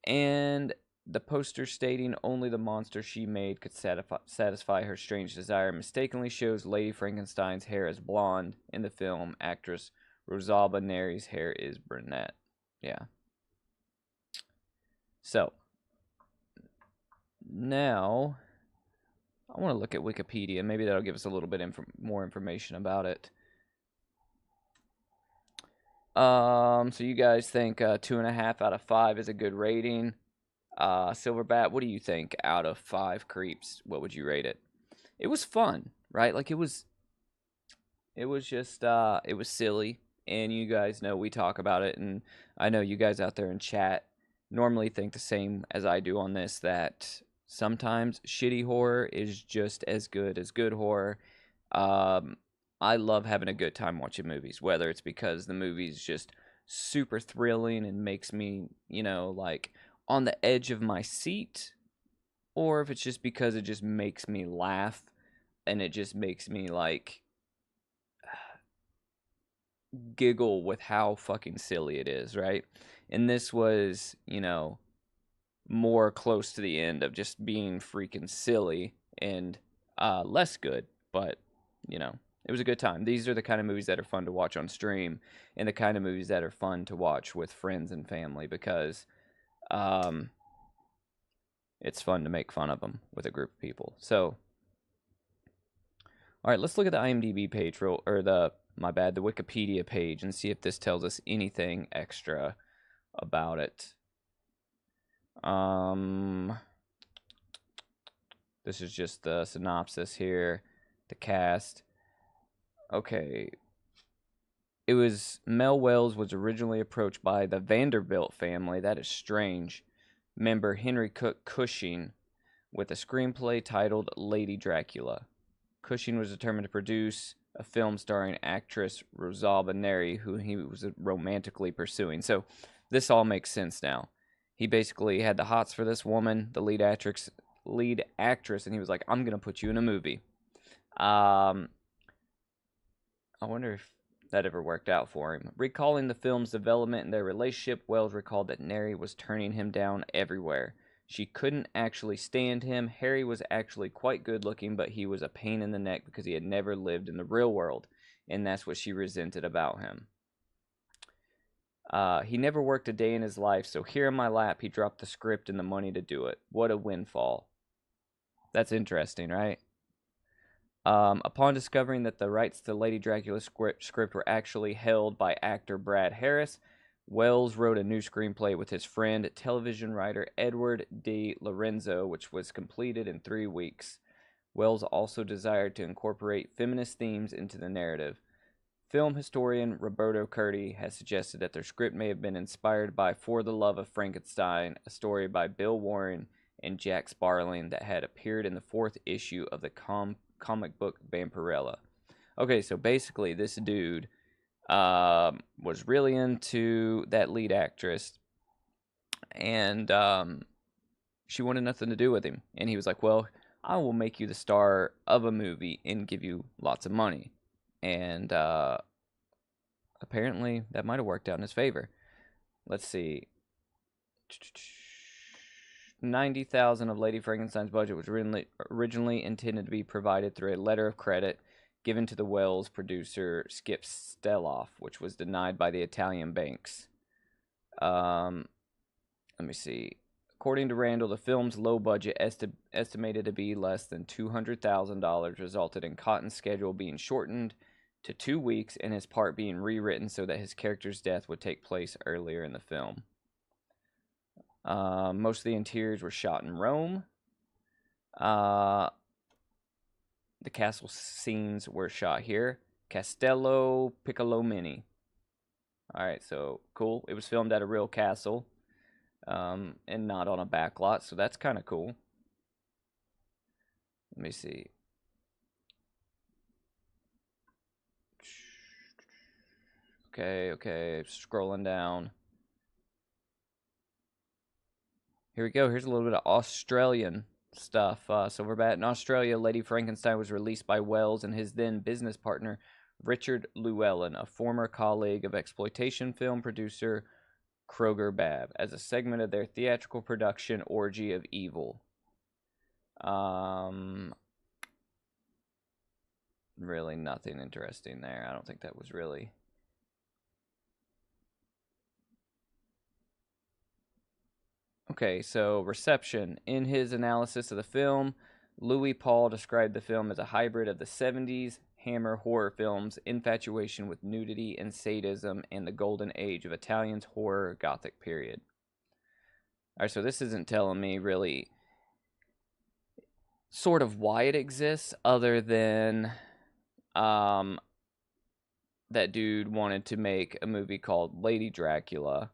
And the poster stating only the monster she made could satisfy her strange desire mistakenly shows Lady Frankenstein's hair as blonde. In the film, actress Rosalba Neri's hair is brunette. Yeah. So, now I want to look at Wikipedia. Maybe that'll give us a little bit more information about it. So you guys think 2.5 out of 5 is a good rating? Silverbat, what do you think out of 5 creeps? What would you rate it? It was fun, right? Like it was just it was silly, and you guys know we talk about it, and I know you guys out there in chat normally think the same as I do on this, that sometimes shitty horror is just as good as good horror. I love having a good time watching movies, whether it's because the movie's just super thrilling and makes me, like on the edge of my seat, or if it's just because it just makes me laugh and it just makes me like giggle with how fucking silly it is, right? And this was, more close to the end of just being freaking silly and less good, but it was a good time. These are the kind of movies that are fun to watch on stream, and the kind of movies that are fun to watch with friends and family, because it's fun to make fun of them with a group of people. So, all right, let's look at the IMDb page, the Wikipedia page, and see if this tells us anything extra about it. This is just the synopsis here, the cast. Okay. Mel Wells was originally approached by the Vanderbilt family, that is strange, member Henry Cook Cushing, with a screenplay titled Lady Dracula. Cushing was determined to produce a film starring actress Rosalba Neri, who he was romantically pursuing. So this all makes sense now. He basically had the hots for this woman, the lead actress, and he was like, I'm going to put you in a movie. I wonder if that ever worked out for him. Recalling the film's development and their relationship, Wells recalled that Neri was turning him down everywhere. She couldn't actually stand him. Harry was actually quite good looking, but he was a pain in the neck because he had never lived in the real world, and that's what she resented about him. He never worked a day in his life, so here in my lap, he dropped the script and the money to do it. What a windfall. That's interesting, right? Upon discovering that the rights to Lady Dracula's script were actually held by actor Brad Harris, Wells wrote a new screenplay with his friend, television writer Edward D. Lorenzo, which was completed in 3 weeks. Wells also desired to incorporate feminist themes into the narrative. Film historian Roberto Curti has suggested that their script may have been inspired by For the Love of Frankenstein, a story by Bill Warren and Jack Sparling that had appeared in the 4th issue of the comic book Vampirella. Okay, so basically this dude was really into that lead actress, and she wanted nothing to do with him. And he was like, well, I will make you the star of a movie and give you lots of money. And apparently that might have worked out in his favor. Let's see. $90,000 of Lady Frankenstein's budget was originally intended to be provided through a letter of credit given to the Wells producer Skip Steloff, which was denied by the Italian banks. Let me see. According to Randall, the film's low budget, estimated to be less than $200,000, resulted in Cotton's schedule being shortened to 2 weeks and his part being rewritten so that his character's death would take place earlier in the film. Most of the interiors were shot in Rome. The castle scenes were shot here. Castello Piccolomini. Alright, so cool. It was filmed at a real castle. And not on a back lot, so that's kind of cool. Let me see. Okay, scrolling down. Here we go. Here's a little bit of Australian stuff. So we're back in Australia. Lady Frankenstein was released by Wells and his then business partner, Richard Llewellyn, a former colleague of exploitation film producer Kroger Babb, as a segment of their theatrical production Orgy of Evil. Really nothing interesting there. I don't think that was really... Okay, so reception. In his analysis of the film, Louis Paul described the film as a hybrid of the 70s Hammer horror films, infatuation with nudity and sadism, and the golden age of Italian's horror Gothic period. Alright, so this isn't telling me really sort of why it exists, other than that dude wanted to make a movie called Lady Dracula.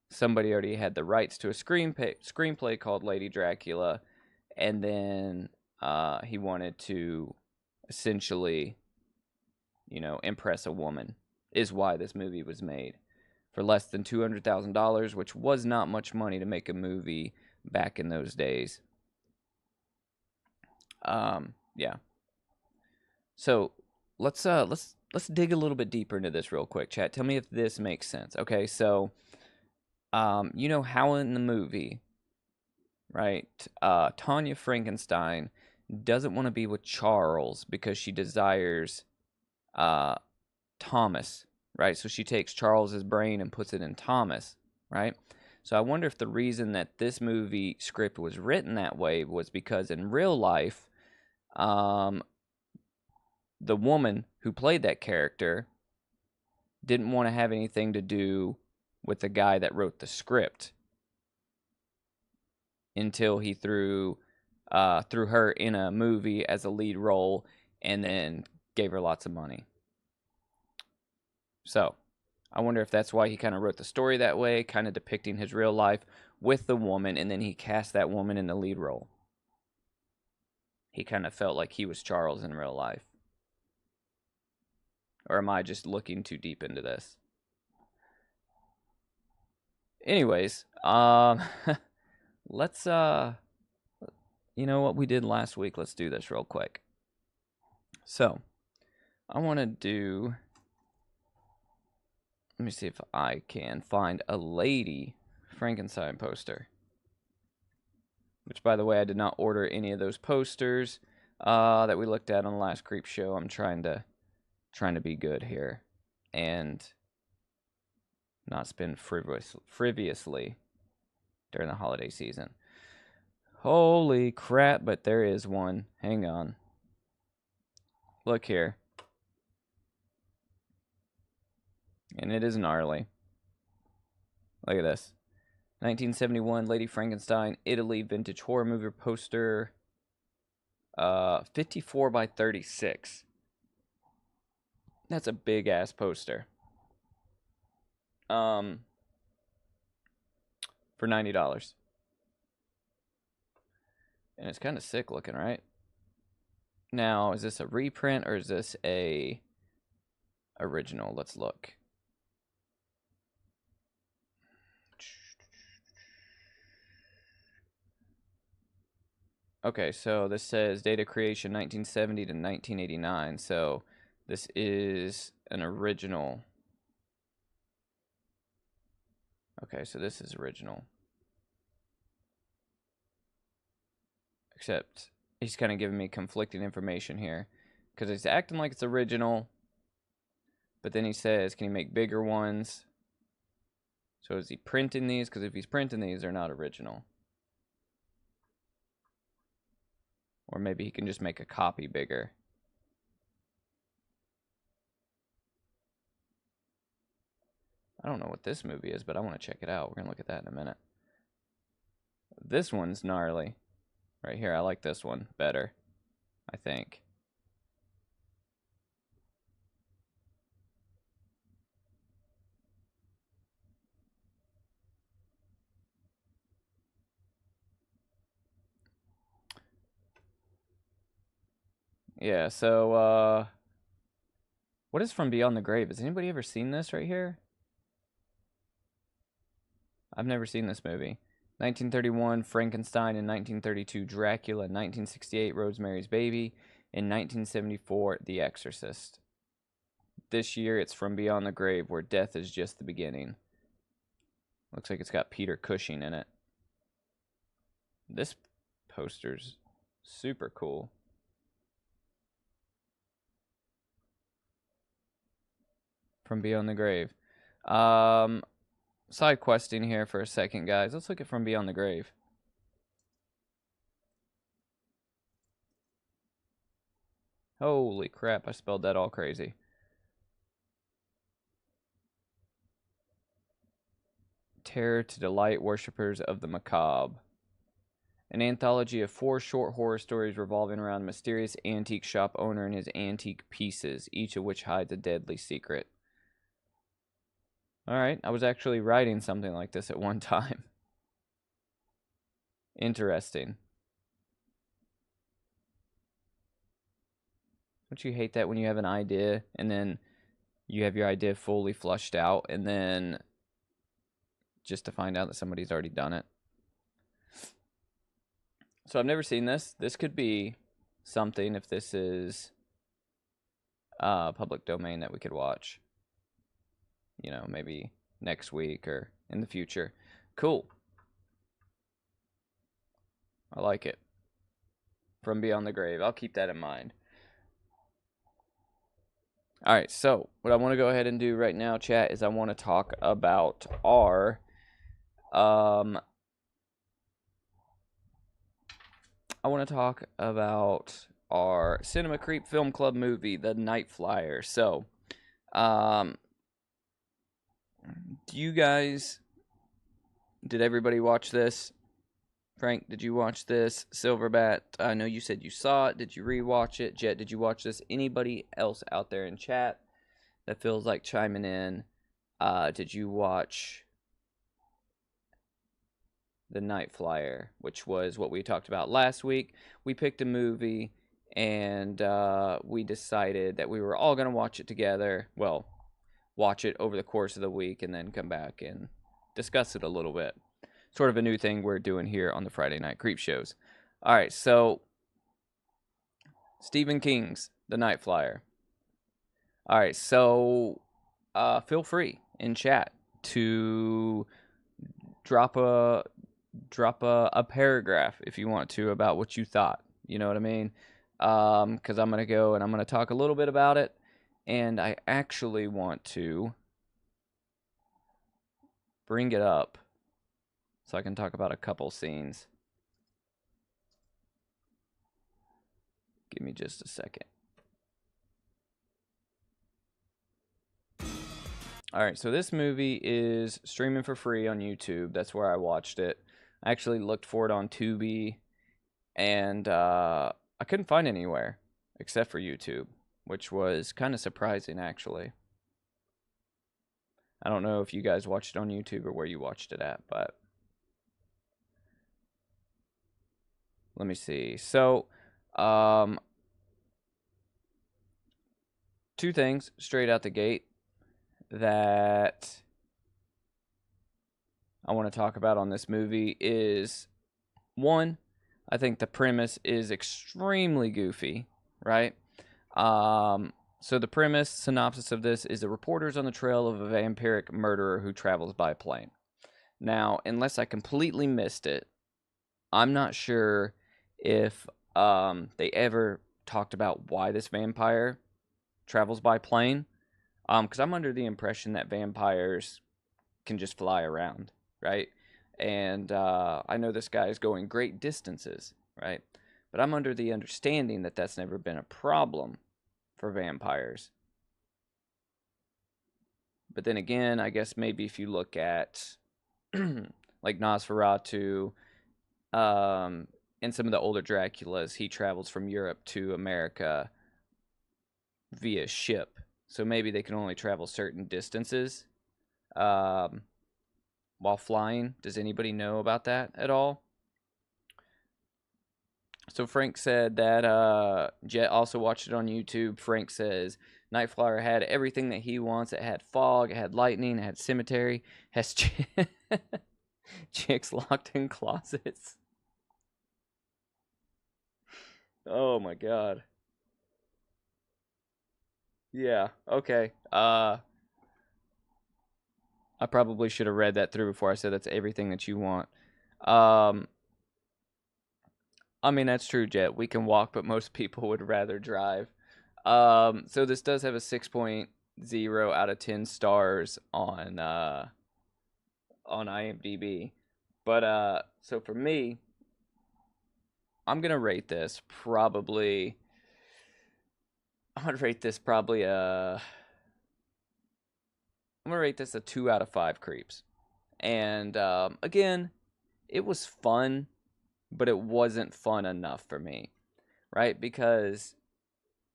Somebody already had the rights to a screenplay called Lady Dracula, and then he wanted to essentially, impress a woman, is why this movie was made. For less than $200,000, which was not much money to make a movie back in those days. Yeah. So let's dig a little bit deeper into this real quick, chat. Tell me if this makes sense. Okay, so you know how in the movie, right, Tanya Frankenstein doesn't want to be with Charles because she desires Thomas, right? So she takes Charles's brain and puts it in Thomas, right? So I wonder if the reason that this movie script was written that way was because in real life, the woman who played that character didn't want to have anything to do with the guy that wrote the script until he threw her in a movie as a lead role and then gave her lots of money. So I wonder if that's why he kind of wrote the story that way, kind of depicting his real life with the woman, and then he cast that woman in the lead role. He kind of felt like he was Charles in real life. Or am I just looking too deep into this? Anyways, let's, you know what we did last week? Let's do this real quick. So, I want to do, let me see if I can find a Lady Frankenstein poster. Which, by the way, I did not order any of those posters that we looked at on the last Creep Show. I'm trying to be good here and not spend frivolously during the holiday season. Holy crap, but there is one. Hang on. Look here. And it is gnarly. Look at this. 1971 Lady Frankenstein, Italy, vintage horror movie poster. 54 by 36. That's a big ass poster. For $90. And it's kind of sick looking, right? Now, is this a reprint or is this a original? Let's look. Okay, so this says data creation 1970 to 1989. So this is an original. Okay, so this is original. Except he's kind of giving me conflicting information here. Because it's acting like it's original. But then he says, can he make bigger ones? So is he printing these? Because if he's printing these, they're not original. Or maybe he can just make a copy bigger. I don't know what this movie is, but I want to check it out. We're going to look at that in a minute. This one's gnarly. Right here, I like this one better, I think. Yeah, so, what is From Beyond the Grave? Has anybody ever seen this right here? I've never seen this movie. 1931, Frankenstein. In 1932, Dracula. In 1968, Rosemary's Baby. In 1974, The Exorcist. This year, it's From Beyond the Grave, where death is just the beginning. Looks like it's got Peter Cushing in it. This poster's super cool. From Beyond the Grave. Side questing here for a second, guys. Let's look at From Beyond the Grave. Holy crap, I spelled that all crazy. Terror to delight worshippers of the macabre. An anthology of 4 short horror stories revolving around a mysterious antique shop owner and his antique pieces, each of which hides a deadly secret. Alright, I was actually writing something like this at one time. Interesting. Don't you hate that when you have an idea and then you have your idea fully flushed out and then just to find out that somebody's already done it? So I've never seen this. This could be something if this is public domain that we could watch. You know, maybe next week or in the future. Cool. I like it. From Beyond the Grave. I'll keep that in mind. Alright, so what I want to go ahead and do right now, chat, is I want to talk about our Cinema Creep Film Club movie, The Night Flyer. So, did everybody watch this? Frank, did you watch this? Silverbat, I know you said you saw it. Did you rewatch it? Jet, did you watch this? Anybody else out there in chat that feels like chiming in? Did you watch The Night Flyer, which was what we talked about last week? We picked a movie, and we decided that we were all going to watch it together. Well, watch it over the course of the week and then come back and discuss it a little bit. Sort of a new thing we're doing here on the Friday Night Creep Shows. All right, so Stephen King's The Night Flyer. All right, so feel free in chat to drop a paragraph if you want to about what you thought. You know what I mean? Because I'm gonna go and I'm gonna talk a little bit about it, and I actually want to bring it up so I can talk about a couple scenes. Give me just a second. Alright, so this movie is streaming for free on YouTube. That's where I watched it. I actually looked for it on Tubi, and I couldn't find it anywhere except for YouTube, which was kind of surprising, actually. I don't know if you guys watched it on YouTube or where you watched it at, but let me see. So, two things straight out the gate that I want to talk about on this movie is, one, I think the premise is extremely goofy, right? So the premise, synopsis of this is a reporter's on the trail of a vampiric murderer who travels by plane. Now, unless I completely missed it, I'm not sure if they ever talked about why this vampire travels by plane. Because I'm under the impression that vampires can just fly around, right? And I know this guy is going great distances, right? But I'm under the understanding that that's never been a problem for vampires. But then again, I guess maybe if you look at like Nosferatu, and some of the older Draculas, he travels from Europe to America via ship. So maybe they can only travel certain distances while flying. Does anybody know about that at all? So Frank said that Jet also watched it on YouTube. Frank says Night Flyer had everything that he wants. It had fog, it had lightning, it had cemetery, has chicks locked in closets. Oh my god. Yeah, okay. I probably should have read that through before I said that's everything that you want. I mean, that's true, Jet. We can walk, but most people would rather drive. So this does have a 6.0 out of 10 stars on IMDb. But so for me, I'm gonna rate this probably I'm gonna rate this probably I'm gonna rate this a 2 out of 5 creeps. And again, it was fun, but it wasn't fun enough for me, right? Because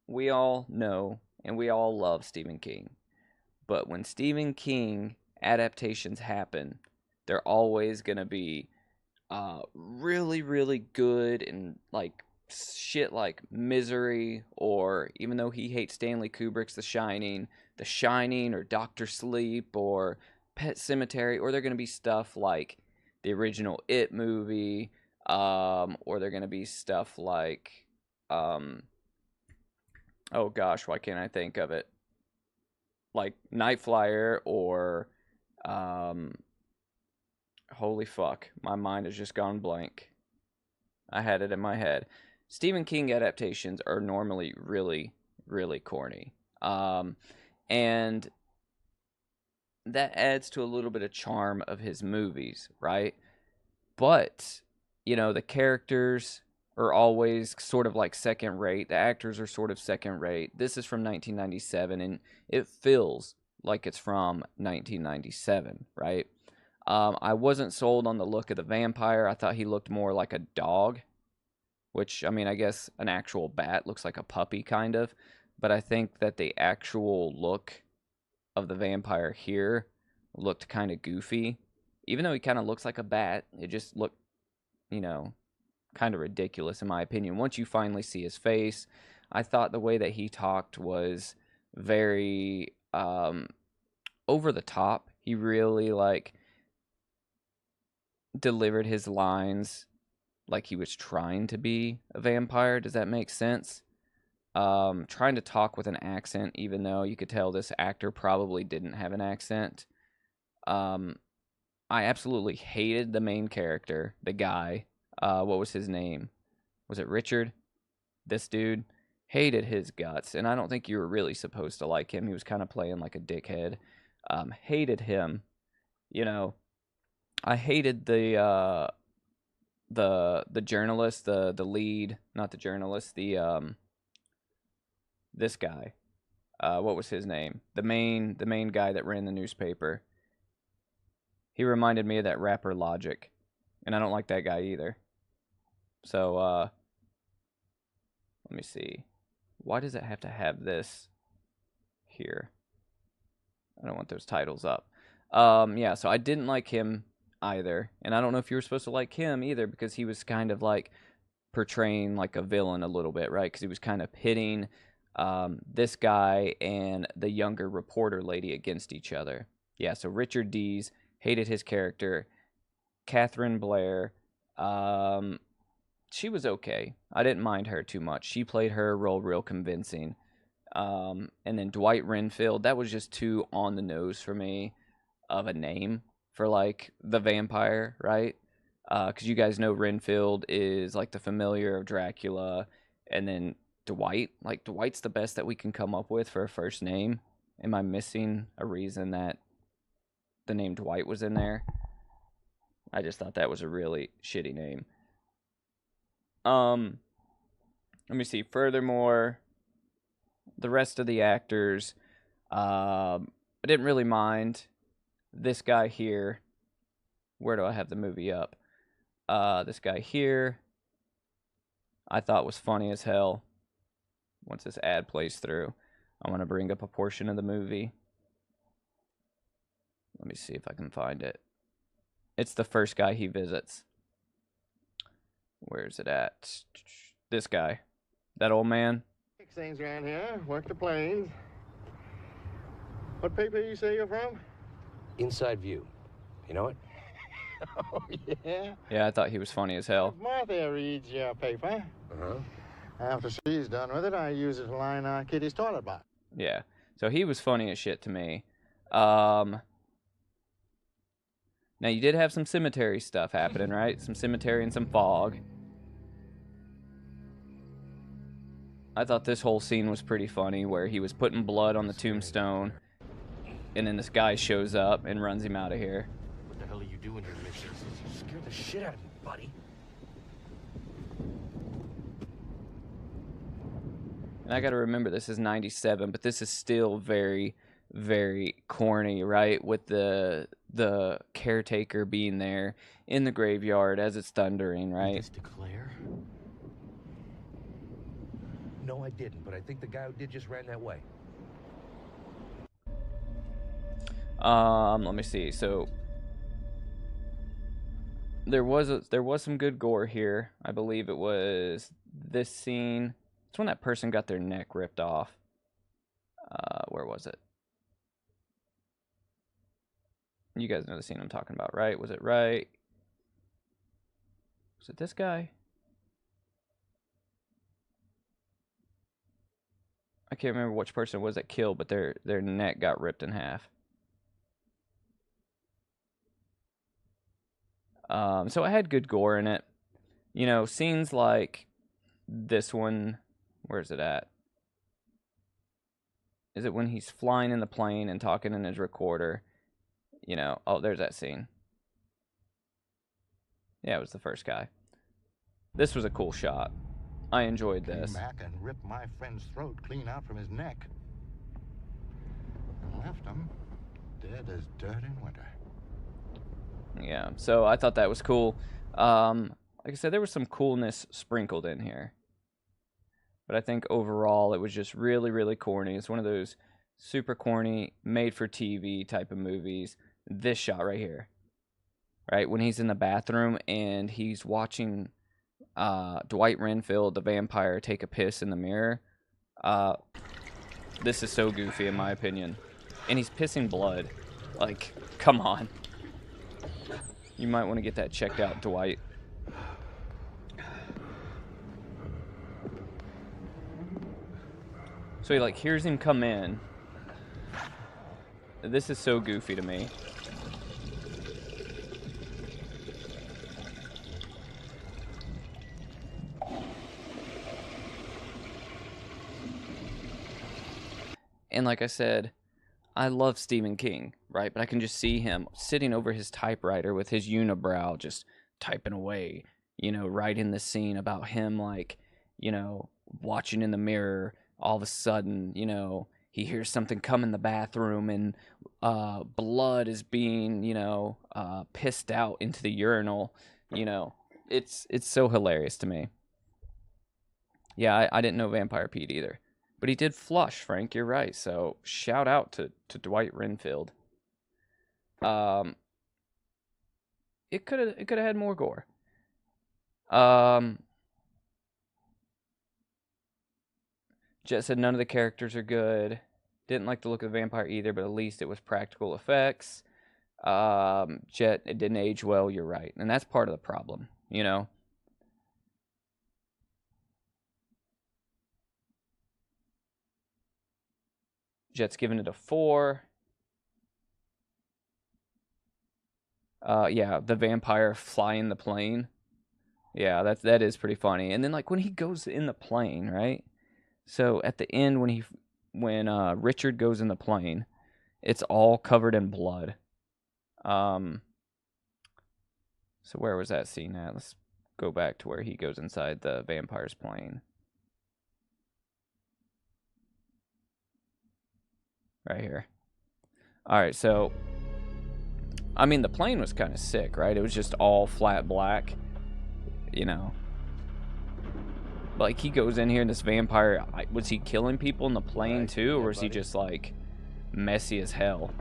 we all know and we all love Stephen King. But when Stephen King adaptations happen, they're always going to be really, really good, and like shit like Misery, or even though he hates Stanley Kubrick's The Shining or Doctor Sleep or Pet Cemetery, or they're going to be stuff like the original It movie, or they're going to be stuff like, oh gosh, why can't I think of it? Like Night Flyer, or holy fuck, my mind has just gone blank. I had it in my head. Stephen King adaptations are normally really, really corny. And that adds to a little bit of charm of his movies, right? But, you know, the characters are always sort of like second rate. The actors are sort of second rate. This is from 1997, and it feels like it's from 1997, right? I wasn't sold on the look of the vampire. I thought he looked more like a dog, which, I mean, I guess an actual bat looks like a puppy, kind of. But I think that the actual look of the vampire here looked kind of goofy. Even though he kind of looks like a bat, it just looked, you know, kind of ridiculous in my opinion. Once you finally see his face, I thought the way that he talked was very over the top. He really like delivered his lines like he was trying to be a vampire. Does that make sense? Trying to talk with an accent, even though you could tell this actor probably didn't have an accent. I absolutely hated the main character, the guy. What was his name? Was it Richard? This dude. Hated his guts, and I don't think you were really supposed to like him. He was kind of playing like a dickhead. Hated him. You know, I hated the journalist, the lead, not the journalist, this guy. What was his name? The main guy that ran the newspaper. He reminded me of that rapper Logic, and I don't like that guy either. So let me see. Why does it have to have this here? I don't want those titles up. Yeah, so I didn't like him either, and I don't know if you were supposed to like him either, because he was kind of like portraying like a villain a little bit, right? Because he was kind of pitting this guy and the younger reporter lady against each other. Yeah, so Richard Dees, hated his character. Catherine Blair, she was okay. I didn't mind her too much. She played her role real convincing. And then Dwight Renfield, that was just too on the nose for me of a name for like the vampire, right? Because you guys know Renfield is like the familiar of Dracula, and then Dwight, like Dwight's the best that we can come up with for a first name. Am I missing a reason that the name Dwight was in there? I just thought that was a really shitty name. Let me see. Furthermore, the rest of the actors, I didn't really mind. This guy here, where do I have the movie up? This guy here, I thought was funny as hell. Once this ad plays through, I want to bring up a portion of the movie. Let me see if I can find it. It's the first guy he visits. Where's it at? This guy. That old man. Fix things around here, work the planes. What paper you say you're from? Inside View. You know it? Oh, yeah? Yeah, I thought he was funny as hell. Martha reads your paper. Uh-huh. After she's done with it, I use it to line our Kitty's toilet box. Yeah. So he was funny as shit to me. Now, you did have some cemetery stuff happening, right? Some cemetery and some fog. I thought this whole scene was pretty funny, where he was putting blood on the tombstone, and then this guy shows up and runs him out of here. What the hell are you doing here, mister? You scared the shit out of me, buddy. And I got to remember this is 97, but this is still very, very corny, right? With the caretaker being there in the graveyard as it's thundering, right? Did this to Claire? No, I didn't, but I think the guy who did just ran that way. Let me see. So there was some good gore here. I believe it was this scene. It's when that person got their neck ripped off. Where was it? You guys know the scene I'm talking about, right? Was it right? Was it this guy? I can't remember which person it was that killed, but their neck got ripped in half. So it had good gore in it. You know, scenes like this one. Where's it at? Is it when he's flying in the plane and talking in his recorder? You know, oh, there's that scene. Yeah, it was the first guy. This was a cool shot. I enjoyed this. Came back and ripped my friend's throat clean out from his neck. And left him dead as dirt in winter. Yeah, so I thought that was cool. Like I said, there was some coolness sprinkled in here. But I think overall it was just really, really corny. It's one of those super corny, made-for-TV type of movies. This shot right here. Right, when he's in the bathroom and he's watching Dwight Renfield, the vampire, take a piss in the mirror. This is so goofy in my opinion. And he's pissing blood. Like, come on. You might want to get that checked out, Dwight. So he like hears him come in. This is so goofy to me. And like I said, I love Stephen King, right? But I can just see him sitting over his typewriter with his unibrow just typing away, you know, writing the scene about him like, you know, watching in the mirror. All of a sudden, you know, he hears something come in the bathroom and blood is being, you know, pissed out into the urinal. You know, it's so hilarious to me. Yeah, I didn't know Vampire Pete either. But he did flush, Frank, you're right. So shout out to Dwight Renfield. It could have had more gore. Jet said none of the characters are good. Didn't like the look of the vampire either, but at least it was practical effects. Jet, it didn't age well, you're right. And that's part of the problem, you know? Jet's giving it a 4. Yeah, the vampire flying the plane. Yeah, that is pretty funny. And then like when he goes in the plane, right? So at the end when Richard goes in the plane, it's all covered in blood. So where was that scene at? Let's go back to where he goes inside the vampire's plane. Right here. Alright, so I mean the plane was kind of sick, right? It was just all flat black, you know. Like he goes in here and this vampire, was he killing people in the plane too, or was he just like messy as hell?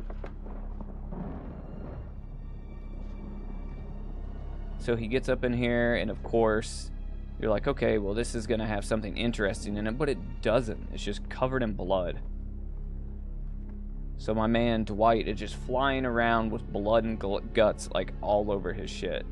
So he gets up in here and of course you're like, okay, well this is gonna have something interesting in it, but it doesn't. It's just covered in blood. So my man Dwight is just flying around with blood and guts like all over his shit.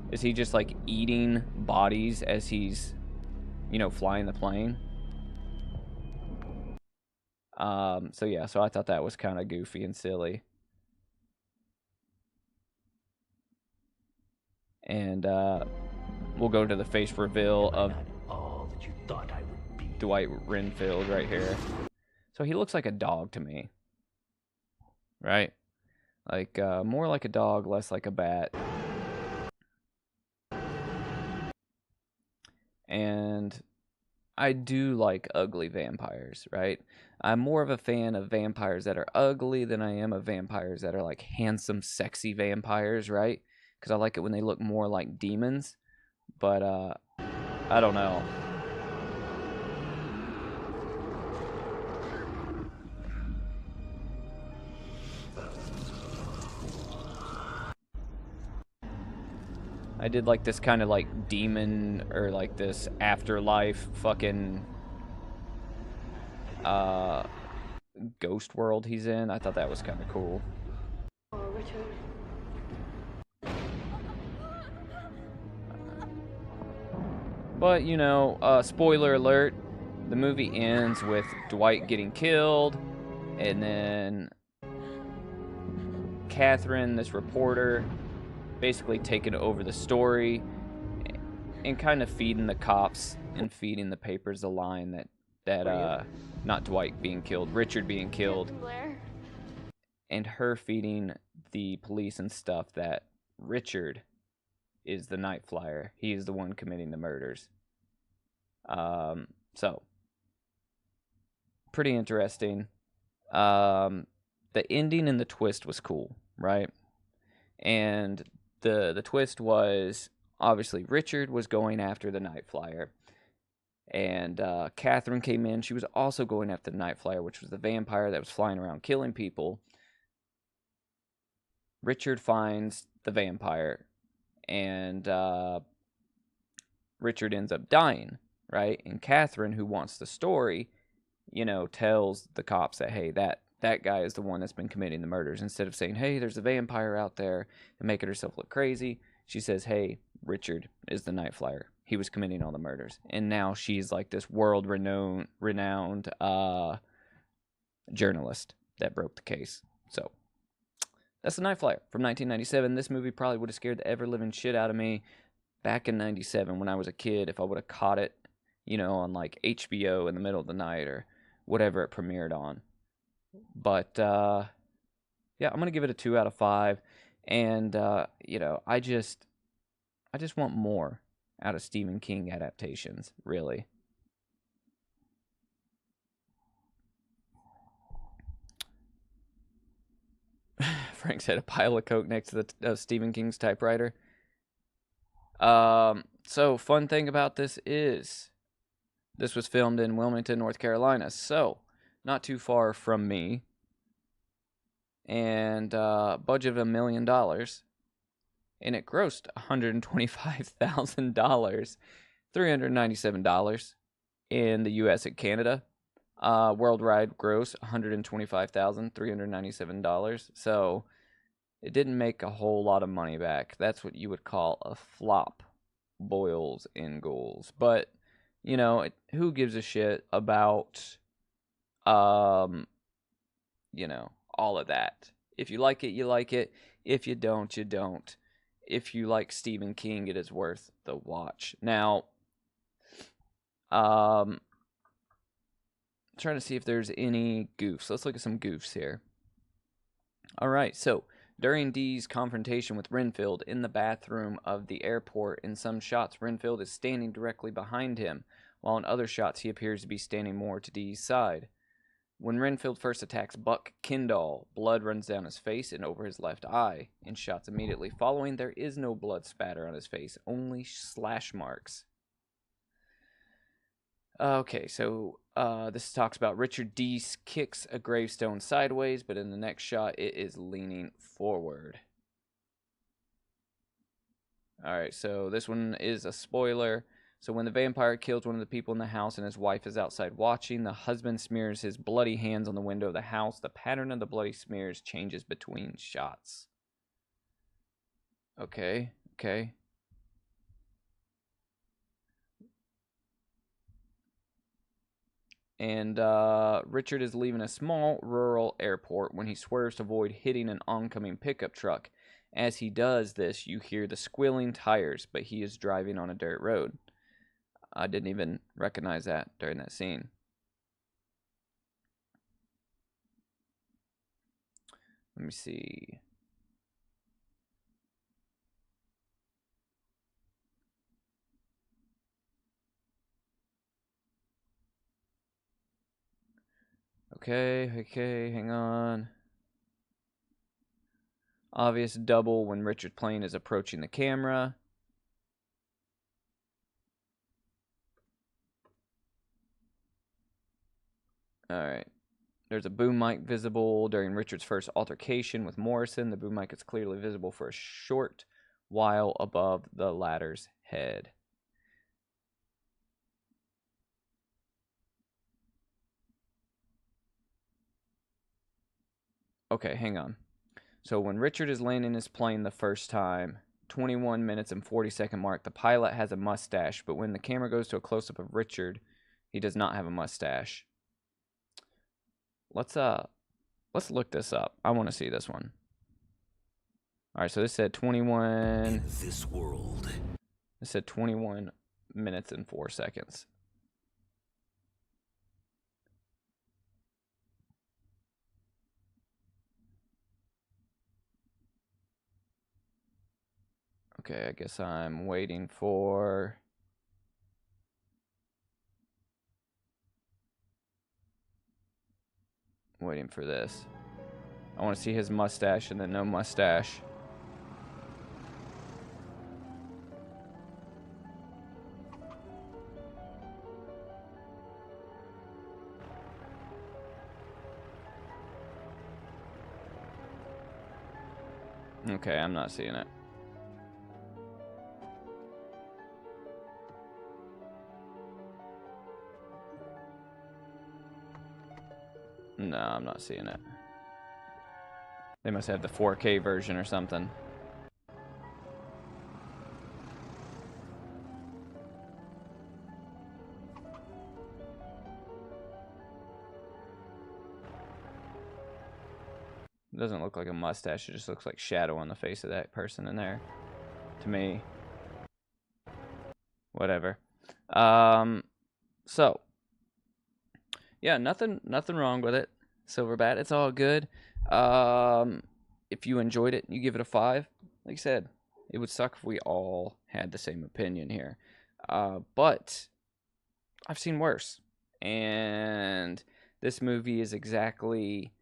Is he just like eating bodies as he's, you know, flying the plane? So yeah, so I thought that was kind of goofy and silly. And we'll go to the face reveal of all that you thought I would be. Dwight Renfield right here. So he looks like a dog to me. Right? Like, more like a dog, less like a bat. And I do like ugly vampires, right? I'm more of a fan of vampires that are ugly than I am of vampires that are like handsome, sexy vampires, right? Because I like it when they look more like demons. But, I don't know. I did like this kind of like demon or like this afterlife fucking ghost world he's in. I thought that was kind of cool. Oh, Richard. But, you know, spoiler alert, the movie ends with Dwight getting killed, and then Catherine, this reporter, basically taking over the story and kind of feeding the cops and feeding the papers the line that not Dwight being killed, Richard being killed, and her feeding the police and stuff that Richard is the night flyer. He is the one committing the murders. So pretty interesting. The ending and the twist was cool, right? And the twist was obviously Richard was going after the night flyer, and Catherine came in. She was also going after the night flyer, which was the vampire that was flying around killing people. Richard finds the vampire, and Richard ends up dying, right? And Catherine, who wants the story, you know, tells the cops that, hey, that guy is the one that's been committing the murders. Instead of saying, hey, there's a vampire out there, and making herself look crazy, she says, hey, Richard is the night flyer. He was committing all the murders. And now she's like this world-renowned journalist that broke the case. So that's the Night Flyer from 1997. This movie probably would have scared the ever-living shit out of me back in 97 when I was a kid if I would have caught it, you know, on like HBO in the middle of the night or whatever it premiered on. But yeah, I'm going to give it a 2 out of 5. And you know, I just want more out of Stephen King adaptations, really. Frank said a pile of coke next to the Stephen King's typewriter. So fun thing about this is this was filmed in Wilmington, North Carolina, so not too far from me. And budget of $1 million, and it grossed $125,000, $397 in the U.S. and Canada. Worldwide gross $125,397. So it didn't make a whole lot of money back. That's what you would call a flop, boils and ghouls. But you know, who gives a shit about you know, all of that. If you like it, you like it. If you don't, you don't. If you like Stephen King, it is worth the watch. Now, trying to see if there's any goofs. Let's look at some goofs here. All right, so during Dee's confrontation with Renfield in the bathroom of the airport, in some shots, Renfield is standing directly behind him, while in other shots, he appears to be standing more to Dee's side. When Renfield first attacks Buck Kendall, blood runs down his face and over his left eye. In shots immediately following, there is no blood spatter on his face, only slash marks. Okay, so this talks about Richard Deese kicks a gravestone sideways, but in the next shot, it is leaning forward. Alright, so this one is a spoiler. So when the vampire kills one of the people in the house and his wife is outside watching, the husband smears his bloody hands on the window of the house. The pattern of the bloody smears changes between shots. Okay. And Richard is leaving a small rural airport when he swerves to avoid hitting an oncoming pickup truck. As he does this, you hear the squealing tires, but he is driving on a dirt road. I didn't even recognize that during that scene. Let me see. Okay, hang on. Obvious double when Richard's plane is approaching the camera. Alright. There's a boom mic visible during Richard's first altercation with Morrison. The boom mic is clearly visible for a short while above the latter's head. Okay, hang on. So when Richard is landing his plane the first time, 21 minutes and 40-second mark, the pilot has a mustache, but when the camera goes to a close-up of Richard, he does not have a mustache. Let's look this up. I want to see this one. All right, so this said 21. In this world. This said 21 minutes and 4 seconds. Okay, I guess I'm waiting for this. I want to see his mustache and then no mustache. Okay, I'm not seeing it. No, I'm not seeing it. They must have the 4K version or something. It doesn't look like a mustache. It just looks like shadow on the face of that person in there. To me. Whatever. So. Yeah, nothing wrong with it. Silverbat, it's all good. If you enjoyed it, you give it a 5. Like I said, it would suck if we all had the same opinion here. But I've seen worse. And this movie is exactly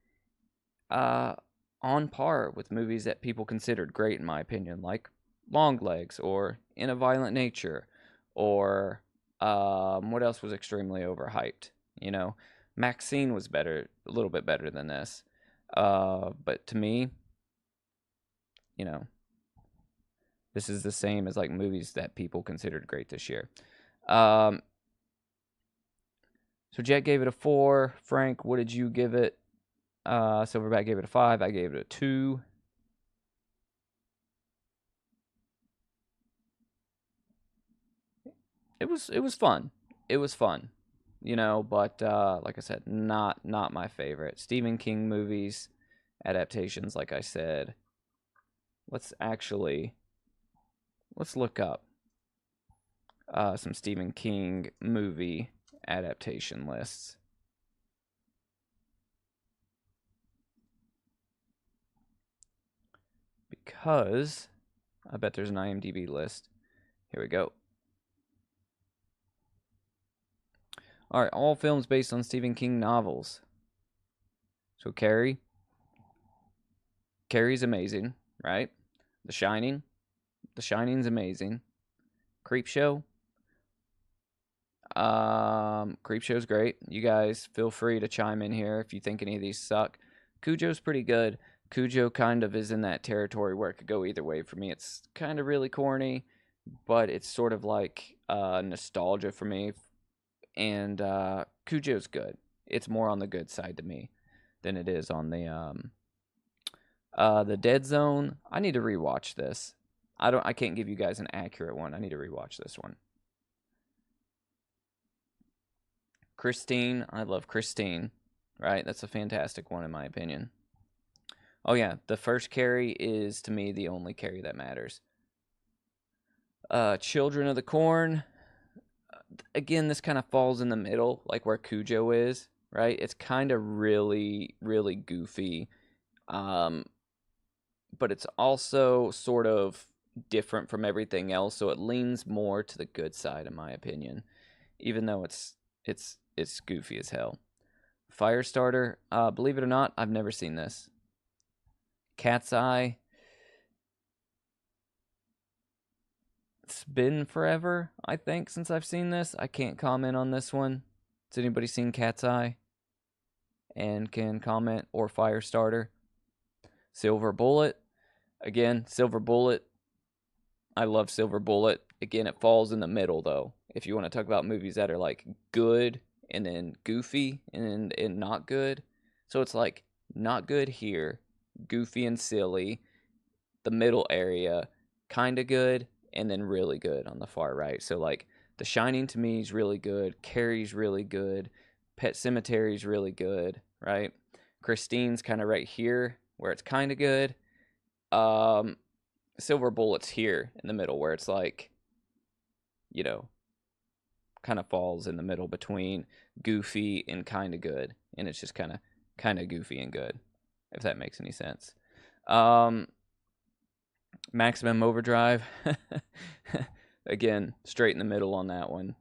on par with movies that people considered great, in my opinion, like Longlegs or In a Violent Nature, or what else was extremely overhyped? You know, Maxine was better, a little bit better than this. But to me, you know, this is the same as like movies that people considered great this year. So Jet gave it a 4. Frank, what did you give it? Silverback gave it a 5. I gave it a 2. It was fun. It was fun. You know, but like I said, not my favorite. Stephen King movies, adaptations, like I said. Let's look up some Stephen King movie adaptation lists. Because I bet there's an IMDb list. Here we go. All right, all films based on Stephen King novels. So Carrie's amazing, right? The Shining's amazing. Creepshow. Creepshow's great. You guys feel free to chime in here if you think any of these suck. Cujo's pretty good. Cujo kind of is in that territory where it could go either way for me. It's kind of really corny, but it's sort of like nostalgia for me. And Cujo's good. It's more on the good side to me than it is on the Dead Zone. I need to rewatch this. I can't give you guys an accurate one. I need to rewatch this one. Christine, I love Christine. Right? That's a fantastic one in my opinion. Oh yeah, the first Carrie is to me the only Carrie that matters. Children of the Corn. Again, this kind of falls in the middle, like where Cujo is, right? It's kind of really, really goofy. But it's also sort of different from everything else, so it leans more to the good side, in my opinion. Even though it's goofy as hell. Firestarter. Believe it or not, I've never seen this. Cat's Eye. It's been forever, I think, since I've seen this. I can't comment on this one. Has anybody seen Cat's Eye? And can comment, or Firestarter. Silver Bullet. Again, Silver Bullet. I love Silver Bullet. Again, it falls in the middle, though. If you want to talk about movies that are like good and then goofy and not good. So it's like not good here, goofy and silly, the middle area, kind of good, and then really good on the far right. So like The Shining to me is really good, Carrie's really good, Pet Sematary is really good, right? Christine's kind of right here where it's kind of good. Silver Bullet's here in the middle where it's like, you know, kind of falls in the middle between goofy and kind of good, and it's just kind of goofy and good, if that makes any sense. Maximum Overdrive. Again, straight in the middle on that one.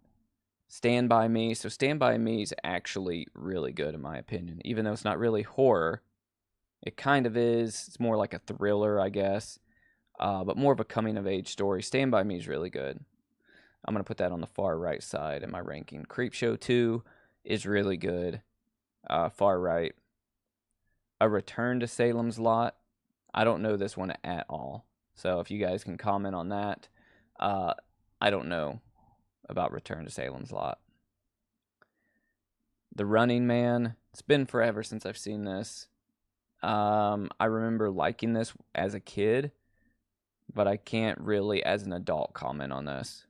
Stand By Me. So Stand By Me is actually really good in my opinion. Even though it's not really horror, it kind of is. It's more like a thriller, I guess. But more of a coming-of-age story. Stand By Me is really good. I'm going to put that on the far right side in my ranking. Creepshow 2 is really good. Far right. A Return to Salem's Lot. I don't know this one at all. So if you guys can comment on that. I don't know about Return to Salem's Lot. The Running Man. It's been forever since I've seen this. I remember liking this as a kid, but I can't really, as an adult, comment on this.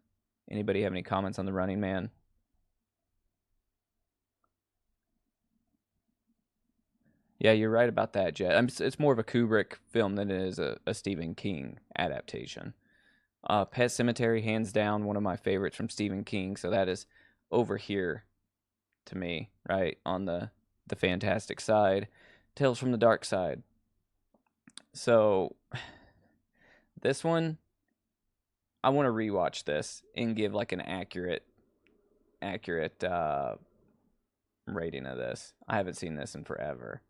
Anybody have any comments on The Running Man? Yeah, you're right about that, Jet. It's more of a Kubrick film than it is a Stephen King adaptation. Pet Sematary, hands down, one of my favorites from Stephen King. So that is over here to me, right, on the fantastic side. Tales from the Dark Side. So this one, I want to rewatch this and give like an accurate rating of this. I haven't seen this in forever.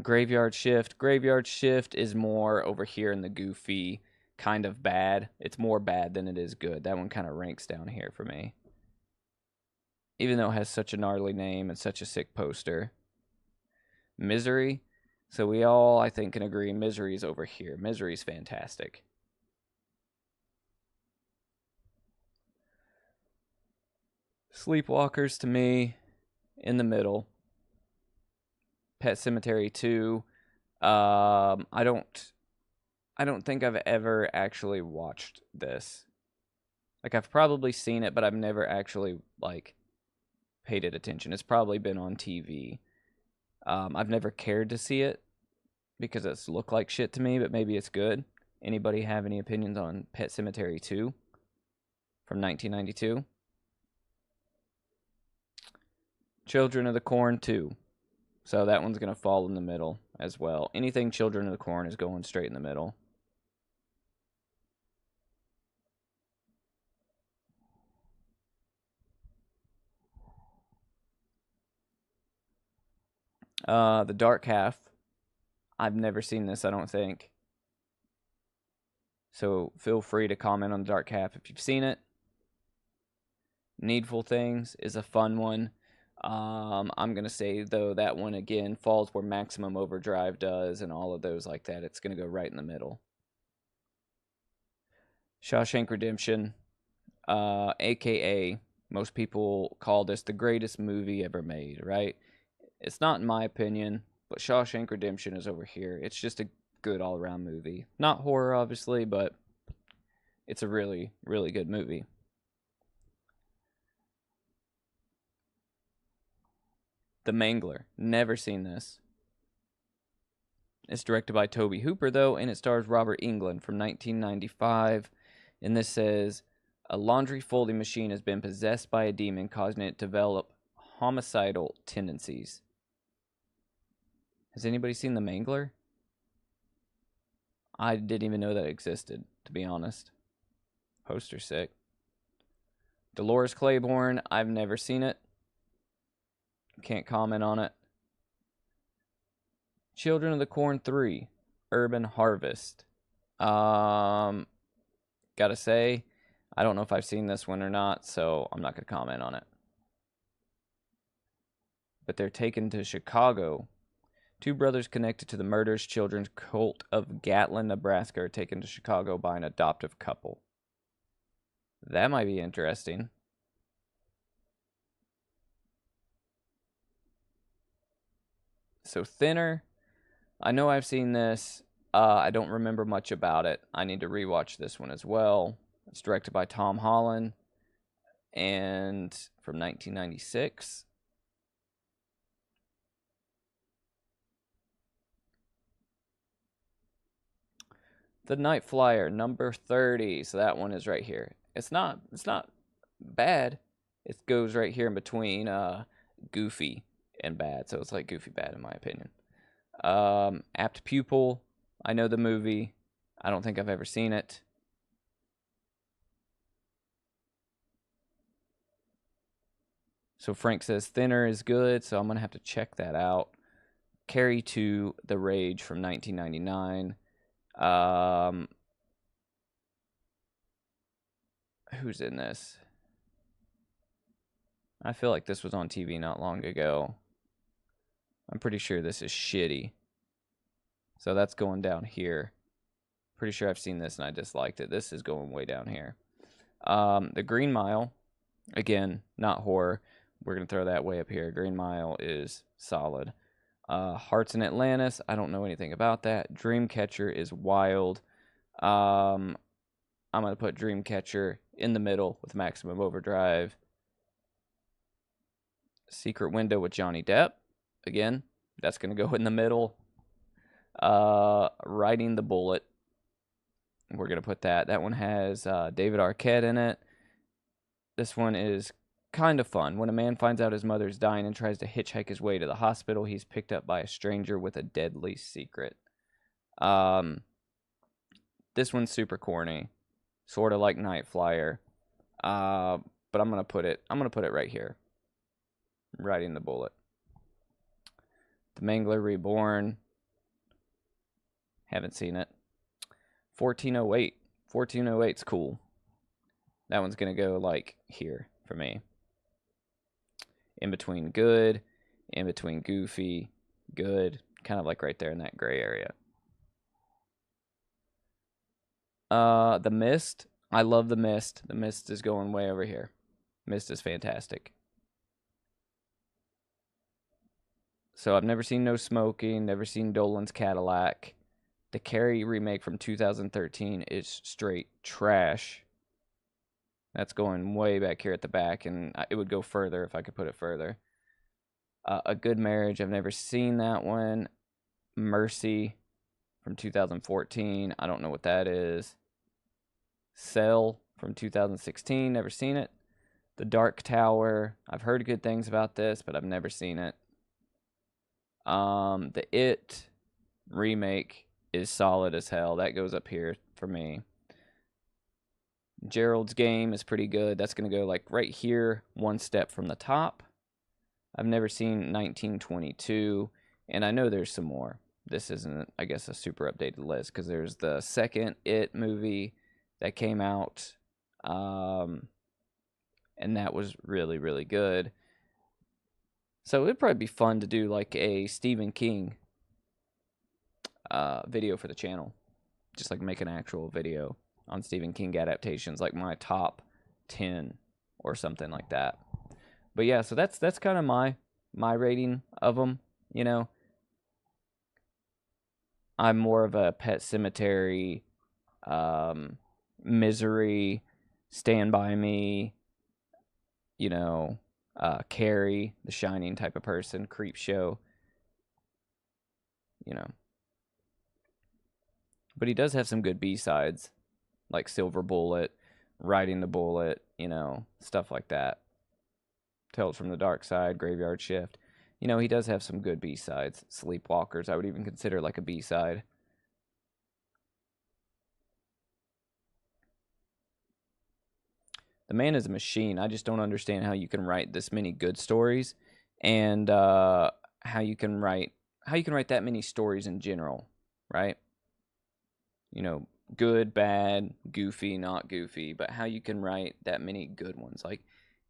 Graveyard Shift. Graveyard Shift is more over here in the goofy, kind of bad. It's more bad than it is good. That one kind of ranks down here for me. Even though it has such a gnarly name and such a sick poster. Misery. So we all, I think, can agree Misery is over here. Misery is fantastic. Sleepwalkers to me, in the middle. Pet Sematary 2. I don't think I've ever actually watched this. Like, I've probably seen it, but I've never actually, like, paid it attention. It's probably been on TV. I've never cared to see it because it's looked like shit to me, but maybe it's good. Anybody have any opinions on Pet Sematary 2 from 1992? Children of the Corn 2. So that one's going to fall in the middle as well. Anything Children of the Corn is going straight in the middle. The Dark Half. I've never seen this, I don't think. So feel free to comment on The Dark Half if you've seen it. Needful Things is a fun one. I'm going to say, though, that one, again, falls where Maximum Overdrive does and all of those like that. It's going to go right in the middle. Shawshank Redemption, a.k.a. most people call this the greatest movie ever made, right? It's not in my opinion, but Shawshank Redemption is over here. It's just a good all-around movie. Not horror, obviously, but it's a really, really good movie. The Mangler. Never seen this. It's directed by Tobe Hooper, though, and it stars Robert Englund from 1995. And this says, a laundry folding machine has been possessed by a demon, causing it to develop homicidal tendencies. Has anybody seen The Mangler? I didn't even know that existed, to be honest. Poster sick. Dolores Claiborne, I've never seen it. Can't comment on it. Children of the Corn 3, Urban Harvest. Gotta say, I don't know if I've seen this one or not, so I'm not gonna comment on it. But they're taken to Chicago. Two brothers connected to the murderous children's cult of Gatlin, Nebraska are taken to Chicago by an adoptive couple. That might be interesting. So Thinner, I know I've seen this. I don't remember much about it. I need to rewatch this one as well. It's directed by Tom Holland and from 1996. The Night Flyer, number 30. So that one is right here. It's not bad. It goes right here in between goofy and bad. So it's like goofy bad in my opinion. Apt Pupil. I know the movie. I don't think I've ever seen it. So Frank says Thinner is good, so I'm going to have to check that out. Carrie 2, The Rage from 1999. Who's in this? I feel like this was on TV not long ago. I'm pretty sure this is shitty. So that's going down here. Pretty sure I've seen this and I disliked it. This is going way down here. The Green Mile. Again, not horror. We're going to throw that way up here. Green Mile is solid. Hearts in Atlantis. I don't know anything about that. Dreamcatcher is wild. I'm going to put Dreamcatcher in the middle with Maximum Overdrive. Secret Window with Johnny Depp. Again, that's going to go in the middle. Riding the Bullet. We're going to put that. That one has David Arquette in it. This one is kind of fun. When a man finds out his mother is dying and tries to hitchhike his way to the hospital, he's picked up by a stranger with a deadly secret. This one's super corny. Sort of like Night Flyer. But I'm going to put it right here. Riding the Bullet. The Mangler Reborn. Haven't seen it. 1408. 1408's cool. That one's going to go like here for me. In between good, in between goofy, good. Kind of like right there in that gray area. The Mist. I love The Mist. The Mist is going way over here. Mist is fantastic. So I've never seen No Smoking, never seen Dolan's Cadillac. The Carrie remake from 2013 is straight trash. That's going way back here at the back, and it would go further if I could put it further. A Good Marriage, I've never seen that one. Mercy from 2014, I don't know what that is. Cell from 2016, never seen it. The Dark Tower, I've heard good things about this, but I've never seen it. The It remake is solid as hell. That goes up here for me. Gerald's Game is pretty good. That's going to go like right here, one step from the top. I've never seen 1922, and I know there's some more. This isn't, I guess, a super updated list because there's the second It movie that came out, and that was really, really good. So it'd probably be fun to do like a Stephen King video for the channel. Just like make an actual video on Stephen King adaptations, like my top 10 or something like that. But yeah, so that's kind of my rating of them, you know. I'm more of a Pet Sematary, Misery, Stand By Me, you know, Carrie, The Shining type of person, Creepshow, you know. But he does have some good B-sides, like Silver Bullet, Riding the Bullet, you know, stuff like that. Tales from the Dark Side, Graveyard Shift. You know, he does have some good B-sides. Sleepwalkers, I would even consider like a B-side. The man is a machine. I just don't understand how you can write this many good stories, and how you can write that many stories in general, right? You know, good, bad, goofy, not goofy, but how you can write that many good ones. Like,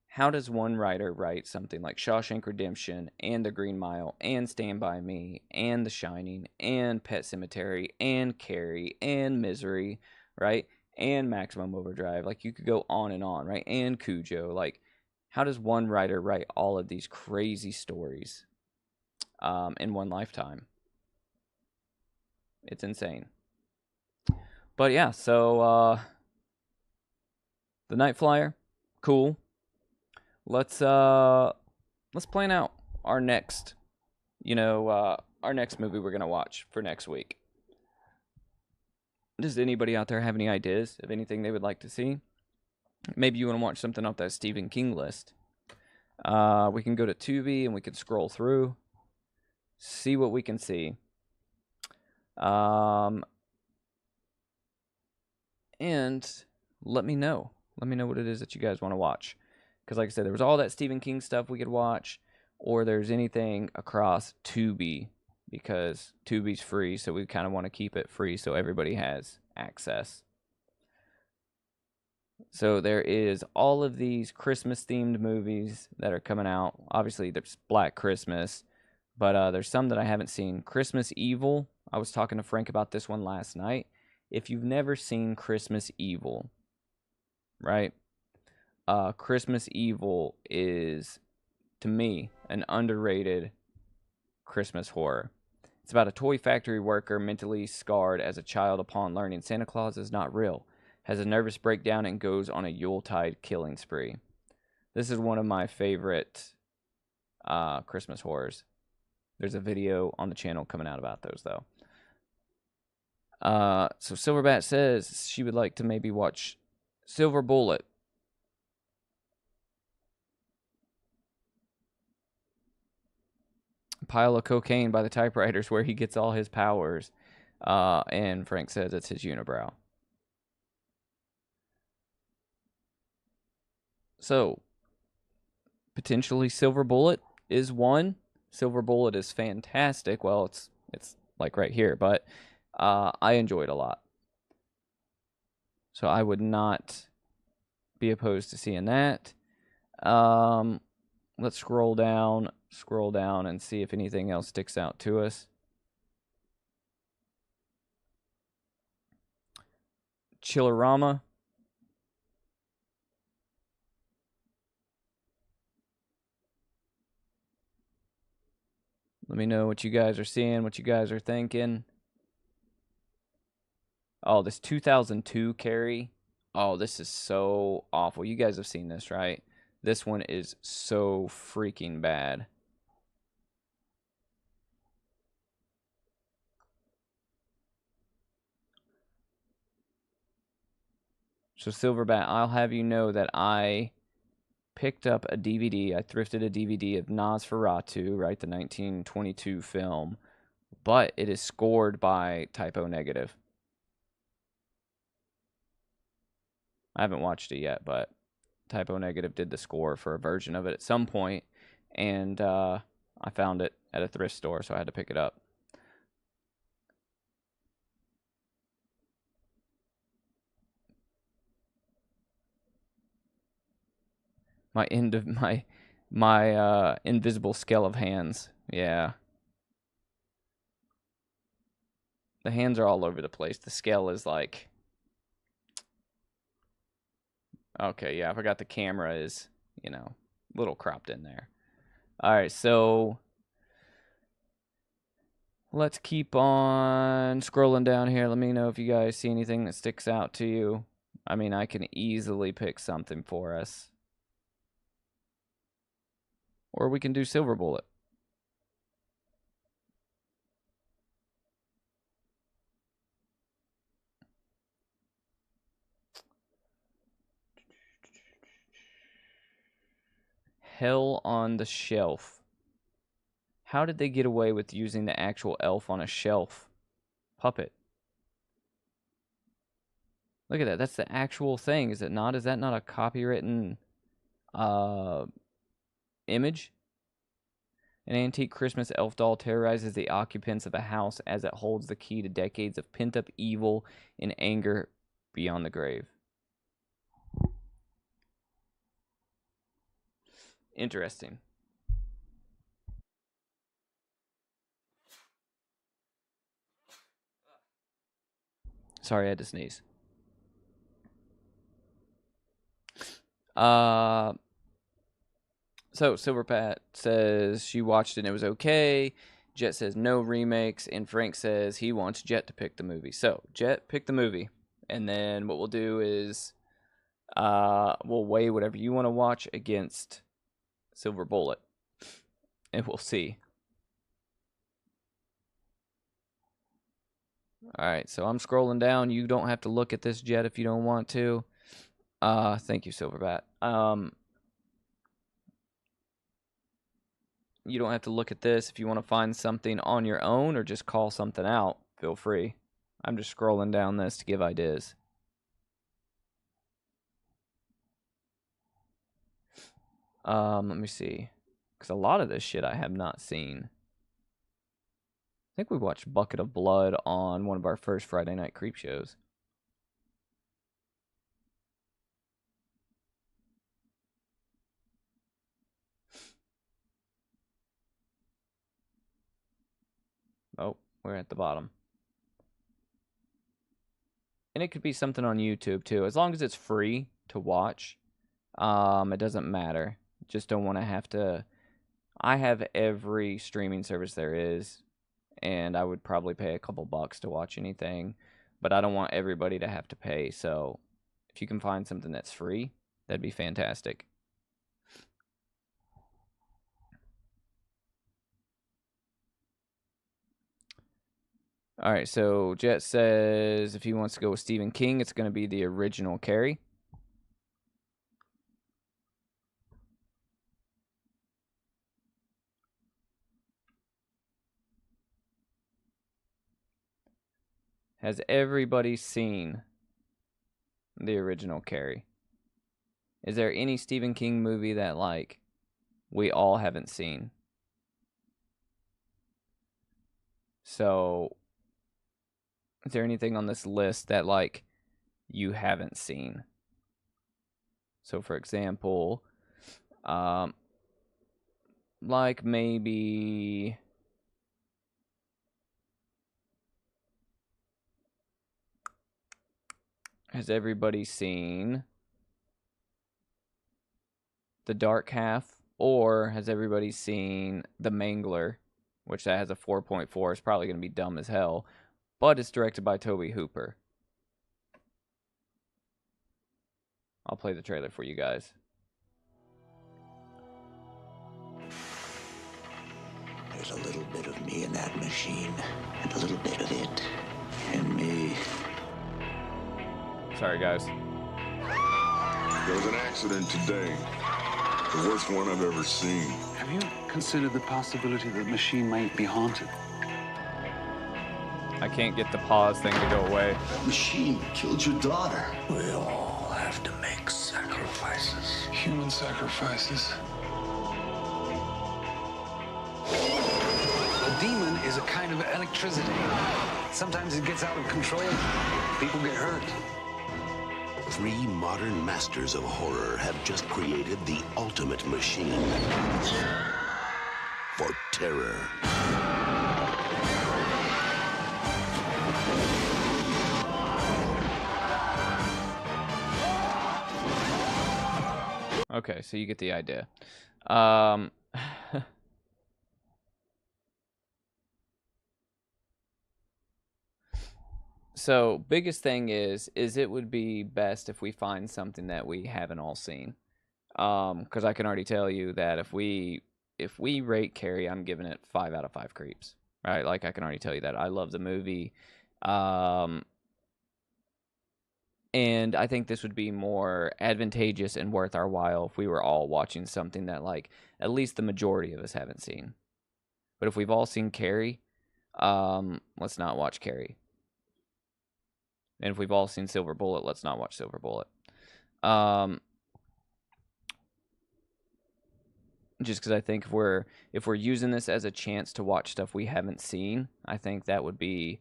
how does one writer write something like Shawshank Redemption and The Green Mile and Stand By Me and The Shining and Pet Sematary and Carrie and Misery, right? And Maximum Overdrive. Like, you could go on, right? And Cujo. Like, how does one writer write all of these crazy stories in one lifetime? It's insane. But yeah, so The Night Flyer, cool. Let's plan out our next, our next movie we're gonna watch for next week. Does anybody out there have any ideas of anything they would like to see? Maybe you want to watch something off that Stephen King list. We can go to Tubi and we can scroll through, see what we can see. And let me know. Let me know what it is that you guys want to watch. Because like I said, there was all that Stephen King stuff we could watch, or there's anything across Tubi, because Tubi's free, so we kind of want to keep it free so everybody has access. So there is all of these Christmas-themed movies that are coming out. Obviously, there's Black Christmas, but there's some that I haven't seen. Christmas Evil. I was talking to Frank about this one last night. If you've never seen Christmas Evil, right? Christmas Evil is, to me, an underrated Christmas horror. It's about a toy factory worker mentally scarred as a child upon learning Santa Claus is not real, has a nervous breakdown, and goes on a Yuletide killing spree. This is one of my favorite Christmas horrors. There's a video on the channel coming out about those, though. So Silverbat says she would like to maybe watch Silver Bullet. Pile of cocaine by the typewriters where he gets all his powers. And Frank says it's his unibrow. So, potentially Silver Bullet is one. Silver Bullet is fantastic. Well, it's like right here, but I enjoy it a lot. So I would not be opposed to seeing that. Let's scroll down and see if anything else sticks out to us. Chillerama. Let me know what you guys are seeing, what you guys are thinking. Oh, this 2002 Carrie. Oh, this is so awful. You guys have seen this, right? This one is so freaking bad. So Silverbat, I'll have you know that I picked up a DVD. I thrifted a DVD of Nosferatu, right, the 1922 film, but it is scored by Typo Negative. I haven't watched it yet, but Typo Negative did the score for a version of it at some point, and I found it at a thrift store, so I had to pick it up. My invisible scale of hands. Yeah. The hands are all over the place. The scale is like... Okay, yeah, I forgot the camera is, a little cropped in there. Alright, so... Let's keep on scrolling down here. Let me know if you guys see anything that sticks out to you. I mean, I can easily pick something for us. Or we can do Silver Bullet. Hell on the Shelf. How did they get away with using the actual elf on a shelf puppet? Look at that. That's the actual thing, is it not? Is that not a copywritten image? An antique Christmas elf doll terrorizes the occupants of a house as it holds the key to decades of pent-up evil and anger beyond the grave. Interesting. Sorry, I had to sneeze. So Silverpat says she watched it and it was okay. Jet says no remakes, and Frank says he wants Jet to pick the movie. So Jet, pick the movie, and then what we'll do is we'll weigh whatever you want to watch against Silver Bullet, and we'll see. All right, so I'm scrolling down. You don't have to look at this, Jet, if you don't want to. Thank you, Silverbat. You don't have to look at this. If you want to find something on your own or just call something out, feel free. I'm just scrolling down this to give ideas. Let me see. Because a lot of this shit I have not seen. I think we watched Bucket of Blood on one of our first Friday Night Creepshows. Oh, we're at the bottom. And it could be something on YouTube too. As long as it's free to watch, it doesn't matter. Just don't want to have to... I have every streaming service there is, and I would probably pay a couple bucks to watch anything, but I don't want everybody to have to pay, so if you can find something that's free, that'd be fantastic. All right, so Jet says if he wants to go with Stephen King, it's going to be the original Carrie. Has everybody seen the original Carrie? Is there any Stephen King movie that, like, we all haven't seen? So, is there anything on this list that, like, you haven't seen? So, for example, like maybe... Has everybody seen The Dark Half? Or has everybody seen The Mangler, which that has a 4.4. It's probably going to be dumb as hell, but it's directed by Tobe Hooper. I'll play the trailer for you guys. There's a little bit of me in that machine, and a little bit of it in me. Sorry, guys. There was an accident today. The worst one I've ever seen. Have you considered the possibility that the machine might be haunted? I can't get the pause thing to go away. That machine killed your daughter. We all have to make sacrifices. Human sacrifices. A demon is a kind of electricity. Sometimes it gets out of control. People get hurt. 3 modern masters of horror have just created the ultimate machine for terror. Okay, so you get the idea. So, biggest thing is it would be best if we find something that we haven't all seen. Because I can already tell you that if we rate Carrie, I'm giving it 5 out of 5 creeps. Right? Like, I can already tell you that. I love the movie. And I think this would be more advantageous and worth our while if we were all watching something that, like, at least the majority of us haven't seen. But if we've all seen Carrie, let's not watch Carrie. And if we've all seen Silver Bullet, let's not watch Silver Bullet. Just because I think if we're using this as a chance to watch stuff we haven't seen, I think that would be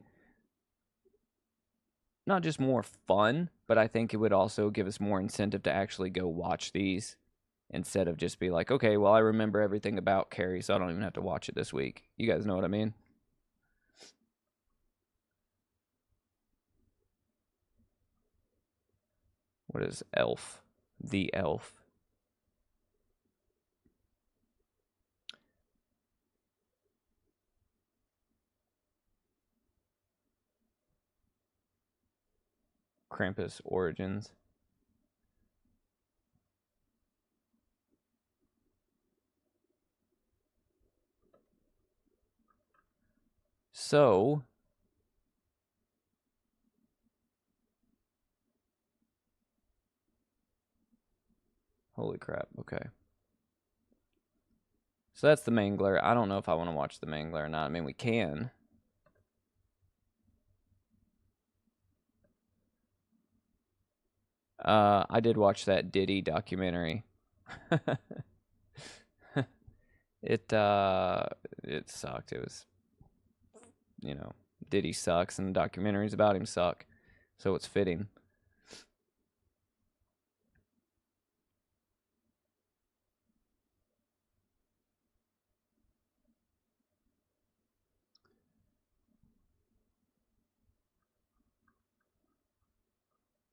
not just more fun, but I think it would also give us more incentive to actually go watch these instead of just be like, okay, well, I remember everything about Carrie, so I don't even have to watch it this week. You guys know what I mean? What is Elf? The Elf. Krampus Origins. So, holy crap, okay. So that's the Mangler. I don't know if I want to watch the Mangler or not. I mean, we can. I did watch that Diddy documentary. It sucked. It was, you know, Diddy sucks and documentaries about him suck. So it's fitting.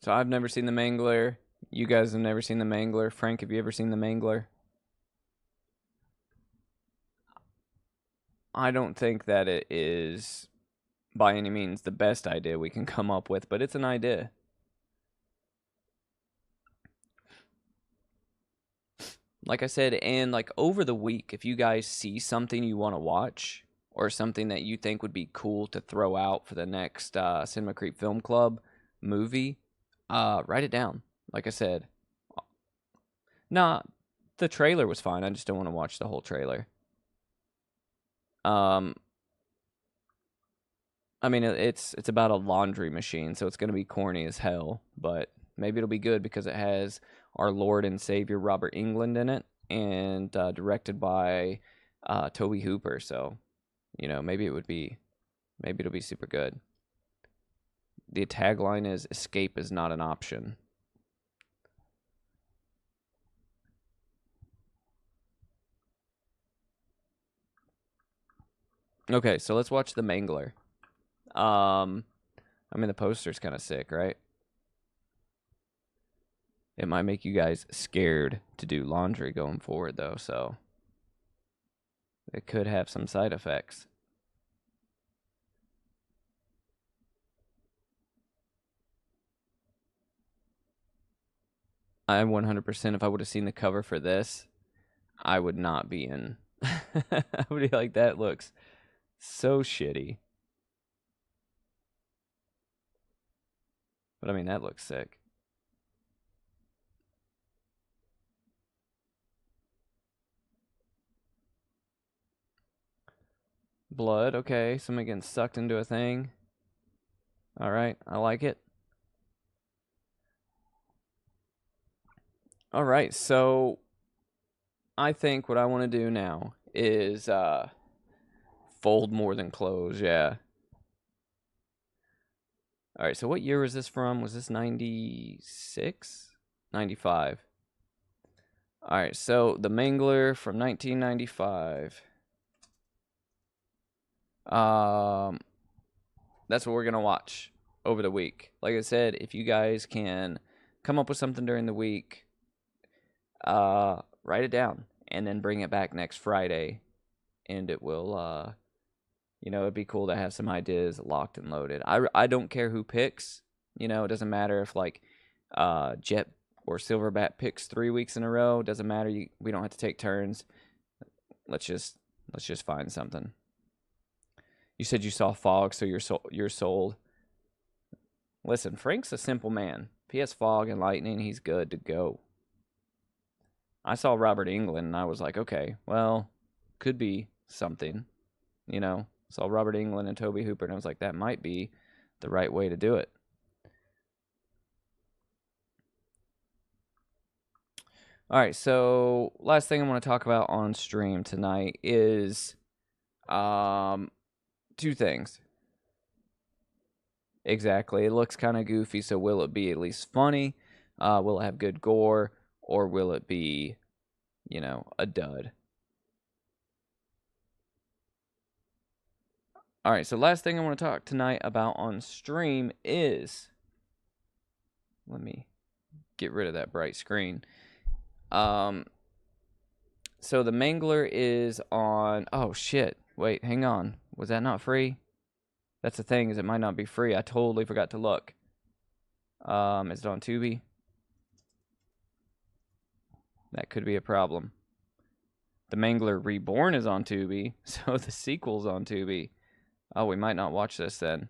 So I've never seen the Mangler. You guys have never seen the Mangler. Frank, have you ever seen the Mangler? I don't think that it is by any means the best idea we can come up with, but it's an idea. Like I said, and like over the week, if you guys see something you want to watch or something that you think would be cool to throw out for the next Cinema Creep Film Club movie, write it down. Like I said, nah, the trailer was fine. I just don't want to watch the whole trailer. I mean, it's about a laundry machine, so it's going to be corny as hell, but maybe it'll be good because it has our Lord and Savior Robert Englund in it, and directed by Toby Hooper. So, you know, maybe it'll be super good. The tagline is "Escape is not an option." Okay, so let's watch The Mangler. I mean, the poster's kind of sick, right? It might make you guys scared to do laundry going forward, though, so it could have some side effects. I 100%, if I would have seen the cover for this, I would not be in. I would be like, that looks so shitty. But I mean, that looks sick. Blood, okay. Somebody getting sucked into a thing. Alright, I like it. Alright, so I think what I want to do now is fold more than close, yeah. Alright, so what year was this from? Was this 96? 95. Alright, so The Mangler from 1995. That's what we're going to watch over the week. Like I said, if you guys can come up with something during the week, write it down and then bring it back next Friday, and it will, you know, it'd be cool to have some ideas locked and loaded. I don't care who picks, you know, it doesn't matter if like Jet or Silverbat picks 3 weeks in a row. It doesn't matter. We don't have to take turns. Let's just find something. You said you saw Fog, so you're sold. Listen, Frank's a simple man. If he has Fog and Lightning, he's good to go. I saw Robert Englund, and I was like, okay, well, could be something, you know. Saw Robert Englund and Toby Hooper, and I was like, that might be the right way to do it. All right, so last thing I want to talk about on stream tonight is two things. Exactly. It looks kind of goofy, so will it be at least funny? Will it have good gore? Or will it be, you know, a dud? All right, so last thing I want to talk tonight about on stream is... Let me get rid of that bright screen. So the Mangler is on... Oh, shit. Wait, hang on. Was that not free? That's the thing, is it might not be free. I totally forgot to look. Is it on Tubi? That could be a problem. The Mangler Reborn is on Tubi, so the sequel's on Tubi. Oh, we might not watch this then.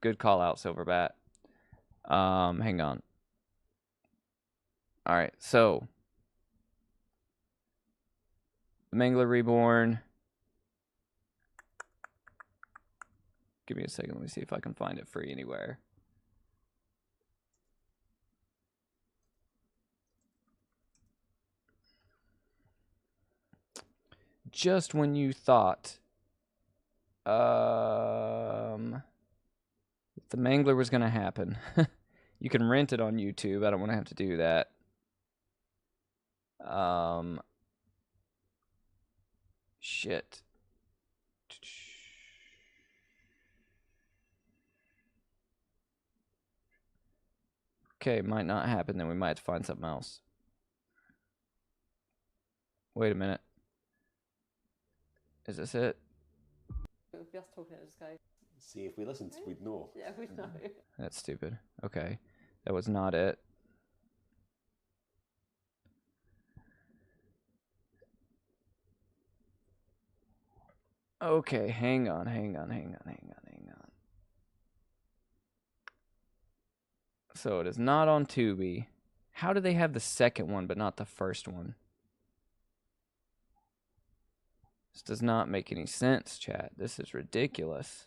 Good call out, Silverbat. Hang on. Alright, so... The Mangler Reborn... Give me a second, let me see if I can find it free anywhere. Just when you thought if the Mangler was going to happen. You can rent it on YouTube. I don't want to have to do that. Shit. Okay, might not happen, then we might have to find something else. Wait a minute. Is this it? It would be us talking at this guy. See, if we listened, we'd know. Yeah, we'd know. That's stupid. Okay. That was not it. Okay, hang on. So it is not on Tubi. How do they have the second one but not the first one? This does not make any sense, chat. This is ridiculous.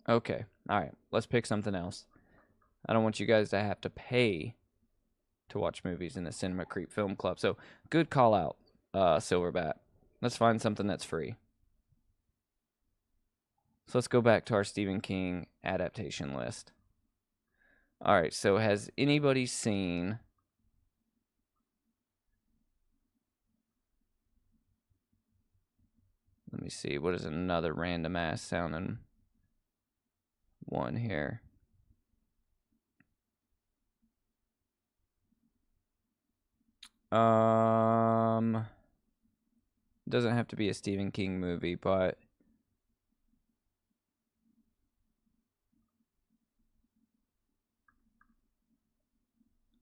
Okay, alright. Let's pick something else. I don't want you guys to have to pay to watch movies in the Cinema Creep Film Club. So, good call out, Silverbat. Let's find something that's free. So let's go back to our Stephen King adaptation list. Alright, so has anybody seen... Let me see, what is another random ass sounding one here? Doesn't have to be a Stephen King movie, but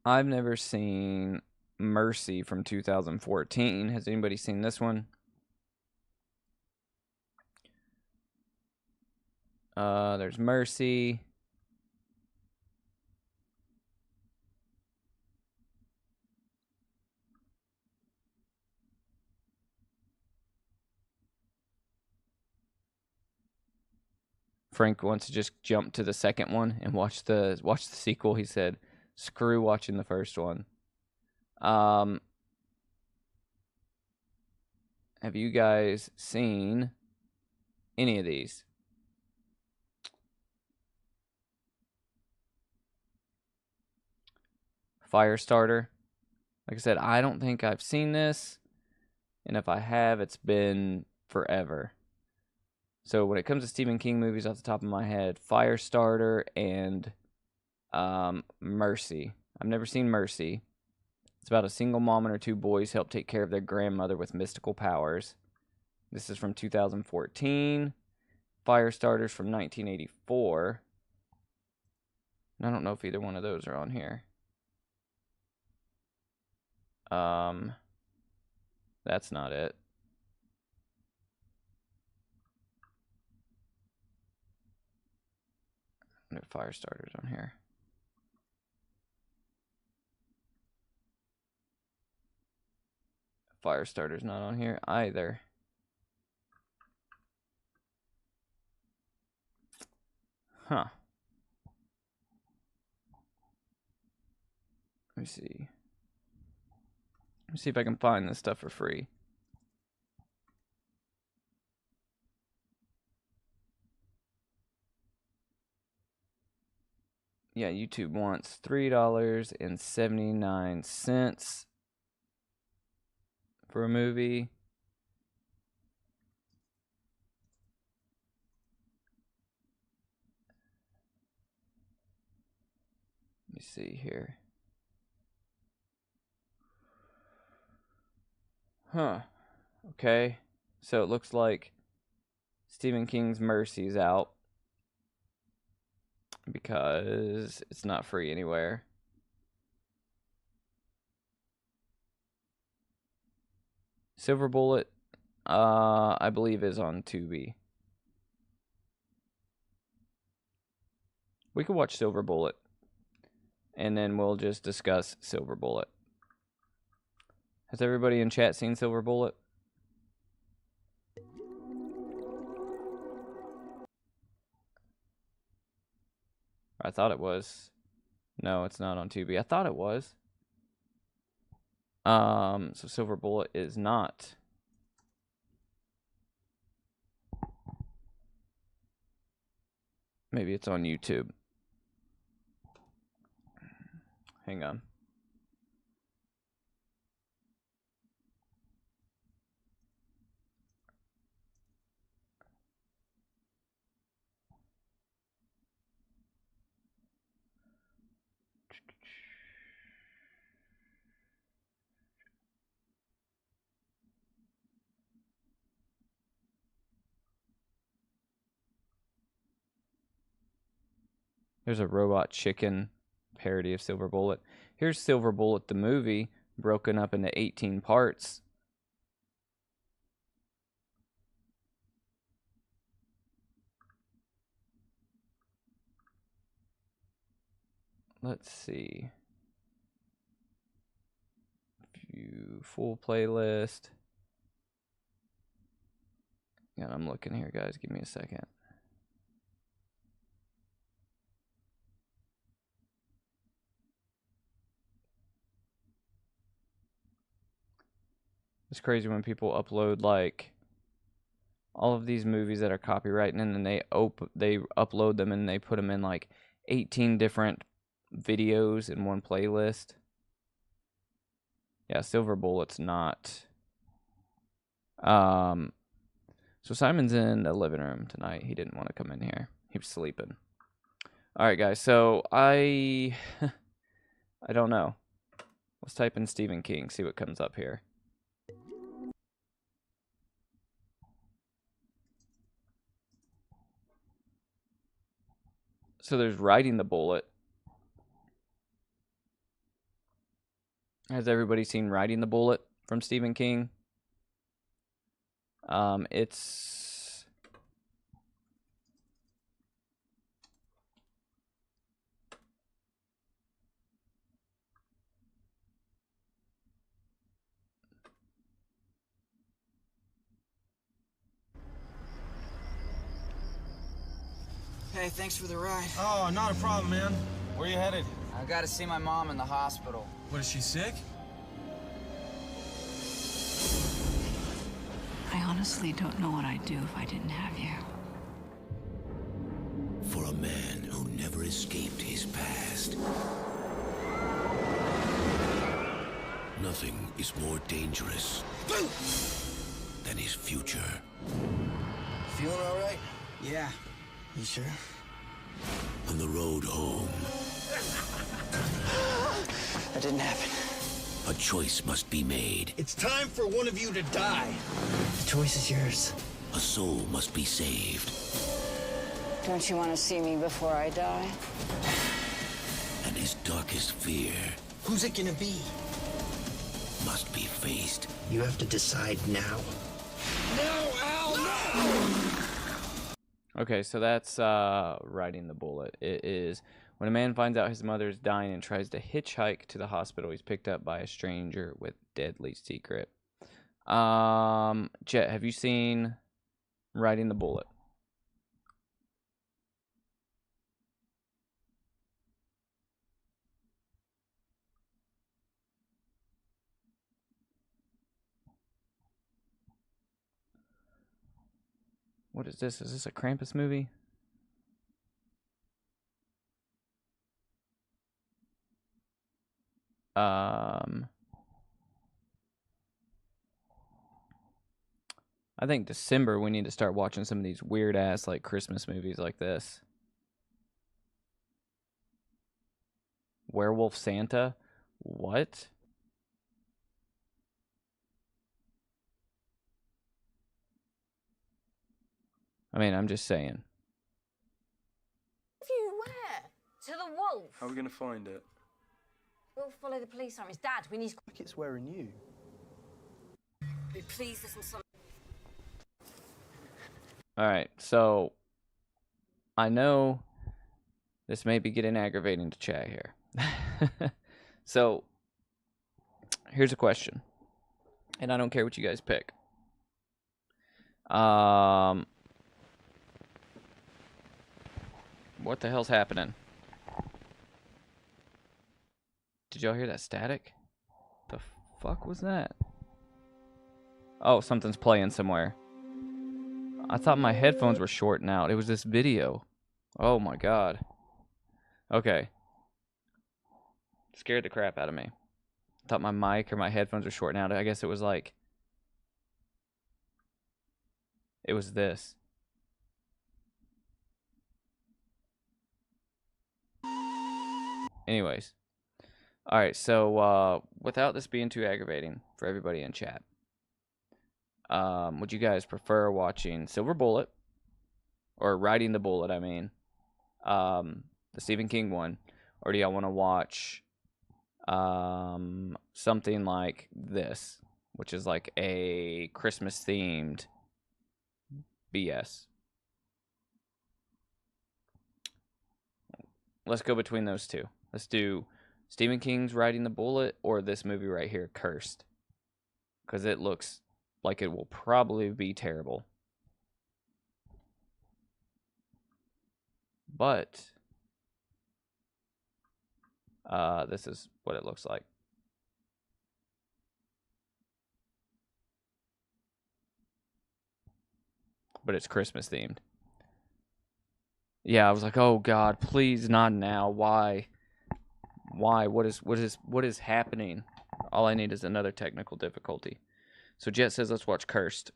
I've never seen Mercy from 2014. Has anybody seen this one? There's Mercy. Frank wants to just jump to the second one and watch the sequel. He said, "Screw watching the first one." Have you guys seen any of these? Firestarter. Like I said, I don't think I've seen this, and if I have, it's been forever. So when it comes to Stephen King movies, off the top of my head, Firestarter and Mercy. I've never seen Mercy. It's about a single mom and her two boys help take care of their grandmother with mystical powers. This is from 2014. Firestarter's from 1984. I don't know if either one of those are on here. That's not it. No Firestarter's on here. Firestarter's not on here either. Huh. Let me see. Let me see if I can find this stuff for free. Yeah, YouTube wants $3.79 for a movie. Let me see here. Huh. Okay. So it looks like Stephen King's Mercy's out because it's not free anywhere. Silver Bullet, I believe is on Tubi. We could watch Silver Bullet, and then we'll just discuss Silver Bullet. Has everybody in chat seen Silver Bullet? I thought it was. No, it's not on Tubi. I thought it was. So Silver Bullet is not. Maybe it's on YouTube. Hang on. There's a Robot Chicken parody of Silver Bullet. Here's Silver Bullet, the movie, broken up into 18 parts. Let's see. View full playlist. Yeah, I'm looking here, guys. Give me a second. It's crazy when people upload like all of these movies that are copyrighted, and then they upload them and they put them in like 18 different videos in one playlist. Yeah, Silver Bullet's not. So Simon's in the living room tonight. He didn't want to come in here. He was sleeping. All right, guys. So I don't know. Let's type in Stephen King, see what comes up here. So there's Riding the Bullet. Has everybody seen Riding the Bullet from Stephen King? It's Hey, thanks for the ride. Oh, not a problem, man. Where you headed? I gotta see my mom in the hospital. What, is she sick? I honestly don't know what I'd do if I didn't have you. For a man who never escaped his past, nothing is more dangerous than his future. Feeling all right? Yeah. You sure? On the road home, That didn't happen. a choice must be made. It's time for one of you to die. The choice is yours. A soul must be saved. Don't you want to see me before I die? And his darkest fear Who's it gonna be? must be faced. You have to decide now. No, Al, no! okay. So that's Riding the Bullet. It is when a man finds out his mother is dying and tries to hitchhike to the hospital. He's picked up by a stranger with deadly secret. Jet, have you seen Riding the Bullet? What is this? Is this a Krampus movie? I think December we need to start watching some of these weird ass like Christmas movies like this. Werewolf Santa? What? I mean, I'm just saying. You where? To the wolf. How are we going to find it? We'll follow the police armies. Dad, we need... Like it's wearing you. Please listen to some... Alright, so I know this may be getting aggravating to chat here. So, here's a question. And I don't care what you guys pick. What the hell's happening? Did y'all hear that static? The fuck was that? Oh, something's playing somewhere. I thought my headphones were shorting out. It was this video. Oh my god. Okay. Scared the crap out of me. Thought my mic or my headphones were shorting out. I guess it was like... It was this. Anyways. Alright, so without this being too aggravating for everybody in chat, would you guys prefer watching Silver Bullet, or Riding the Bullet, I mean, the Stephen King one, or do y'all want to watch something like this, which is like a Christmas themed BS? Let's go between those two. Let's do Stephen King's Riding the Bullet or this movie right here, Cursed, because it looks like it will probably be terrible. But this is what it looks like. But it's Christmas themed. Yeah, I was like, "Oh God, please not now. Why? Why? What is happening?" All I need is another technical difficulty. So Jet says, "Let's watch Cursed."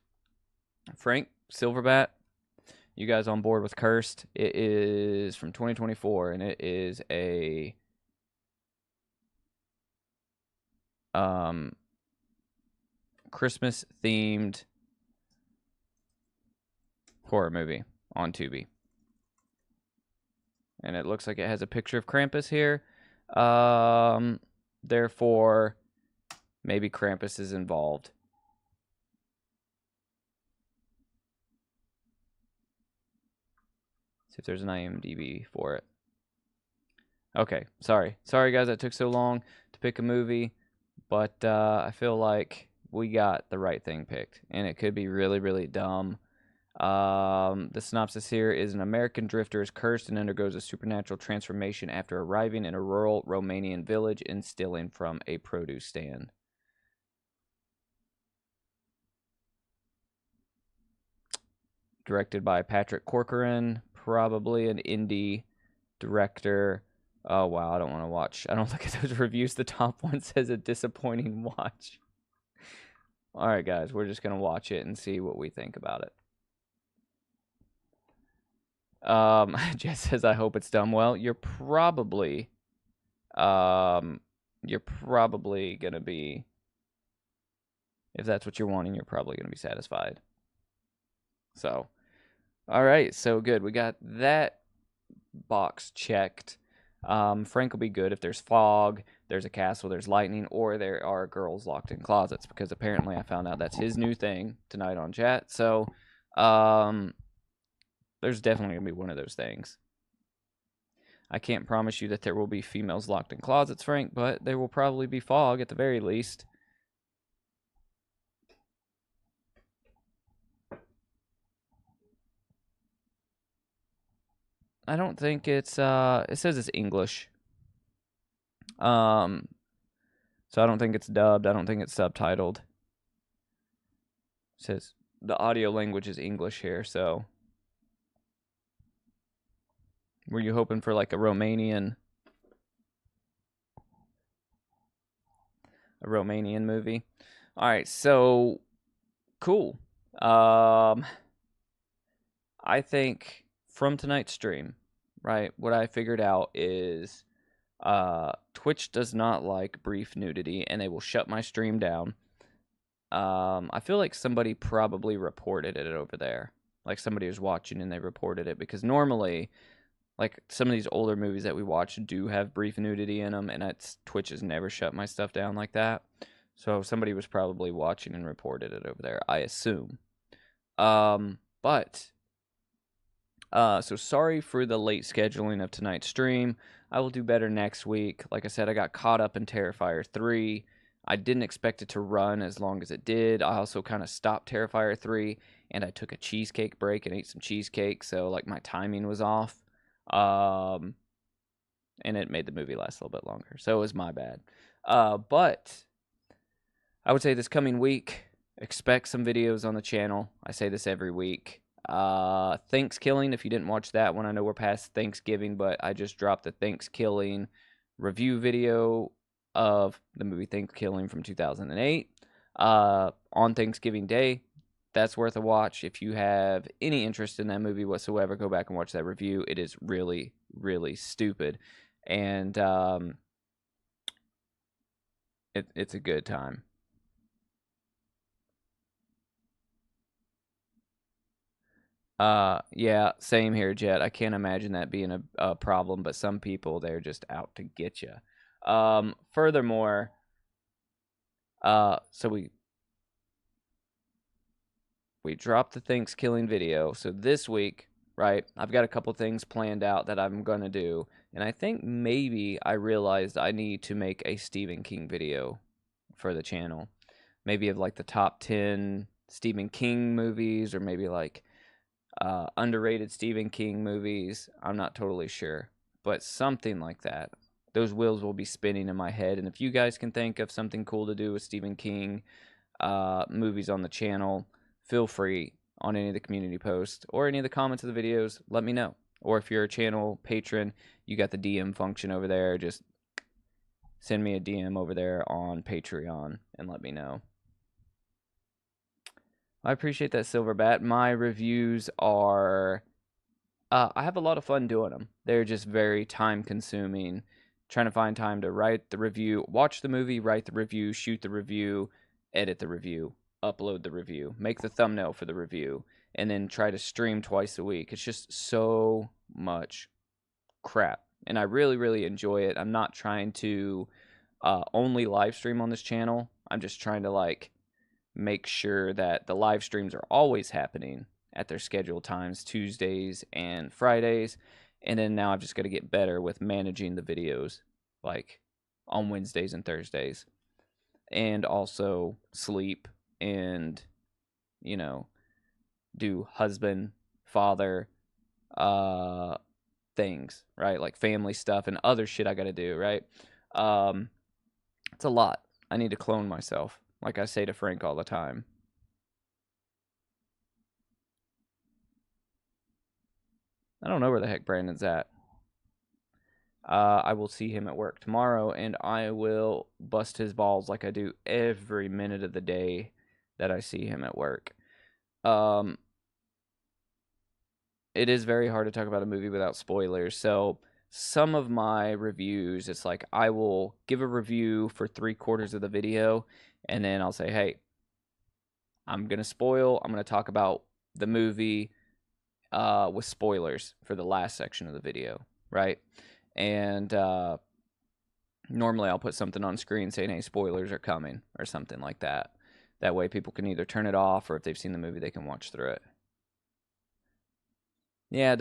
Frank, Silverbat, you guys on board with Cursed? It is from 2024, and it is a Christmas themed horror movie on Tubi. And it looks like it has a picture of Krampus here. Therefore, maybe Krampus is involved. See if there's an IMDb for it. Okay, sorry guys, that took so long to pick a movie, but I feel like we got the right thing picked, and it could be really, really dumb. The synopsis here is: an American drifter is cursed and undergoes a supernatural transformation after arriving in a rural Romanian village and stealing from a produce stand. Directed by Patrick Corcoran, probably an indie director. Oh wow, I don't want to watch. I don't look at those reviews. The top one says a disappointing watch. Alright guys, we're just gonna watch it and see what we think about it. Jess says, "I hope it's done well." You're probably gonna be, if that's what you're wanting, you're probably gonna be satisfied. So, alright, so good. We got that box checked. Frank will be good if there's fog, there's a castle, there's lightning, or there are girls locked in closets, because apparently I found out that's his new thing tonight on chat. So, there's definitely going to be one of those things. I can't promise you that there will be females locked in closets, Frank, but there will probably be fog at the very least. I don't think it's, it says it's English. So I don't think it's dubbed. I don't think it's subtitled. It says the audio language is English here, so were you hoping for like a Romanian movie? All right, so cool. I think from tonight's stream, right, what I figured out is Twitch does not like brief nudity, and they will shut my stream down. I feel like somebody probably reported it over there. Like somebody was watching and they reported it, because normally, like some of these older movies that we watch do have brief nudity in them, and Twitch has never shut my stuff down like that. So somebody was probably watching and reported it over there, I assume. So sorry for the late scheduling of tonight's stream. I will do better next week. Like I said, I got caught up in Terrifier 3. I didn't expect it to run as long as it did. I also kind of stopped Terrifier 3, and I took a cheesecake break and ate some cheesecake, so like my timing was off. And it made the movie last a little bit longer, so it was my bad. But I would say this coming week, expect some videos on the channel. I say this every week. Thanksgiving, if you didn't watch that one, I know we're past Thanksgiving, but I just dropped the Thanksgiving review video of the movie Thanksgiving from 2008 on Thanksgiving Day. That's worth a watch. If you have any interest in that movie whatsoever, go back and watch that review. It is really, really stupid, and it's a good time. Yeah, same here, Jet. I can't imagine that being a problem, but some people, they're just out to get you. Furthermore, so we dropped the Thanksgiving video. So this week, right, I've got a couple things planned out that I'm going to do. And I think maybe I realized I need to make a Stephen King video for the channel. Maybe of like the top 10 Stephen King movies, or maybe like underrated Stephen King movies. I'm not totally sure, but something like that. Those wheels will be spinning in my head, and if you guys can think of something cool to do with Stephen King movies on the channel, feel free on any of the community posts or any of the comments of the videos, let me know. Or if you're a channel patron, you got the DM function over there, just send me a DM over there on Patreon and let me know. I appreciate that, Silverbat. My reviews are, I have a lot of fun doing them. They're just very time consuming, trying to find time to write the review, watch the movie, write the review, shoot the review, edit the review, upload the review, make the thumbnail for the review, and then try to stream twice a week. It's just so much crap, and I really, really enjoy it. I'm not trying to only live stream on this channel. I'm just trying to like make sure that the live streams are always happening at their scheduled times, Tuesdays and Fridays. And then now I've just got to get better with managing the videos like on Wednesdays and Thursdays, and also sleep and, you know, do husband, father things, right? Like family stuff and other shit I got to do, right? It's a lot. I need to clone myself, like I say to Frank all the time. I don't know where the heck Brandon's at. I will see him at work tomorrow, and I will bust his balls like I do every minute of the day that I see him at work. It is very hard to talk about a movie without spoilers, so some of my reviews, it's like I will give a review for 3/4 of the video, and then I'll say, hey, I'm going to talk about the movie with spoilers for the last section of the video, right? And normally I'll put something on screen saying, hey, spoilers are coming, or something like that. That way people can either turn it off, or if they've seen the movie, they can watch through it. Yeah,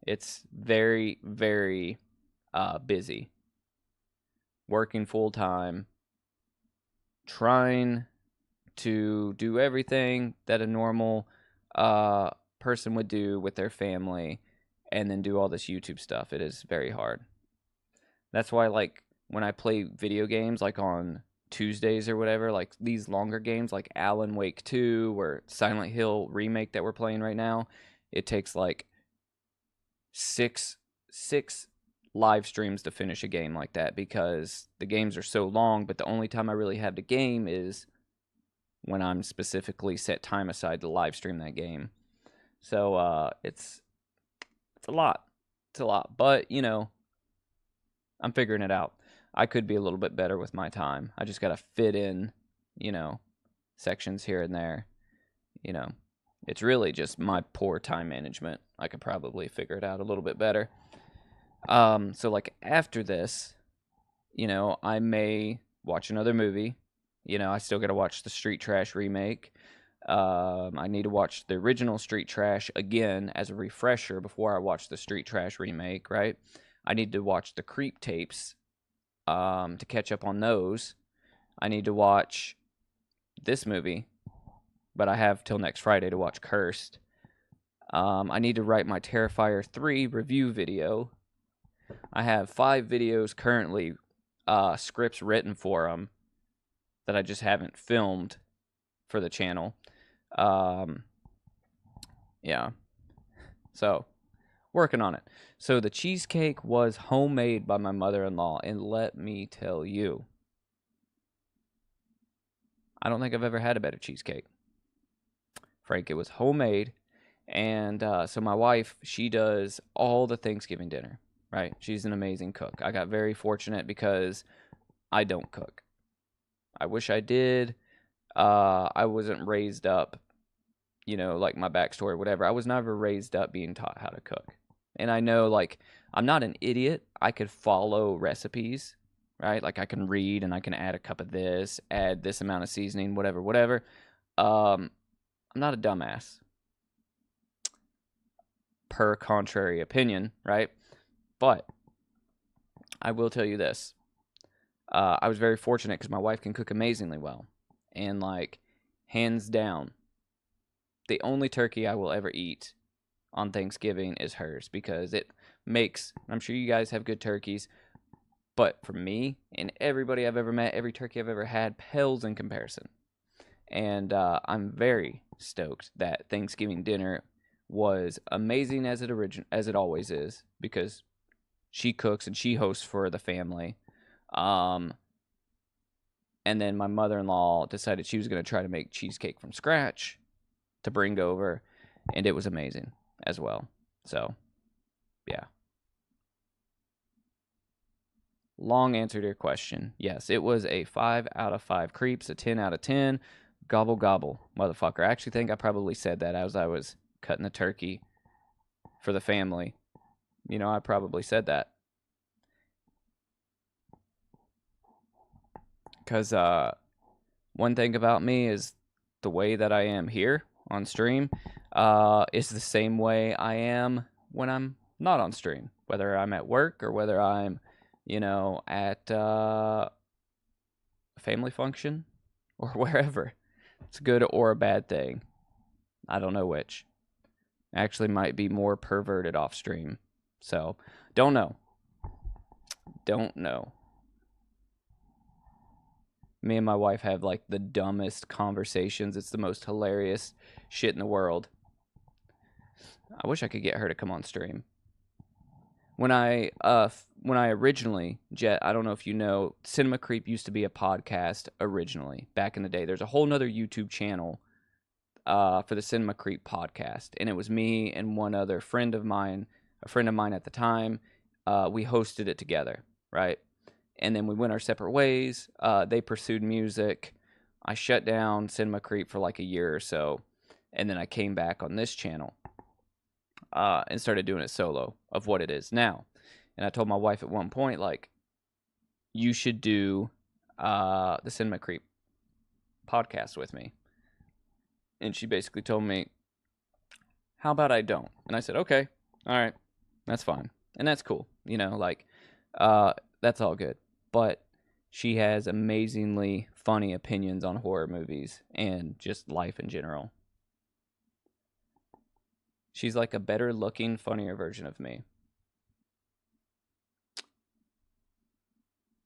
it's very, very busy. Working full time, trying to do everything that a normal person would do with their family, and then do all this YouTube stuff. It is very hard. That's why, like, when I play video games, like on Tuesdays or whatever, like these longer games like Alan Wake 2 or Silent Hill remake that we're playing right now, it takes like six live streams to finish a game like that because the games are so long, but the only time I really have the game is when I'm specifically set time aside to live stream that game. So it's a lot. It's a lot, but you know, I'm figuring it out. I could be a little bit better with my time. I just got to fit in, you know, sections here and there. You know, it's really just my poor time management. I could probably figure it out a little bit better. So like after this, you know, I may watch another movie. You know, I still got to watch the Street Trash remake. I need to watch the original Street Trash again as a refresher before I watch the Street Trash remake, right? I need to watch the Creep tapes to catch up on those. I need to watch this movie, but I have till next Friday to watch Cursed. I need to write my Terrifier 3 review video. I have 5 videos currently, scripts written for them that I just haven't filmed for the channel. Yeah. So, working on it. So the cheesecake was homemade by my mother-in-law, and let me tell you, I don't think I've ever had a better cheesecake. Frank, it was homemade, and so my wife, she does all the Thanksgiving dinner, right? She's an amazing cook. I got very fortunate because I don't cook. I wish I did. I wasn't raised up, you know, like my backstory, whatever. I was never raised up being taught how to cook. And I know, like, I'm not an idiot. I could follow recipes, right? Like, I can read and I can add a cup of this, add this amount of seasoning, whatever. I'm not a dumbass, per contrary opinion, right? But I will tell you this. I was very fortunate because my wife can cook amazingly well. And, like, hands down, the only turkey I will ever eat on Thanksgiving is hers because it makes, I'm sure you guys have good turkeys, but for me and everybody I've ever met, every turkey I've ever had pales in comparison. And I'm very stoked that Thanksgiving dinner was amazing as it always is because she cooks and she hosts for the family. And then my mother-in-law decided she was going to try to make cheesecake from scratch to bring over, and it was amazing as well. So, yeah. Long answer to your question. Yes, it was a 5 out of 5 creeps, a 10 out of 10. Gobble, gobble, motherfucker. I actually think I probably said that as I was cutting the turkey for the family. You know, I probably said that. Because one thing about me is the way that I am here on stream is the same way I am when I'm not on stream. Whether I'm at work or whether I'm, you know, at a family function or wherever. It's a good or a bad thing. I don't know which. Actually might be more perverted off stream. So, don't know. Don't know. Me and my wife have like the dumbest conversations. It's the most hilarious shit in the world. I wish I could get her to come on stream. When I originally, Jet, I don't know if you know, Cinema Creep used to be a podcast originally back in the day. There's a whole nother YouTube channel for the Cinema Creep podcast, and it was me and one other friend of mine, a friend of mine at the time. We hosted it together, right? And then we went our separate ways. They pursued music. I shut down Cinema Creep for like a year or so, and then I came back on this channel and started doing it solo of what it is now. And I told my wife at one point, like, you should do the Cinema Creep podcast with me. And she basically told me, how about I don't? And I said, okay, all right, that's fine. And that's cool. You know, like, that's all good. But she has amazingly funny opinions on horror movies and just life in general. She's like a better looking, funnier version of me.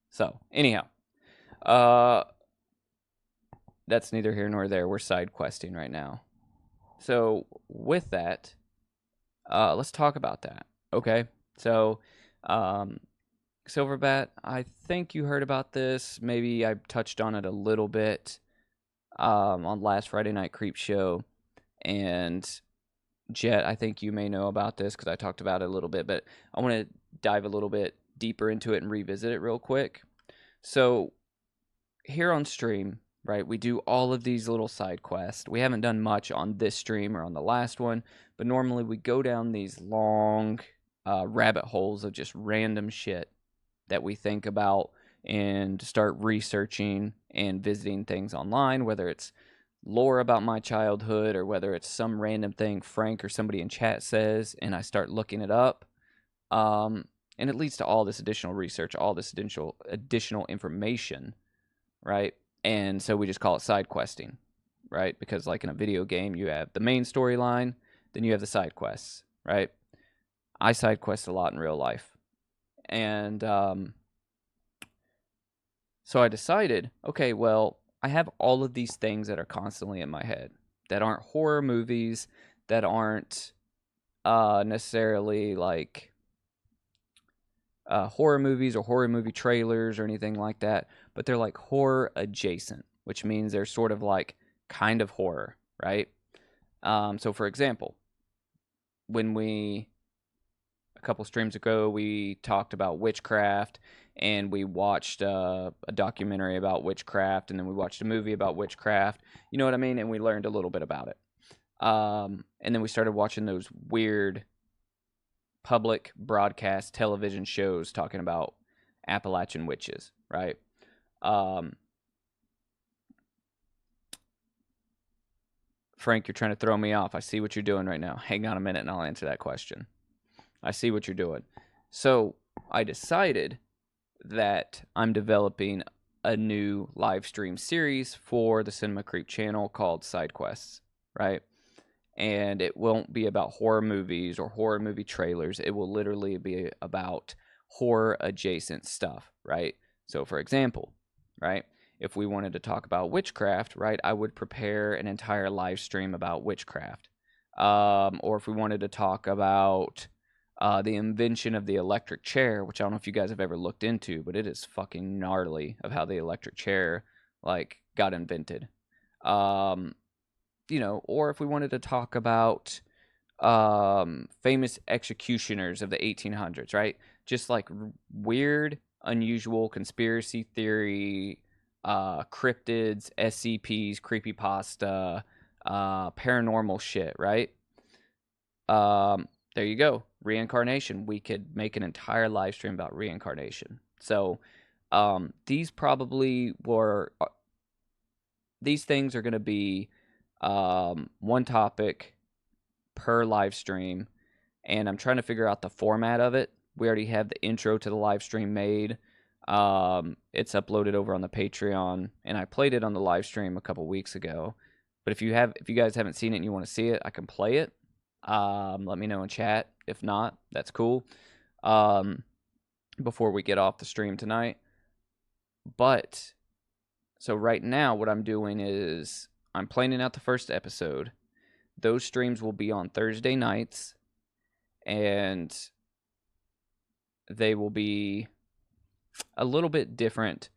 So, anyhow. that's neither here nor there. We're side questing right now. So with that, let's talk about that. Okay. So, Silverbat, I think you heard about this. Maybe I touched on it a little bit on last Friday Night Creepshow. And Jet, I think you may know about this because I talked about it a little bit, but I want to dive a little bit deeper into it and revisit it real quick. So here on stream, right, we do all of these little side quests. We haven't done much on this stream or on the last one, but normally we go down these long rabbit holes of just random shit that we think about and start researching and visiting things online, whether it's lore about my childhood or whether it's some random thing Frank or somebody in chat says and I start looking it up. And it leads to all this additional research, all this additional information, right? And so we just call it side questing, right? Because like in a video game, you have the main storyline, then you have the side quests, right? I side quest a lot in real life. And so I decided, okay, well, I have all of these things that are constantly in my head that aren't horror movies, that aren't necessarily like horror movies or horror movie trailers or anything like that, but they're like horror adjacent, which means they're sort of like kind of horror, right? So for example, when a couple streams ago, we talked about witchcraft and we watched a documentary about witchcraft and then we watched a movie about witchcraft, you know what I mean? And we learned a little bit about it. And then we started watching those weird public broadcast television shows talking about Appalachian witches, right? Frank, you're trying to throw me off. I see what you're doing right now. Hang on a minute and I'll answer that question. I see what you're doing. So I decided that I'm developing a new live stream series for the Cinema Creep channel called Side Quests, right? And it won't be about horror movies or horror movie trailers. It will literally be about horror adjacent stuff, right? So for example, right, if we wanted to talk about witchcraft, right, I would prepare an entire live stream about witchcraft. Or if we wanted to talk about the invention of the electric chair, which I don't know if you guys have ever looked into, but it is fucking gnarly of how the electric chair like got invented. You know, or if we wanted to talk about famous executioners of the 1800s, right? Just like weird, unusual conspiracy theory, cryptids, SCPs, creepypasta, paranormal shit, right? There you go. Reincarnation. We could make an entire live stream about reincarnation. So these things are going to be one topic per live stream, and I'm trying to figure out the format of it. We already have the intro to the live stream made. It's uploaded over on the Patreon, and I played it on the live stream a couple weeks ago. But if you guys haven't seen it and you want to see it, I can play it. Let me know in chat. If not, that's cool. Before we get off the stream tonight. But so right now what I'm doing is I'm planning out the first episode. Those streams will be on Thursday nights, and they will be a little bit different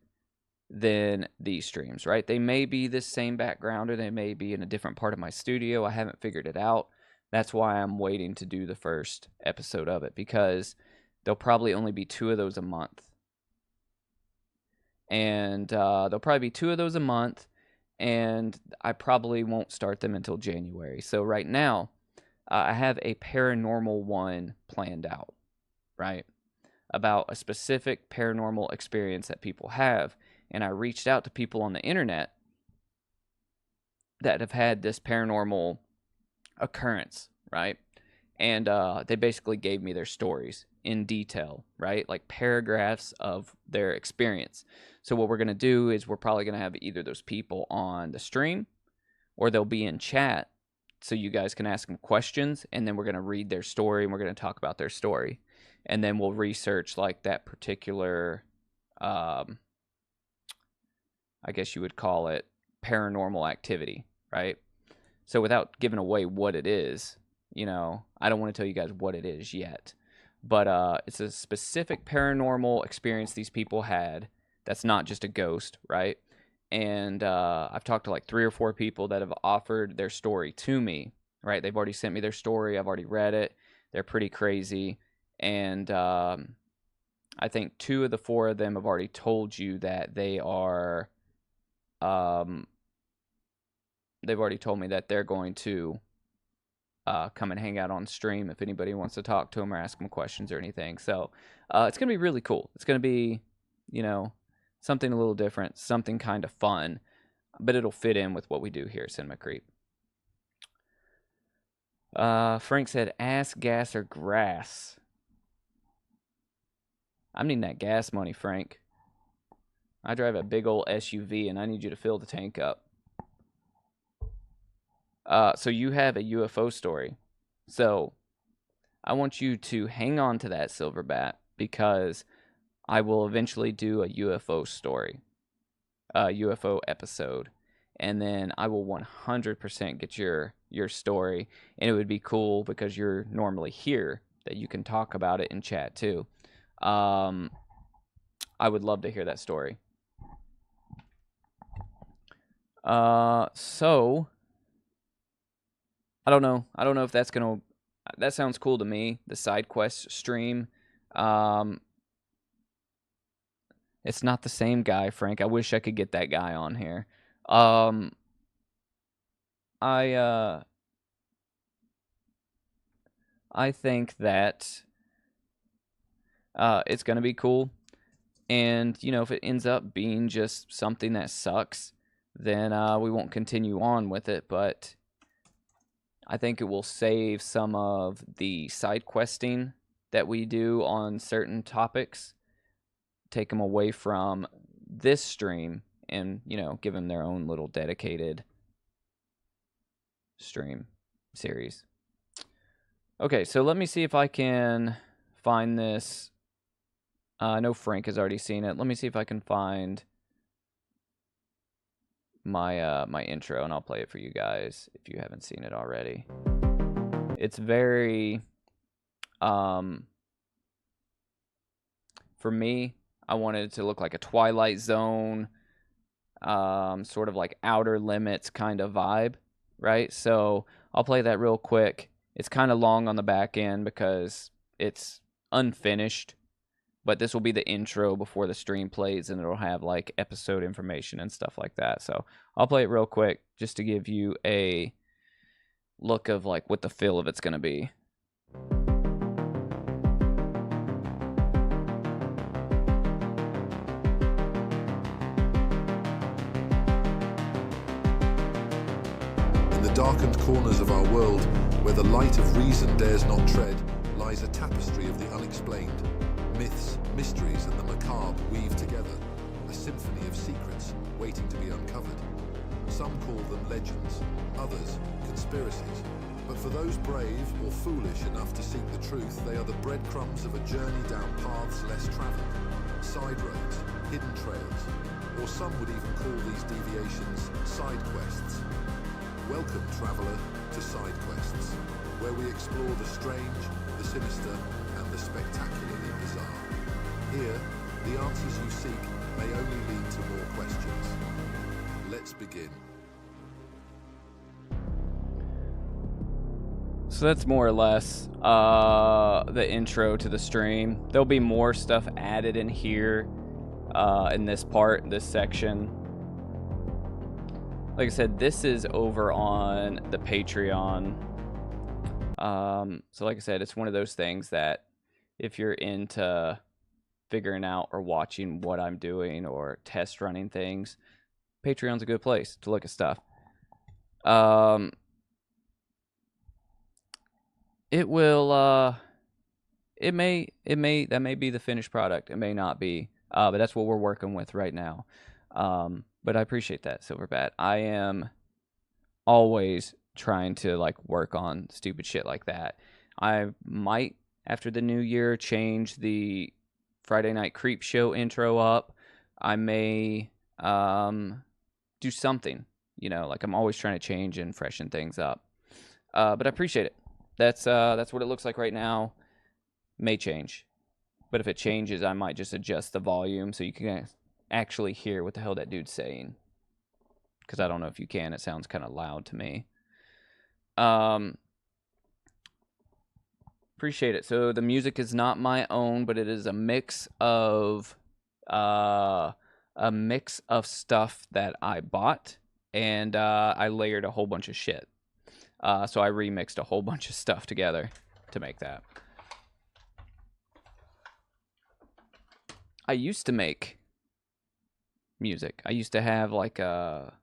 than these streams, right? They may be the same background or they may be in a different part of my studio. I haven't figured it out. That's why I'm waiting to do the first episode of it, because there'll probably only be 2 of those a month. And there'll probably be 2 of those a month, and I probably won't start them until January. So right now, I have a paranormal one planned out, right? About a specific paranormal experience that people have. And I reached out to people on the internet that have had this paranormal occurrence, right? And they basically gave me their stories in detail, right? Like paragraphs of their experience. So what we're going to do is we're probably going to have either those people on the stream or they'll be in chat so you guys can ask them questions, and then we're going to read their story and we're going to talk about their story. And then we'll research like that particular, I guess you would call it paranormal activity, right? So without giving away what it is, you know, I don't want to tell you guys what it is yet. But it's a specific paranormal experience these people had that's not just a ghost, right? And I've talked to like 3 or 4 people that have offered their story to me, right? They've already sent me their story. I've already read it. They're pretty crazy. And I think 2 of the 4 of them have already told you that they are, they've already told me that they're going to come and hang out on stream if anybody wants to talk to them or ask them questions or anything. So it's going to be really cool. It's going to be, you know, something a little different, something kind of fun, but it'll fit in with what we do here at Cinema Creep. Frank said, ass, gas, or grass. I'm needing that gas money, Frank. I drive a big old SUV, and I need you to fill the tank up. So you have a UFO story. So I want you to hang on to that, Silverbat, because I will eventually do a UFO story, a UFO episode, and then I will 100% get your story, and it would be cool because you're normally here that you can talk about it in chat too. I would love to hear that story. So I don't know if that's gonna. That sounds cool to me. The side quest stream. It's not the same guy, Frank. I wish I could get that guy on here. I think that it's gonna be cool, and you know, if it ends up being just something that sucks, then we won't continue on with it. But I think it will save some of the side questing that we do on certain topics, take them away from this stream, and, you know, give them their own little dedicated stream series. Okay, so let me see if I can find this. I know Frank has already seen it. Let me see if I can find my my intro, and I'll play it for you guys if you haven't seen it already. It's very for me, I wanted it to look like a Twilight Zone, sort of like Outer Limits kind of vibe, right? So I'll play that real quick. It's kind of long on the back end because it's unfinished, but this will be the intro before the stream plays, and it'll have like episode information and stuff like that. So I'll play it real quick just to give you a look of like what the feel of it's going to be. In the darkened corners of our world, where the light of reason dares not tread, lies a tapestry of the unexplained. Myths, mysteries, and the macabre weave together, a symphony of secrets waiting to be uncovered. Some call them legends, others conspiracies. But for those brave or foolish enough to seek the truth, they are the breadcrumbs of a journey down paths less traveled, side roads, hidden trails, or some would even call these deviations side quests. Welcome, traveller, to Side Quests, where we explore the strange, the sinister, and the spectacularly bizarre. Here, the answers you seek may only lead to more questions. Let's begin. So that's more or less the intro to the stream. There'll be more stuff added in here in this part, this section. Like I said, this is over on the Patreon. So like I said, it's one of those things that if you're into figuring out or watching what I'm doing or test running things, Patreon's a good place to look at stuff. It will, that may be the finished product. It may not be, but that's what we're working with right now. But I appreciate that, Silverbat. I am always trying to like work on stupid shit like that. I might, after the new year, change the Friday Night Creepshow intro up. I may do something. You know, like I'm always trying to change and freshen things up. But I appreciate it. That's what it looks like right now. May change. But if it changes, I might just adjust the volume so you can actually hear what the hell that dude's saying. Because I don't know if you can. It sounds kind of loud to me. Appreciate it. So the music is not my own, but it is a mix of stuff that I bought, and I layered a whole bunch of shit. So I remixed a whole bunch of stuff together to make that. I used to make music. I used to have like a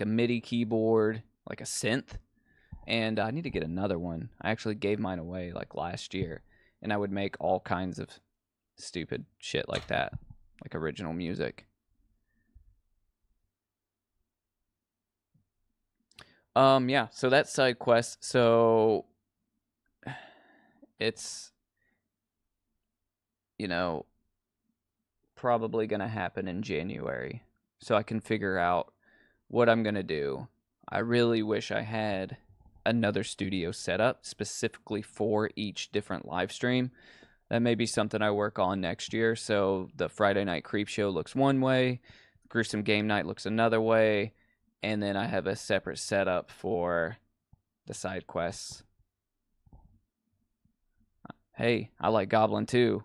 MIDI keyboard, like a synth, and I need to get another one. I actually gave mine away like last year, and I would make all kinds of stupid shit like that, like original music. Yeah, so that's side quest. So it's, you know, probably gonna happen in January, so I can figure out what I'm gonna do. I really wish I had another studio set up specifically for each different live stream. That may be something I work on next year. So the Friday Night Creepshow looks one way, Gruesome Game Night looks another way, and then I have a separate setup for the side quests. Hey, I like Goblin too.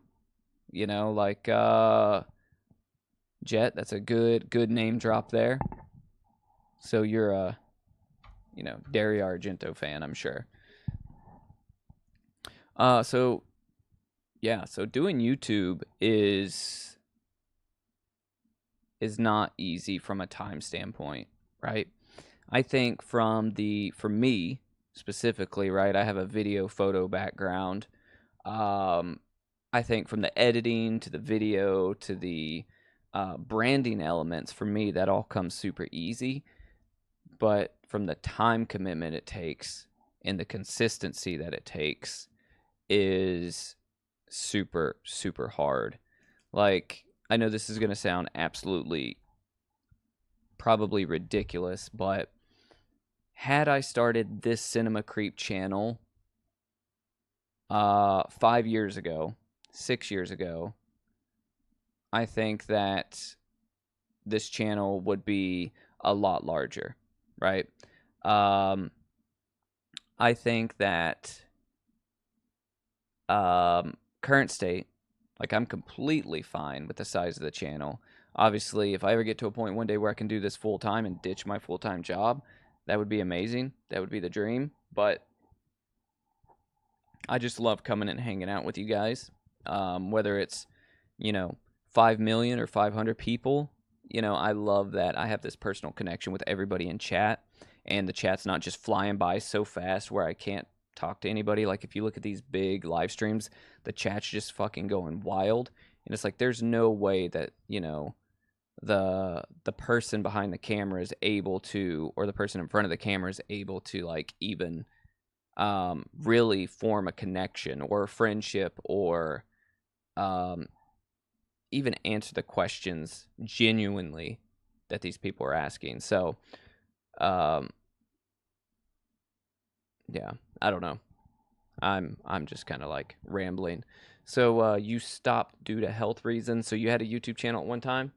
You know, like Jet, that's a good name drop there. So you're a, you know, Dario Argento fan, I'm sure. So yeah, so doing YouTube is not easy from a time standpoint, right? I think for me specifically, right, I have a video photo background. I think from the editing to the video to the branding elements, for me, that all comes super easy. But from the time commitment it takes and the consistency that it takes is super, super hard. Like, I know this is going to sound absolutely probably ridiculous, but had I started this Cinema Creep channel 5 years ago, 6 years ago, I think that this channel would be a lot larger, right? I think that current state, like, I'm completely fine with the size of the channel. Obviously, if I ever get to a point one day where I can do this full time and ditch my full-time job, that would be amazing. That would be the dream. But I just love coming and hanging out with you guys. Whether it's, you know, 5 million or 500 people, you know, I love that I have this personal connection with everybody in chat, and the chat's not just flying by so fast where I can't talk to anybody. Like, if you look at these big live streams, the chat's just fucking going wild, and it's like there's no way that, you know, the person behind the camera is able to, or the person in front of the camera is able to, like, even really form a connection or a friendship, or even answer the questions genuinely that these people are asking. So yeah, I don't know. I'm just kind of like rambling. So you stopped due to health reasons. So you had a YouTube channel at one time?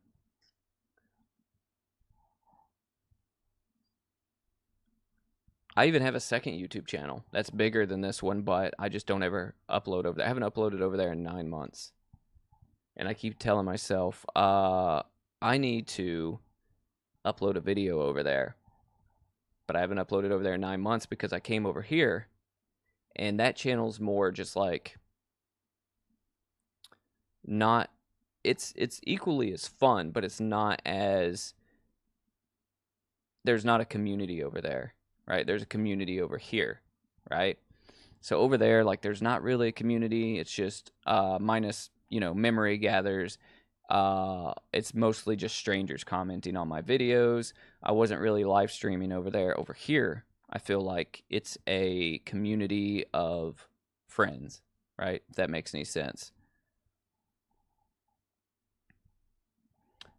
I even have a second YouTube channel that's bigger than this one, but I just don't ever upload over there. I haven't uploaded over there in 9 months. And I keep telling myself, I need to upload a video over there. But I haven't uploaded over there in 9 months because I came over here, and that channel's more just like not, it's equally as fun, but it's not as, there's not a community over there, right? There's a community over here, right? So over there, like, there's not really a community. It's just minus, you know, memory gathers. It's mostly just strangers commenting on my videos. I wasn't really live streaming over there. Over here, I feel like it's a community of friends, right? If that makes any sense.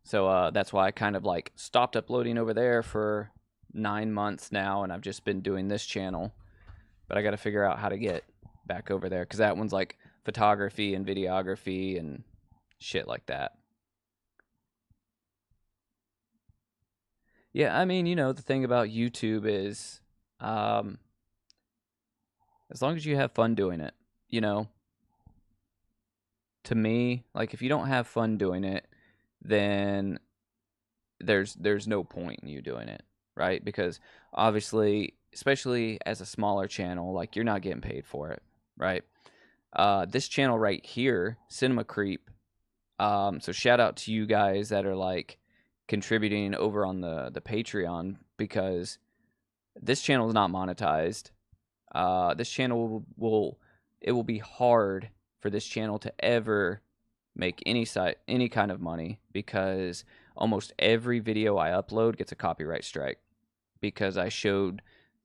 So that's why I kind of like stopped uploading over there for 9 months now, and I've just been doing this channel. But I got to figure out how to get back over there, because that one's like photography and videography and shit like that. Yeah, I mean, you know, the thing about YouTube is, as long as you have fun doing it, you know, to me, like, if you don't have fun doing it, then there's no point in you doing it, right? Because obviously, especially as a smaller channel, like, you're not getting paid for it, right? This channel right here, Cinema Creep, so shout out to you guys that are like contributing over on the Patreon, because this channel is not monetized. This channel will be hard for this channel to ever make any kind of money, because almost every video I upload gets a copyright strike, because I showed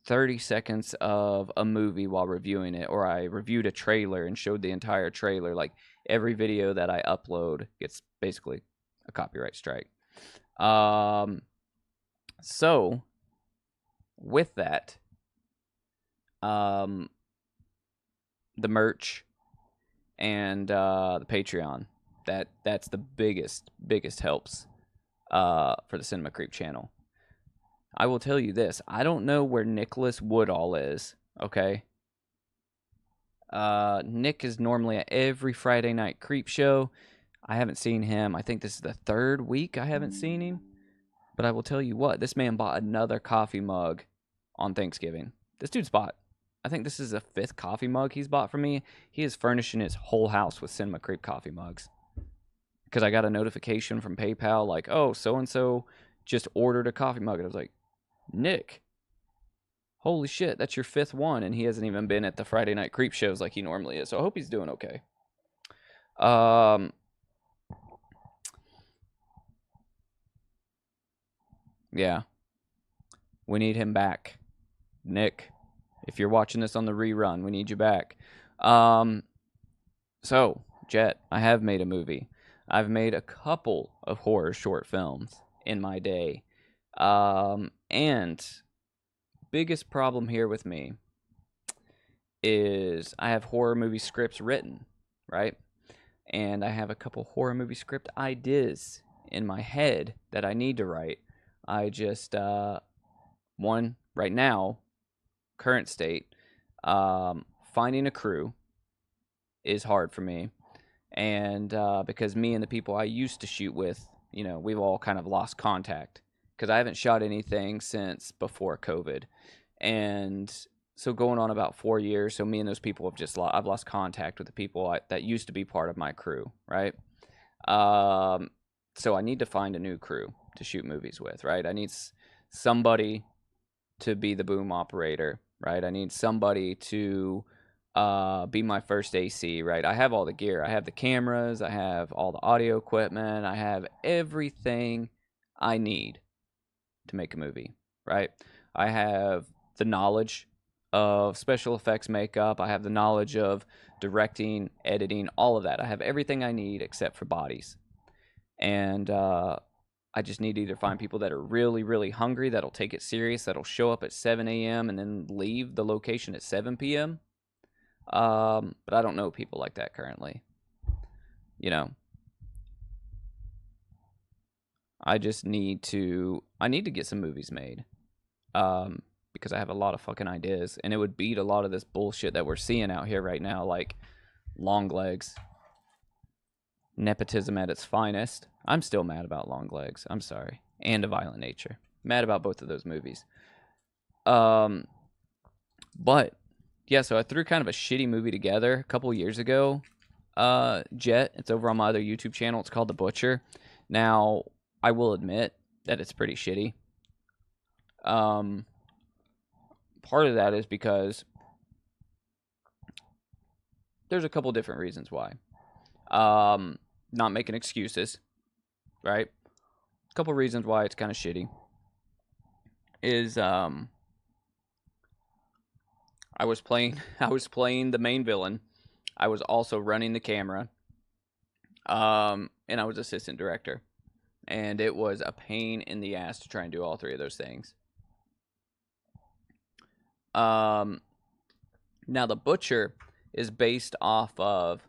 30 seconds of a movie while reviewing it, or I reviewed a trailer and showed the entire trailer. Like, every video that I upload gets basically a copyright strike. So with that, the merch and the Patreon, that's the biggest helps for the Cinema Creep channel. I will tell you this, I don't know where Nicholas Woodall is, okay? Nick is normally at every Friday Night Creepshow. I haven't seen him. I think this is the 3rd week I haven't seen him. But I will tell you what, this man bought another coffee mug on Thanksgiving. This dude's bought, I think this is the 5th coffee mug he's bought for me. He is furnishing his whole house with Cinema Creep coffee mugs. Because I got a notification from PayPal like, oh, so-and-so just ordered a coffee mug. And I was like, Nick, holy shit, that's your 5th one, and he hasn't even been at the Friday Night Creep shows like he normally is. So I hope he's doing okay. Yeah, we need him back. Nick, if you're watching this on the rerun, we need you back. So, Jet, I have made a movie. I've made a couple of horror short films in my day. And biggest problem here with me is I have horror movie scripts written, right? And I have a couple horror movie script ideas in my head that I need to write. I just, one, right now, current state, finding a crew is hard for me. And because me and the people I used to shoot with, you know, we've all kind of lost contact. Because I haven't shot anything since before COVID. And so going on about 4 years, so me and those people have just I've lost contact with the people that used to be part of my crew, right? So I need to find a new crew to shoot movies with, right? I need somebody to be the boom operator, right? I need somebody to be my first AC, right? I have all the gear. I have the cameras. I have all the audio equipment. I have everything I need to make a movie, right? I have the knowledge of special effects makeup. I have the knowledge of directing, editing, all of that. I have everything I need except for bodies. And I just need to either find people that are really, really hungry, that'll take it serious, that'll show up at 7 a.m. and then leave the location at 7 p.m. But I don't know people like that currently. You know, I need to get some movies made. Because I have a lot of fucking ideas, and it would beat a lot of this bullshit that we're seeing out here right now, like Long Legs, nepotism at its finest. I'm still mad about Long Legs. I'm sorry. And A Violent Nature. Mad about both of those movies. But yeah, so I threw kind of a shitty movie together a couple years ago. Jet, it's over on my other YouTube channel. It's called The Butcher. Now, I will admit that it's pretty shitty. Part of that is because there's a couple different reasons why. Not making excuses, right? A couple reasons why it's kind of shitty is I was playing the main villain. I was also running the camera. And I was assistant director. And it was a pain in the ass to try and do all three of those things. Now, The Butcher is based off of...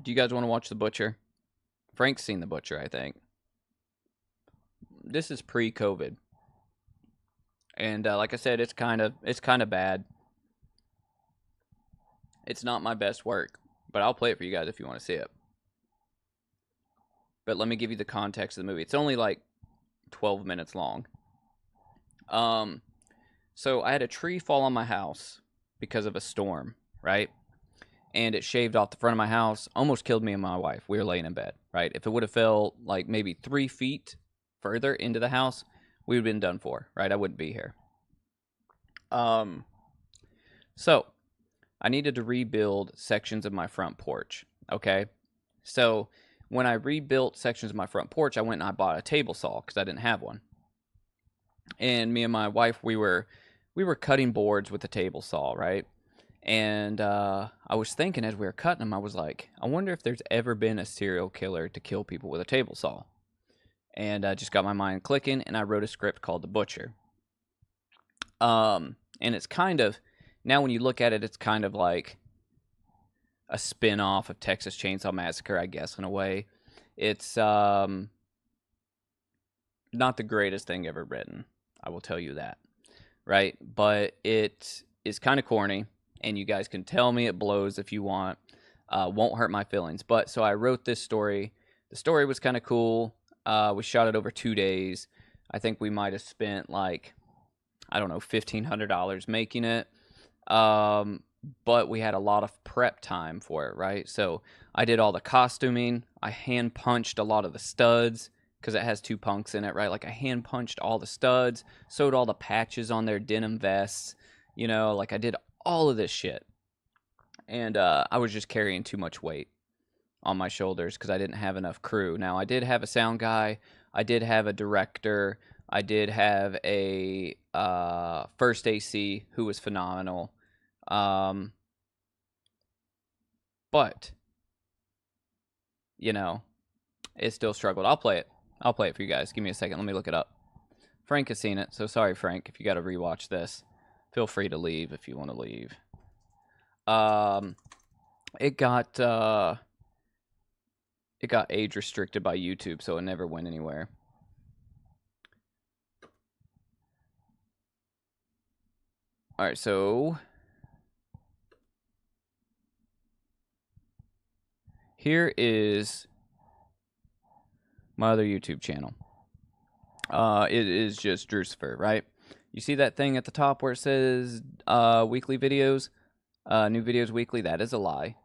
Do you guys want to watch The Butcher? Frank's seen The Butcher, I think. This is pre-COVID. And like I said, it's kind of bad. It's not my best work, but I'll play it for you guys if you want to see it. But let me give you the context of the movie. It's only like 12 minutes long. So I had a tree fall on my house because of a storm, right? And it shaved off the front of my house, almost killed me and my wife. We were laying in bed, right? If it would have fell like maybe 3 feet further into the house, we would have been done for, right? I wouldn't be here. So I needed to rebuild sections of my front porch, okay? So when I rebuilt sections of my front porch, I went and I bought a table saw because I didn't have one. And me and my wife, we were cutting boards with the table saw, right? And I was thinking as we were cutting them, I was like, I wonder if there's ever been a serial killer to kill people with a table saw. And I just got my mind clicking, and I wrote a script called The Butcher. And it's kind of, now when you look at it, it's kind of like a spin-off of Texas Chainsaw Massacre, I guess, in a way. It's not the greatest thing ever written, I will tell you that, right? But it is kind of corny, and you guys can tell me it blows if you want. Won't hurt my feelings. But so I wrote this story. The story was kind of cool. We shot it over 2 days. I think we might have spent like, I don't know, $1,500 making it. But we had a lot of prep time for it, right? So I did all the costuming. I hand punched a lot of the studs because it has 2 punks in it, right? Like I hand punched all the studs, sewed all the patches on their denim vests. You know, like I did all of this shit. And I was just carrying too much weight on my shoulders because I didn't have enough crew. Now, I did have a sound guy. I did have a director. I did have a first AC who was phenomenal. But, you know, it still struggled. I'll play it. I'll play it for you guys. Give me a second. Let me look it up. Frank has seen it, so sorry, Frank, if you got to rewatch this. Feel free to leave if you want to leave. It got age restricted by YouTube, so it never went anywhere. All right, so here is my other YouTube channel. It is just Drucifer, right? You see that thing at the top where it says weekly videos, new videos weekly? That is a lie.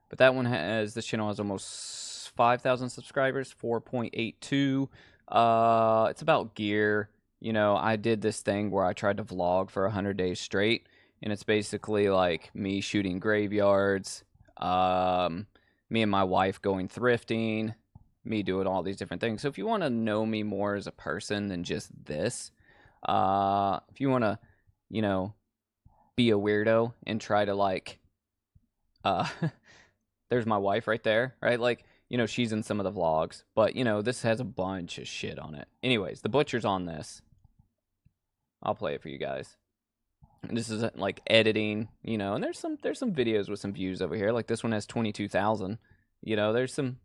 But that one has, this channel has almost 5,000 subscribers, 4.82. It's about gear. You know, I did this thing where I tried to vlog for 100 days straight, and it's basically like me shooting graveyards, me and my wife going thrifting, me doing all these different things. So if you want to know me more as a person than just this, if you want to, you know, be a weirdo and try to like, there's my wife right there, right? Like, you know, she's in some of the vlogs, but you know, this has a bunch of shit on it. Anyways, The Butcher's on this. I'll play it for you guys. And this is like editing, you know, and there's some videos with some views over here. Like this one has 22,000. You know, there's some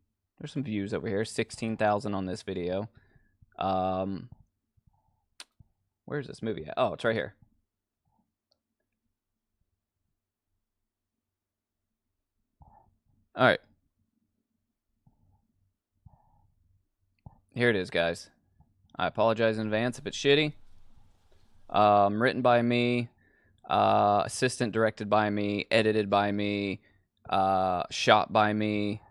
views over here. 16,000 on this video. Where's this movie at? Oh, it's right here. All right. Here it is, guys. I apologize in advance if it's shitty. Written by me, assistant directed by me, edited by me, shot by me,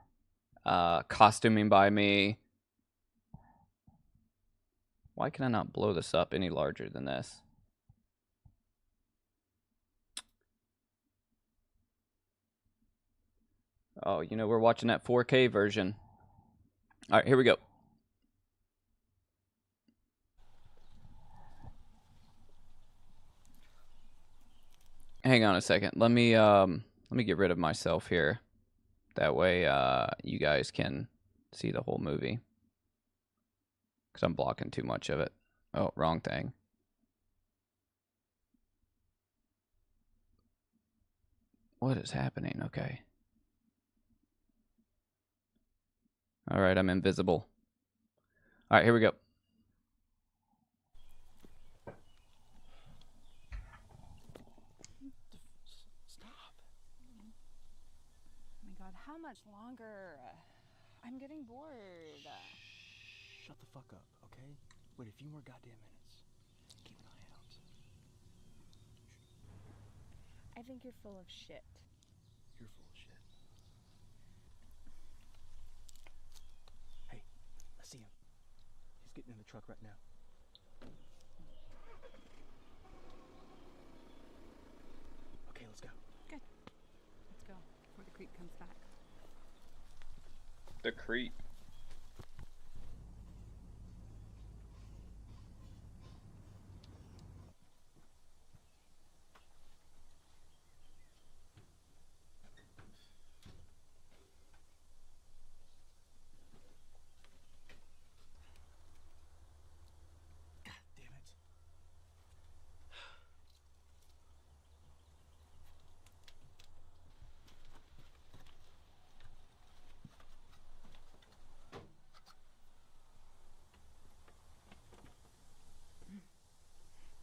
costuming by me. Why can I not blow this up any larger than this? Oh, you know, we're watching that 4K version. All right, here we go. Hang on a second. Let me get rid of myself here. That way you guys can see the whole movie. Because I'm blocking too much of it. Oh, wrong thing. What is happening? Okay. All right, I'm invisible. All right, here we go. Stop. Oh my god, how much longer? I'm getting bored. Shut the fuck up, okay? Wait a few more goddamn minutes. Keep an eye out. I think you're full of shit. You're full of shit. Hey, I see him. He's getting in the truck right now. Okay, let's go. Good. Let's go before the creep comes back. The creep.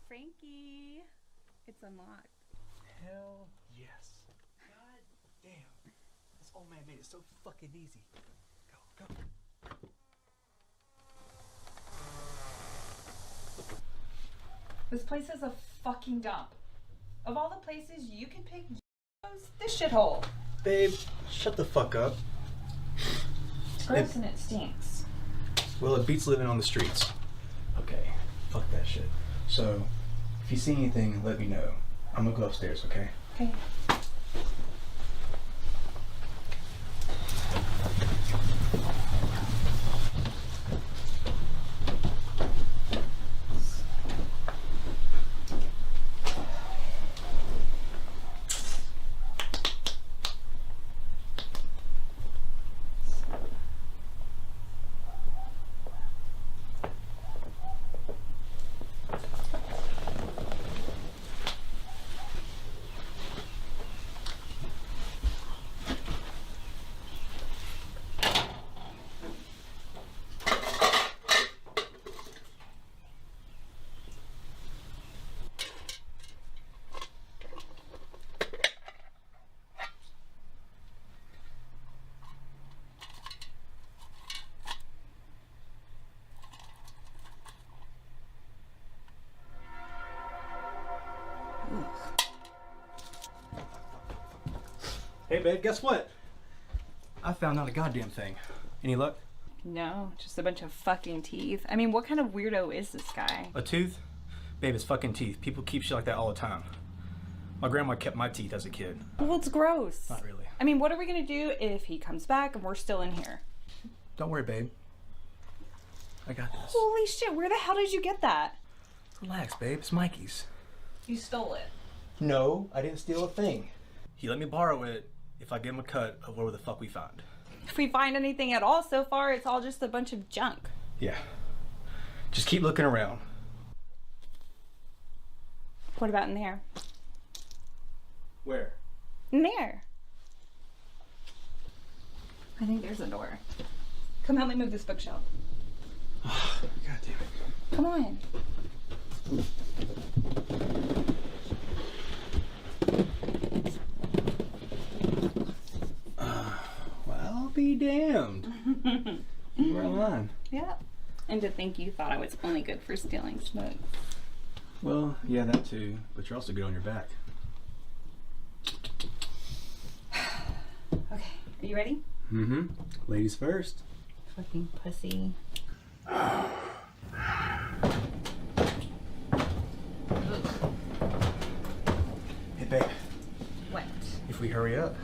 Frankie, it's unlocked. Hell yes. God damn. This old man made it so fucking easy. Go, go. This place is a fucking dump. Of all the places you can pick, this shithole. Babe, shut the fuck up. It's gross and it stinks. Well, it beats living on the streets. Okay, fuck that shit. So, if you see anything, let me know. I'm gonna go upstairs, okay? Okay. Hey, babe, guess what? I found out a goddamn thing. Any luck? No, just a bunch of fucking teeth. I mean, what kind of weirdo is this guy? A tooth? Babe, it's fucking teeth. People keep shit like that all the time. My grandma kept my teeth as a kid. Well, it's gross. Not really. I mean, what are we gonna do if he comes back and we're still in here? Don't worry, babe. I got this. Holy shit, where the hell did you get that? Relax, babe. It's Mikey's. You stole it. No, I didn't steal a thing. He let me borrow it if I give him a cut of whatever the fuck we find. If we find anything at all so far, it's all just a bunch of junk. Yeah. Just keep looking around. What about in there? Where? In there. I think there's a door. Come help me move this bookshelf. God damn it. Come on. Well, I'll be damned. You were lying. Yeah. And to think you thought I was only good for stealing smokes. Well, yeah, that too. But you're also good on your back. Okay, are you ready? Mm-hmm. Ladies first. Fucking pussy. Hey, babe. What? If we hurry up,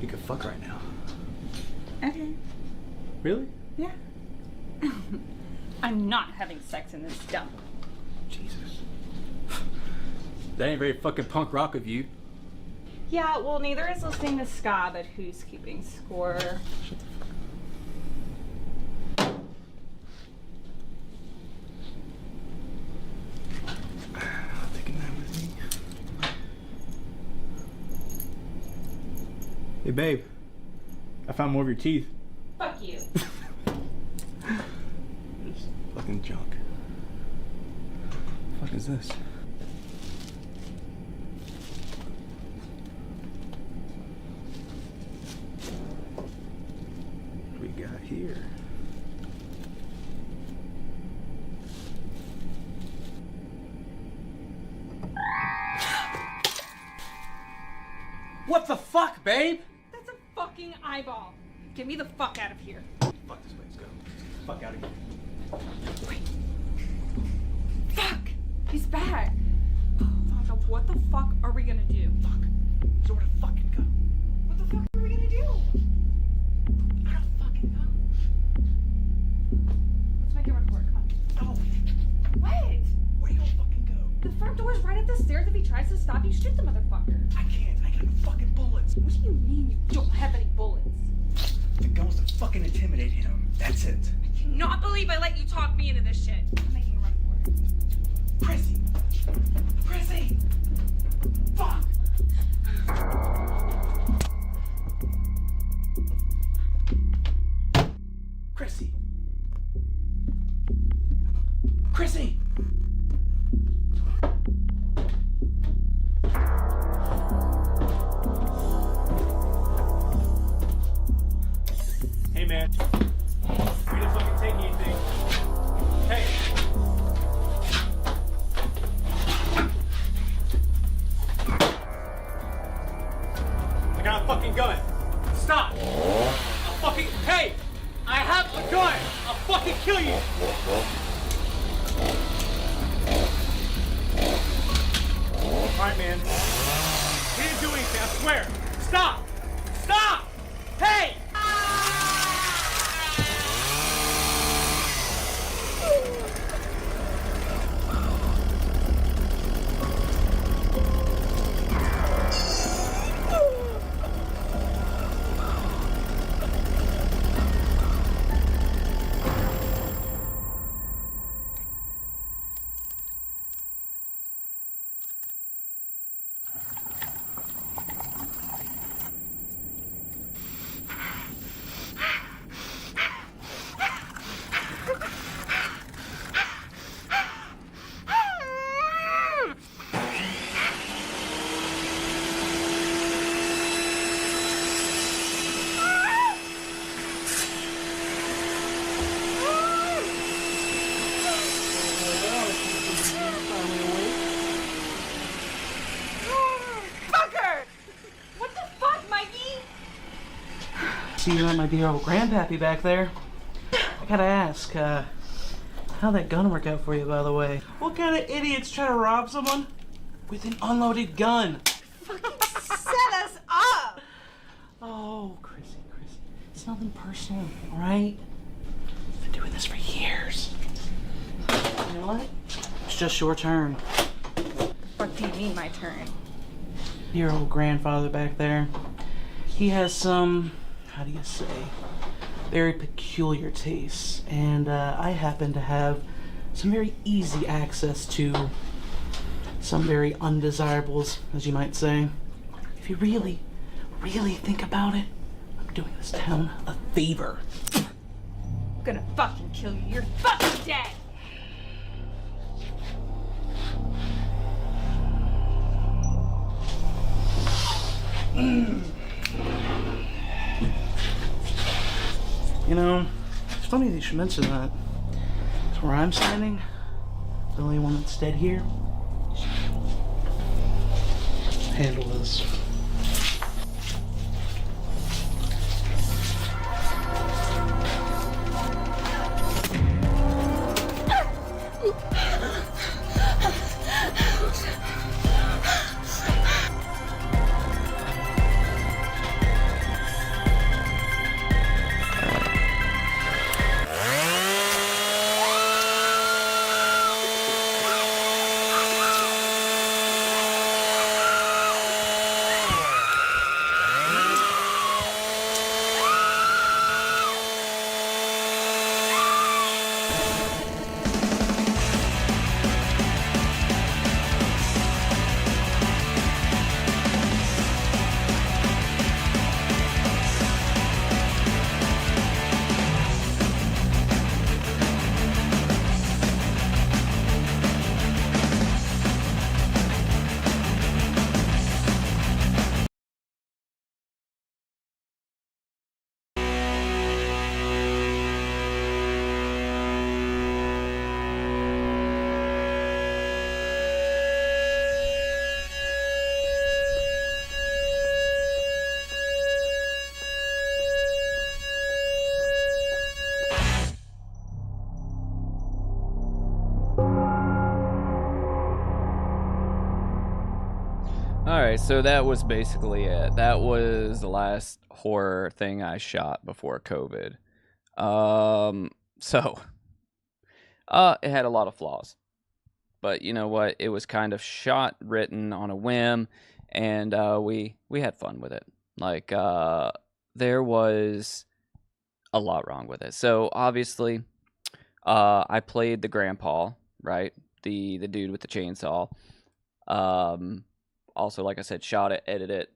we could fuck right now. Okay. Really? Yeah. I'm not having sex in this dump. Jesus. That ain't very fucking punk rock of you. Yeah, well, neither is listening to ska, but who's keeping score? Shut the fuck up. Hey, babe. I found more of your teeth. Fuck you. Just fucking junk. What the fuck is this? What do we got here? What the fuck, babe? That's a fucking eyeball. Get me the fuck out of here. Fuck this place, go. Fuck out of here. Wait. Fuck! He's back. Fuck, what the fuck are we gonna do? Fuck. So where to fucking go? What the fuck are we gonna do? I don't fucking know. Let's make a report. Come on. Oh. What? Where you gonna fucking go? The front door's right at the stairs. If he tries to stop you, shoot the motherfucker. I can't. I got fucking bullets. What do you mean you don't have any bullets? The goal is to fucking intimidate him. That's it. I cannot believe I let you talk me into this shit. I'm making a run for it. Chrissy! Chrissy! Fuck! Chrissy! Chrissy! Hey, man. We didn't fucking take anything. Hey! I got a fucking gun. Stop! I'll fucking... Hey! I have a gun! I'll fucking kill you! Alright, man. He didn't do anything, I swear. Stop! Stop! Hey! See you at my dear old grandpappy back there. I gotta ask, how'd that gun work out for you, by the way? What kind of idiots try to rob someone with an unloaded gun? Fucking set us up! Oh, Chrissy, it's nothing personal, alright? I've been doing this for years. You know what? It's just your turn. What do you mean, my turn? Your old grandfather back there. He has some, how do you say, very peculiar tastes. And I happen to have some very easy access to some very undesirables, as you might say. If you really, really think about it, I'm doing this town a favor. I'm gonna fucking kill you. You're fucking dead! You know, it's funny that you should mention that. 'Cause where I'm standing, the only one that's dead here is you. Handle this. Alright, so that was basically it. That was the last horror thing I shot before COVID. It had a lot of flaws. But you know what? It was kind of shot, written on a whim, and we had fun with it. Like, there was a lot wrong with it. So, obviously, I played the grandpa, right? The dude with the chainsaw. Also, like I said, shot it, edited it.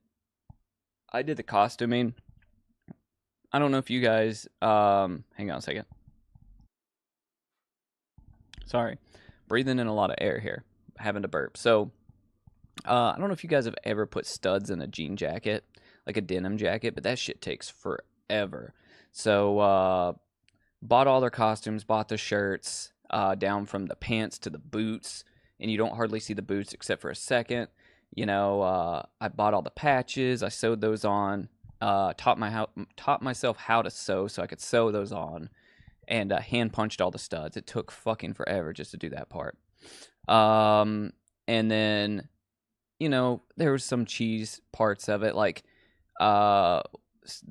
I did the costuming. I don't know if you guys, hang on a second. Sorry. Breathing in a lot of air here. Having to burp. So, I don't know if you guys have ever put studs in a jean jacket, like a denim jacket, but that shit takes forever. So, bought all their costumes, bought the shirts, down from the pants to the boots, and you don't hardly see the boots except for a second. You know, I bought all the patches, I sewed those on, taught myself how to sew so I could sew those on, and hand punched all the studs. It took fucking forever just to do that part. And then, you know, there was some cheese parts of it, like the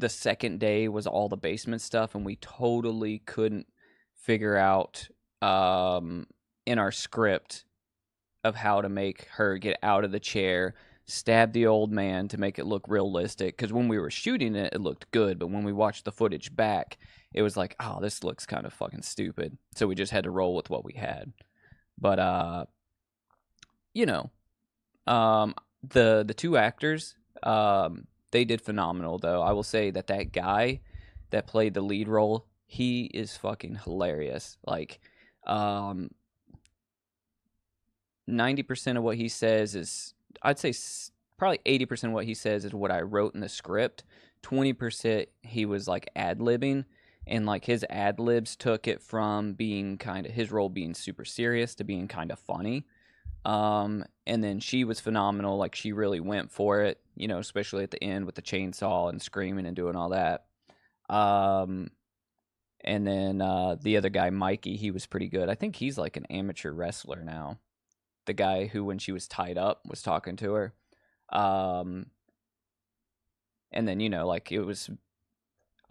second day was all the basement stuff, and we totally couldn't figure out in our script of how to make her get out of the chair, stab the old man to make it look realistic. Because when we were shooting it, it looked good, but when we watched the footage back, it was like, oh, this looks kind of fucking stupid. So we just had to roll with what we had. But you know, the two actors, they did phenomenal, though. I will say that guy that played the lead role, he is fucking hilarious. Like, 90% of what he says is, I'd say probably 80% of what he says is what I wrote in the script. 20% he was like ad-libbing, and like his ad-libs took it from being kind of his role being super serious to being kind of funny. And then she was phenomenal. Like, she really went for it, you know, especially at the end with the chainsaw and screaming and doing all that. And then the other guy, Mikey, he was pretty good. I think he's like an amateur wrestler now. The guy who, when she was tied up, was talking to her. And then, you know, like,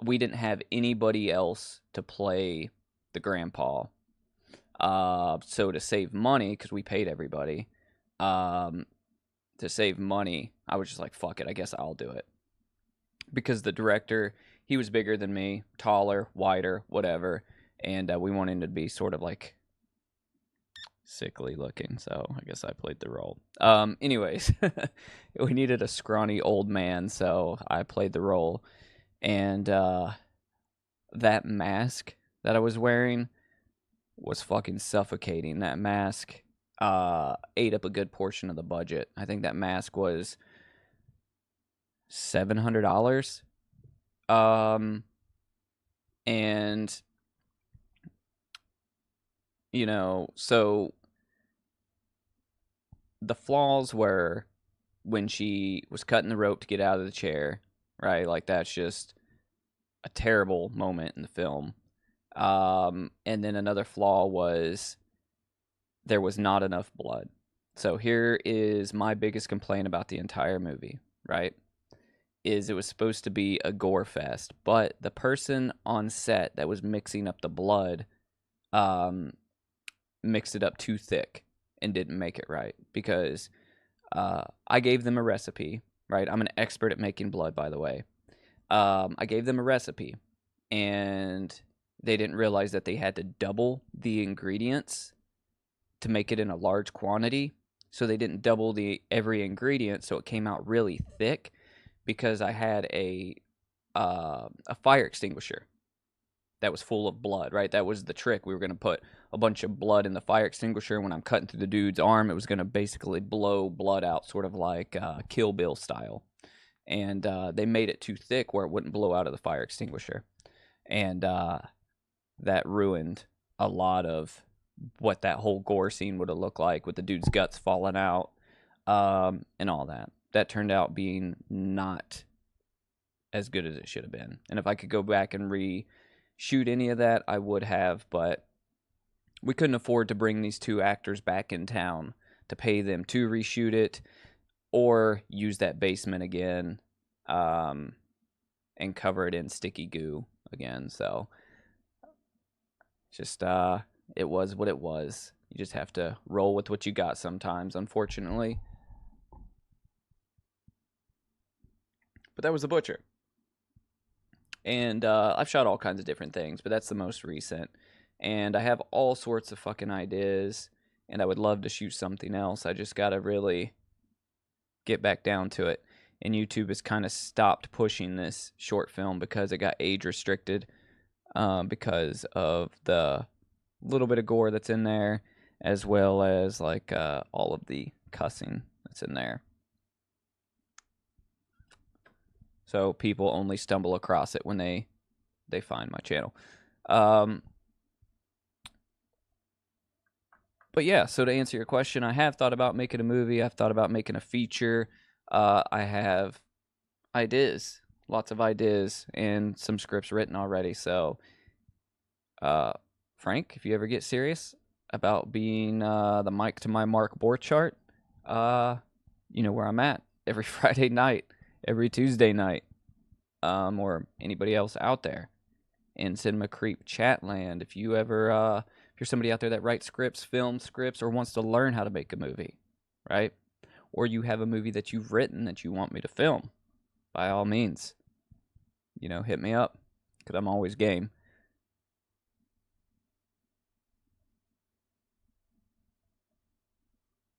we didn't have anybody else to play the grandpa. So to save money, because we paid everybody, to save money, I was just like, fuck it, I guess I'll do it. Because the director, he was bigger than me, taller, wider, whatever, and we wanted him to be sort of like sickly looking, so I guess I played the role. Anyways, we needed a scrawny old man, so I played the role, and that mask that I was wearing was fucking suffocating. That mask ate up a good portion of the budget. I think that mask was $700. And you know, so the flaws were when she was cutting the rope to get out of the chair, right? Like, that's just a terrible moment in the film. And then another flaw was there was not enough blood. So here is my biggest complaint about the entire movie, right? Is it was supposed to be a gore fest, but the person on set that was mixing up the blood mixed it up too thick and didn't make it right, because I gave them a recipe, right? I'm an expert at making blood, by the way. I gave them a recipe, and they didn't realize that they had to double the ingredients to make it in a large quantity. So they didn't double every ingredient, so it came out really thick, because I had a fire extinguisher that was full of blood, right? That was the trick. We were going to put a bunch of blood in the fire extinguisher. When I'm cutting through the dude's arm, it was going to basically blow blood out, sort of like Kill Bill style. And they made it too thick where it wouldn't blow out of the fire extinguisher. And that ruined a lot of what that whole gore scene would have looked like, with the dude's guts falling out and all that. That turned out being not as good as it should have been. And if I could go back and reshoot any of that, I would have, but we couldn't afford to bring these two actors back in town to pay them to reshoot it. or use that basement again, and cover it in sticky goo again. So just it was what it was. You just have to roll with what you got sometimes, unfortunately. But that was The Butcher. And I've shot all kinds of different things, but that's the most recent. And I have all sorts of fucking ideas, and I would love to shoot something else. I just gotta really get back down to it. And YouTube has kind of stopped pushing this short film because it got age restricted, because of the little bit of gore that's in there, as well as like all of the cussing that's in there. So people only stumble across it when they find my channel. But yeah, so to answer your question, I have thought about making a movie. I've thought about making a feature. I have ideas, lots of ideas, and some scripts written already. So, Frank, if you ever get serious about being the Mike to my Mark Borchardt, you know where I'm at every Friday night, every Tuesday night, or anybody else out there in Cinema Creep Chatland. If you ever, if you're somebody out there that writes scripts, films scripts, or wants to learn how to make a movie, right? Or you have a movie that you've written that you want me to film, by all means, you know, hit me up, because I'm always game.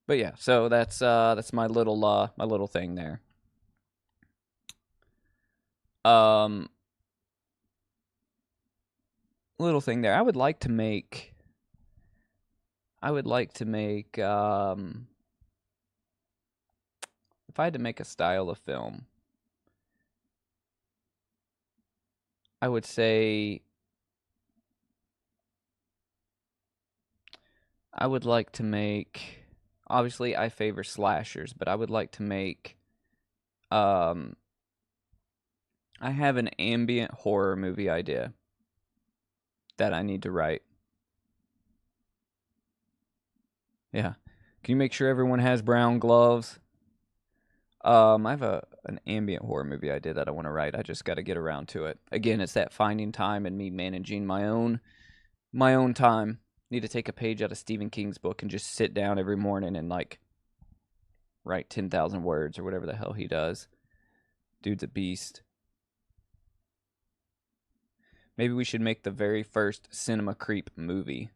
But yeah, so that's my little thing there. Little thing there. I would like to make if I had to make a style of film, I would say I would like to make, obviously I favor slashers, but I would like to make I have an ambient horror movie idea that I need to write. Yeah. Can you make sure everyone has brown gloves? I have an ambient horror movie idea that I want to write. I just got to get around to it. Again, it's that finding time and me managing my own time. Need to take a page out of Stephen King's book and just sit down every morning and like write 10,000 words or whatever the hell he does. Dude's a beast. Maybe we should make the very first Cinema Creep movie.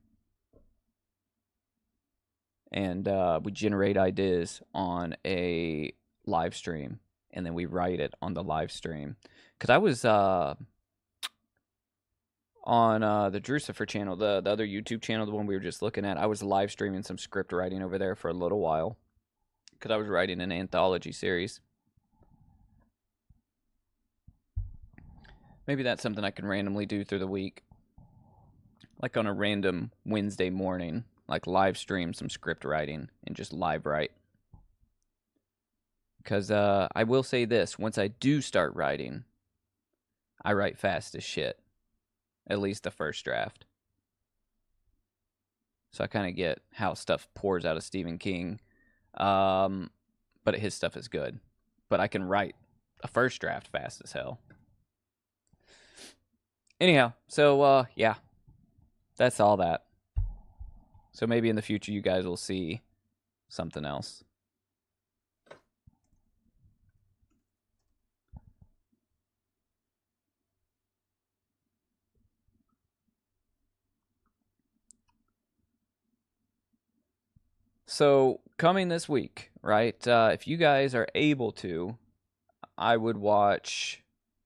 And we generate ideas on a live stream, and then we write it on the live stream. Because I was on the Drucifer channel, the other YouTube channel, the one we were just looking at, I was live streaming some script writing over there for a little while. Because I was writing an anthology series. Maybe that's something I can randomly do through the week. Like on a random Wednesday morning. Like live stream some script writing and just live write. Because I will say this, once I do start writing, I write fast as shit. At least the first draft. So I kind of get how stuff pours out of Stephen King. But his stuff is good. But I can write a first draft fast as hell. Anyhow, so yeah. That's all that. So maybe in the future you guys will see something else. So coming this week, right? If you guys are able to, I would watch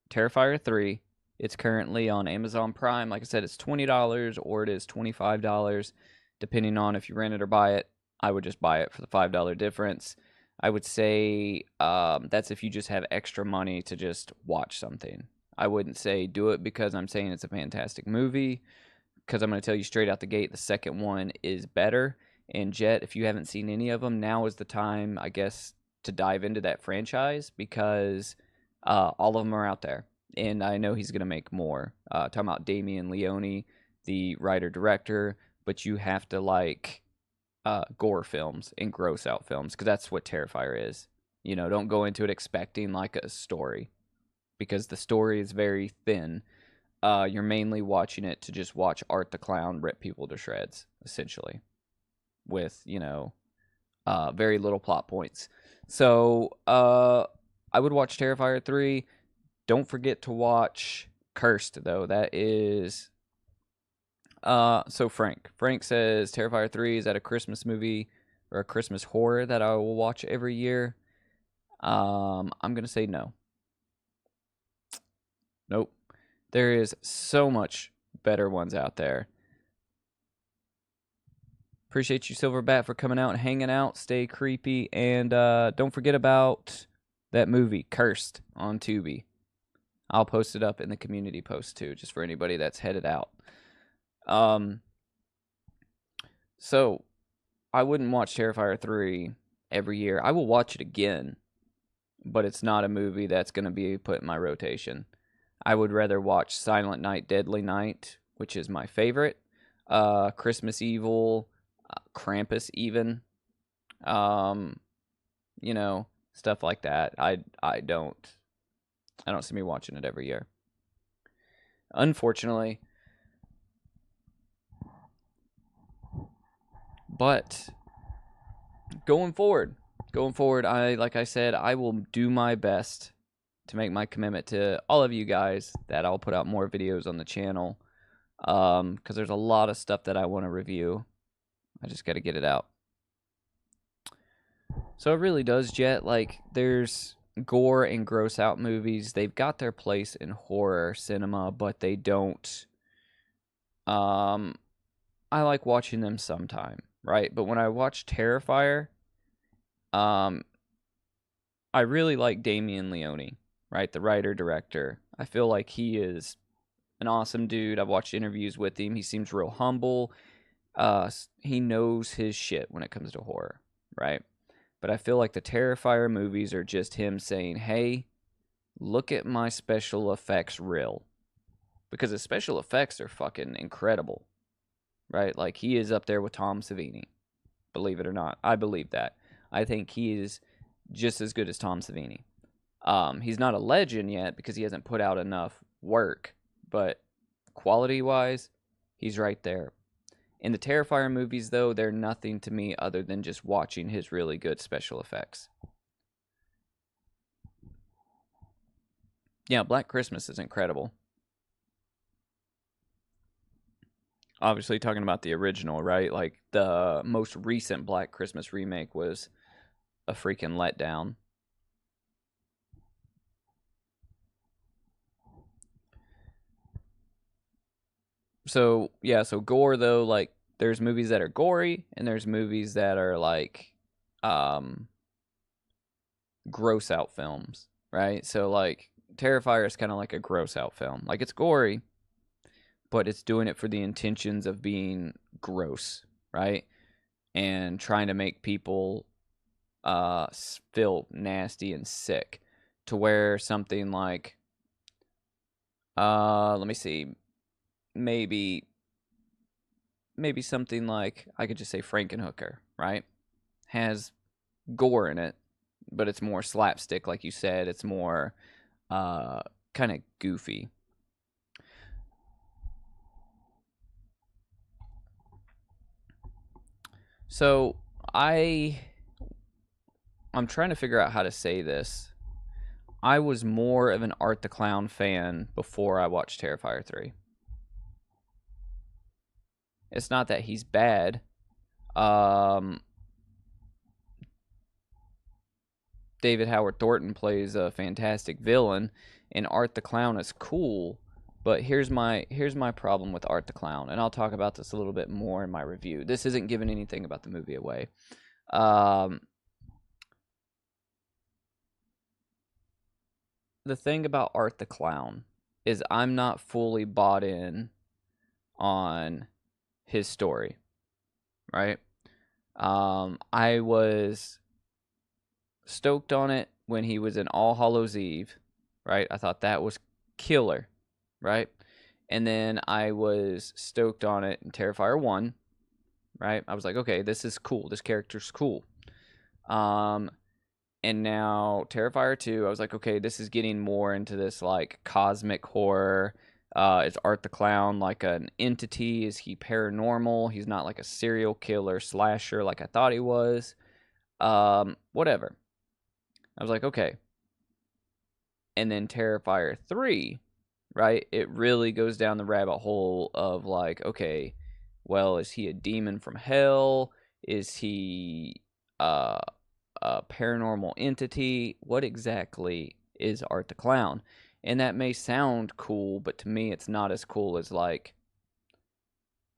Terrifier 3. It's currently on Amazon Prime. Like I said, it's $20 or it is $25. Depending on if you rent it or buy it. I would just buy it for the $5 difference. I would say that's if you just have extra money to just watch something. I wouldn't say do it because I'm saying it's a fantastic movie. Because I'm going to tell you straight out the gate, the second one is better. And Jet, if you haven't seen any of them, now is the time, I guess, to dive into that franchise. Because all of them are out there. And I know he's going to make more. Talking about Damien Leone, the writer-director. But you have to like gore films and gross out films, because that's what Terrifier is. You know, don't go into it expecting like a story, because the story is very thin. You're mainly watching it to just watch Art the Clown rip people to shreds, essentially, with, you know, very little plot points. So, I would watch Terrifier 3. Don't forget to watch Cursed, though. That is... so Frank says Terrifier 3 is that a Christmas movie or a Christmas horror that I will watch every year. I'm going to say no. Nope. There is so much better ones out there. Appreciate you, Silverbat, for coming out and hanging out. Stay creepy. And don't forget about that movie, Cursed, on Tubi. I'll post it up in the community post, too, just for anybody that's headed out. So, I wouldn't watch Terrifier 3 every year. I will watch it again, but it's not a movie that's going to be put in my rotation. I would rather watch Silent Night, Deadly Night, which is my favorite. Christmas Evil, Krampus even. You know, stuff like that. I don't see me watching it every year. Unfortunately. But going forward, like I said, I will do my best to make my commitment to all of you guys that I'll put out more videos on the channel, because there's a lot of stuff that I want to review. I just got to get it out. So it really does, Jet. Like, there's gore and gross out movies. They've got their place in horror cinema, but they don't. I like watching them sometime, right? But when I watch Terrifier, I really like Damien Leone, right? The writer, director. I feel like he is an awesome dude. I've watched interviews with him. He seems real humble. He knows his shit when it comes to horror, right? But I feel like the Terrifier movies are just him saying, hey, look at my special effects reel. Because his special effects are fucking incredible, right? Like, he is up there with Tom Savini. Believe it or not. I believe that. I think he is just as good as Tom Savini. He's not a legend yet because he hasn't put out enough work. But quality-wise, he's right there. In the Terrifier movies, though, they're nothing to me other than just watching his really good special effects. Yeah, Black Christmas is incredible. Obviously, talking about the original, right? Like, the most recent Black Christmas remake was a freaking letdown. So, yeah, so gore, though, like, there's movies that are gory, and there's movies that are, like, gross out films, right? So, like, Terrifier is kind of like a gross out film. Like, it's gory, but it's doing it for the intentions of being gross, right? And trying to make people feel nasty and sick, to where something like, let me see, maybe something like, I could just say Frankenhooker, right? Has gore in it, but it's more slapstick, like you said. It's more kind of goofy. So I'm trying to figure out how to say this. I was more of an Art the Clown fan before I watched Terrifier 3. It's not that he's bad. David Howard Thornton plays a fantastic villain, and Art the Clown is cool. But here's my problem with Art the Clown, and I'll talk about this a little bit more in my review. This isn't giving anything about the movie away. The thing about Art the Clown is I'm not fully bought in on his story, right? I was stoked on it when he was in All Hallows Eve, right? I thought that was killer, right? And then I was stoked on it in Terrifier 1, right? I was like, okay, this is cool. This character's cool. And now Terrifier 2, I was like, okay, this is getting more into this like cosmic horror. Is Art the Clown like an entity? Is he paranormal? He's not like a serial killer slasher like I thought he was. Whatever. I was like, okay. And then Terrifier 3, right? It really goes down the rabbit hole of like, okay, well, is he a demon from hell? Is he a paranormal entity? What exactly is Art the Clown? And that may sound cool, but to me it's not as cool as like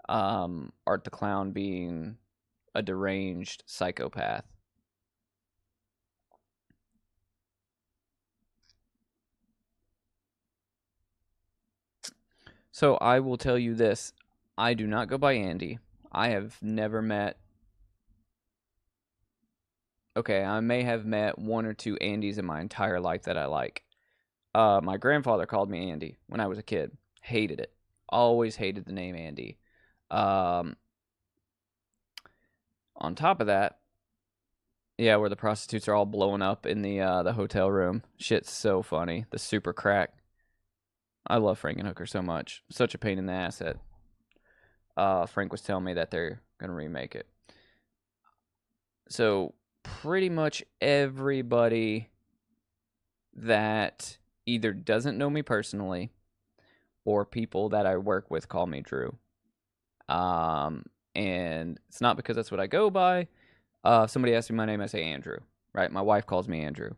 Art the Clown being a deranged psychopath. So I will tell you this. I do not go by Andy. I have never met... Okay, I may have met 1 or 2 Andys in my entire life that I like. My grandfather called me Andy when I was a kid. Hated it. Always hated the name Andy. On top of that, yeah, where the prostitutes are all blowing up in the hotel room. Shit's so funny. The super crack. I love Frankenhooker so much. Such a pain in the ass that Frank was telling me that they're going to remake it. So pretty much everybody that either doesn't know me personally or people that I work with call me Drew. And it's not because that's what I go by. If somebody asks me my name, I say Andrew, right? My wife calls me Andrew.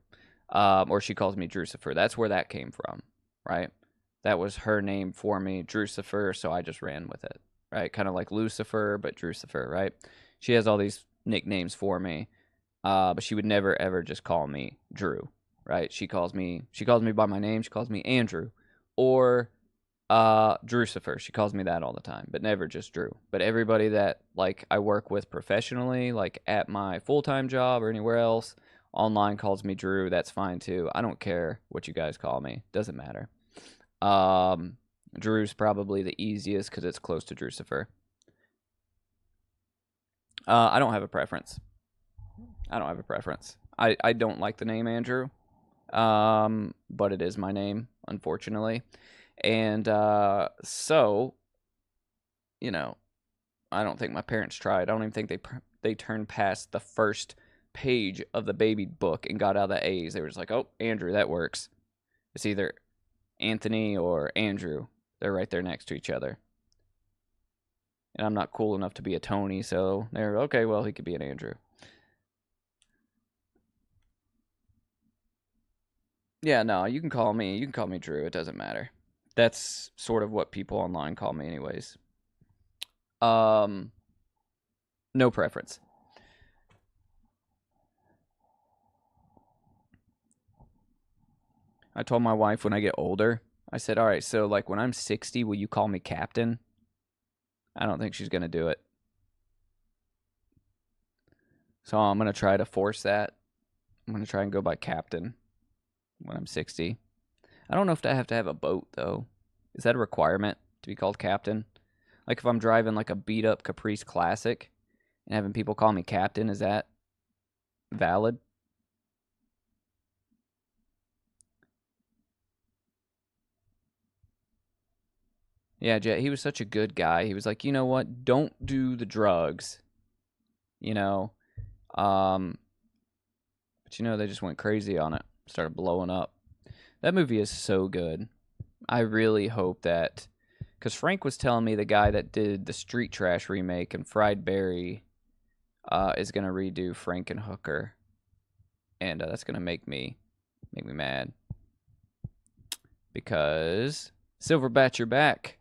Or she calls me Drucifer. That's where that came from, right? That was her name for me, Drucifer, so I just ran with it, right? Kind of like Lucifer, but Drucifer, right? She has all these nicknames for me, but she would never, ever just call me Drew, right? She calls me by my name. She calls me Andrew, or Drucifer. She calls me that all the time, but never just Drew. But everybody that like I work with professionally, like at my full-time job or anywhere else, online calls me Drew. That's fine too. I don't care what you guys call me. Doesn't matter. Drew's probably the easiest because it's close to Drucifer. I don't have a preference. I don't like the name Andrew. But it is my name, unfortunately. And so, you know, I don't think my parents tried. I don't even think they turned past the first page of the baby book and got out the A's. They were just like, oh, Andrew, that works. It's either Anthony or Andrew. They're right there next to each other. And I'm not cool enough to be a Tony, so they're okay, well, he could be an Andrew. Yeah, no, you can call me Drew. It doesn't matter. That's sort of what people online call me anyways. No preference. I told my wife when I get older, I said, all right, so like when I'm 60, will you call me Captain? I don't think she's going to do it. So I'm going to try to force that. I'm going to try and go by Captain when I'm 60. I don't know if I have to have a boat, though. Is that a requirement to be called Captain? Like if I'm driving like a beat-up Caprice Classic and having people call me Captain, is that valid? Yeah, Jet, he was such a good guy. He was like, you know what? Don't do the drugs. You know? But you know, they just went crazy on it. Started blowing up. That movie is so good. I really hope that... Because Frank was telling me the guy that did the Street Trash remake and Fried Barry is going to redo Frankenhooker. And that's going to make me mad. Because... Silverbat, you're back.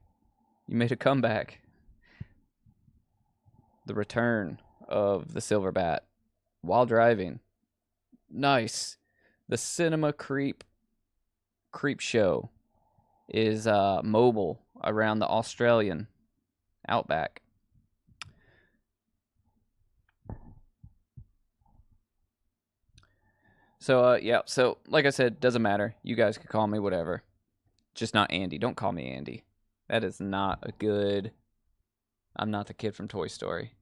You made a comeback. The return of the Silverbat while driving. Nice. The Cinema Creepshow is mobile around the Australian outback. So yeah, so like I said, doesn't matter. You guys can call me whatever. Just not Andy. Don't call me Andy. That is not a good... I'm not the kid from Toy Story.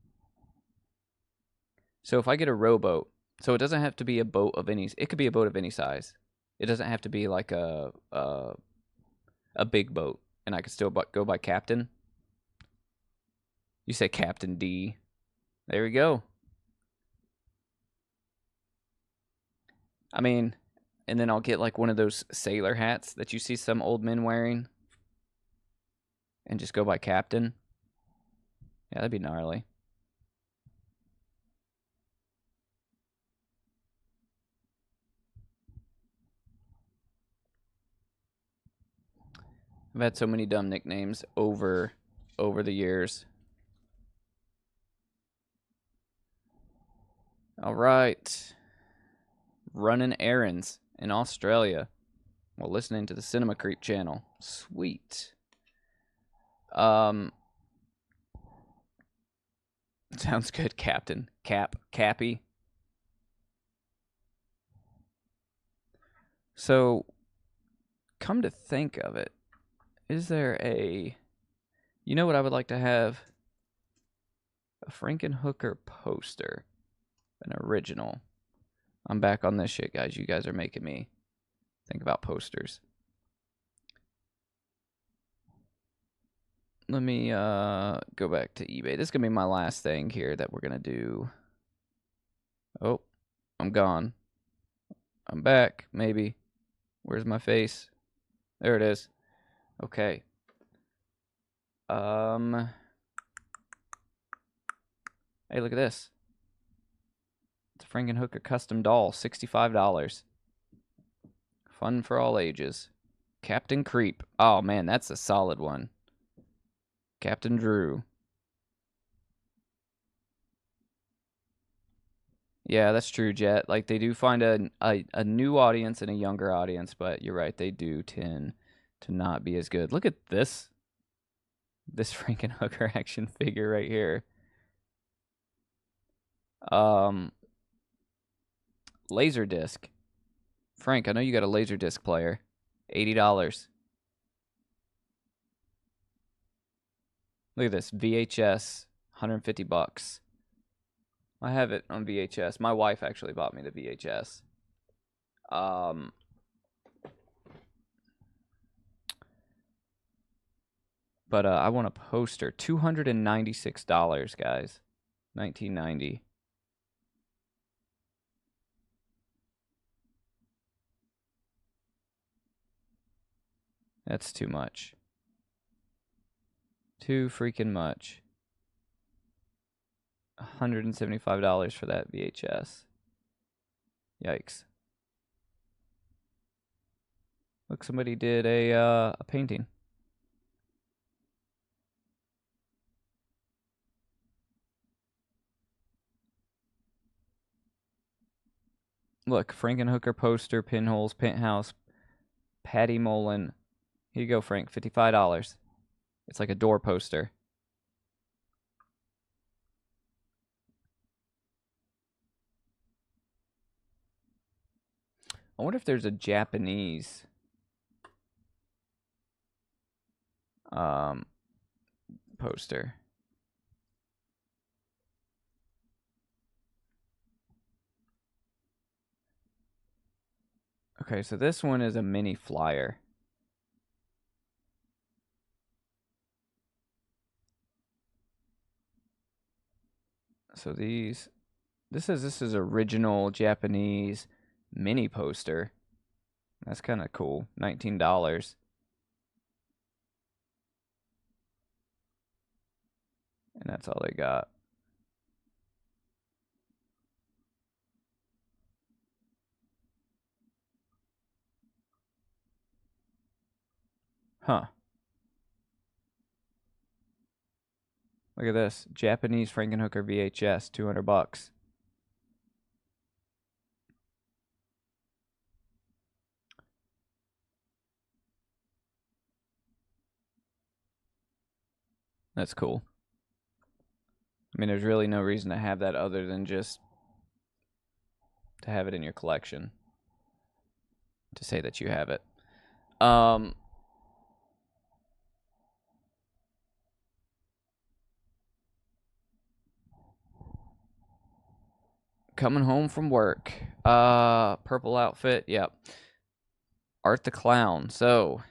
So if I get a rowboat, So it doesn't have to be a boat of any. It could be a boat of any size. It doesn't have to be like a big boat, and I could still go by Captain. You say Captain D. There we go. I mean, and then I'll get like one of those sailor hats that you see some old men wearing, and just go by Captain. Yeah, that'd be gnarly. I've had so many dumb nicknames over the years. All right. Running errands in Australia while listening to the Cinema Creep channel. Sweet. Sounds good, Captain. Cappy. So, come to think of it, is there a... You know what I would like to have? A Frankenhooker poster. An original. I'm back on this shit, guys. You guys are making me think about posters. Let me go back to eBay. This is going to be my last thing here that we're going to do. Oh, I'm gone. I'm back, maybe. Where's my face? There it is. Okay. Hey, look at this. It's a Frankenhooker custom doll, $65. Fun for all ages. Captain Creep. Oh, man, that's a solid one. Captain Drew. Yeah, that's true, Jet. Like, they do find a new audience and a younger audience, but you're right, they do tend to not be as good. Look at this. This Frankenhooker action figure right here. Laserdisc. Frank, I know you got a Laserdisc player. $80. Look at this. VHS. $150. I have it on VHS. My wife actually bought me the VHS. But I want a poster. $296, guys. 1990. That's too much. Too freaking much. $175 for that VHS. Yikes. Look, somebody did a painting. Look, Frankenhooker poster, pinholes, penthouse, Patty Mullen. Here you go, Frank. $55. It's like a door poster. I wonder if there's a Japanese poster. Okay, so this one is a mini flyer. So this is original Japanese mini poster. That's kind of cool. $19. And that's all they got. Huh. Look at this. Japanese Frankenhooker VHS, $200. That's cool. I mean, there's really no reason to have that other than just to have it in your collection. To say that you have it. coming home from work. Purple outfit. Yep. Art the Clown. So,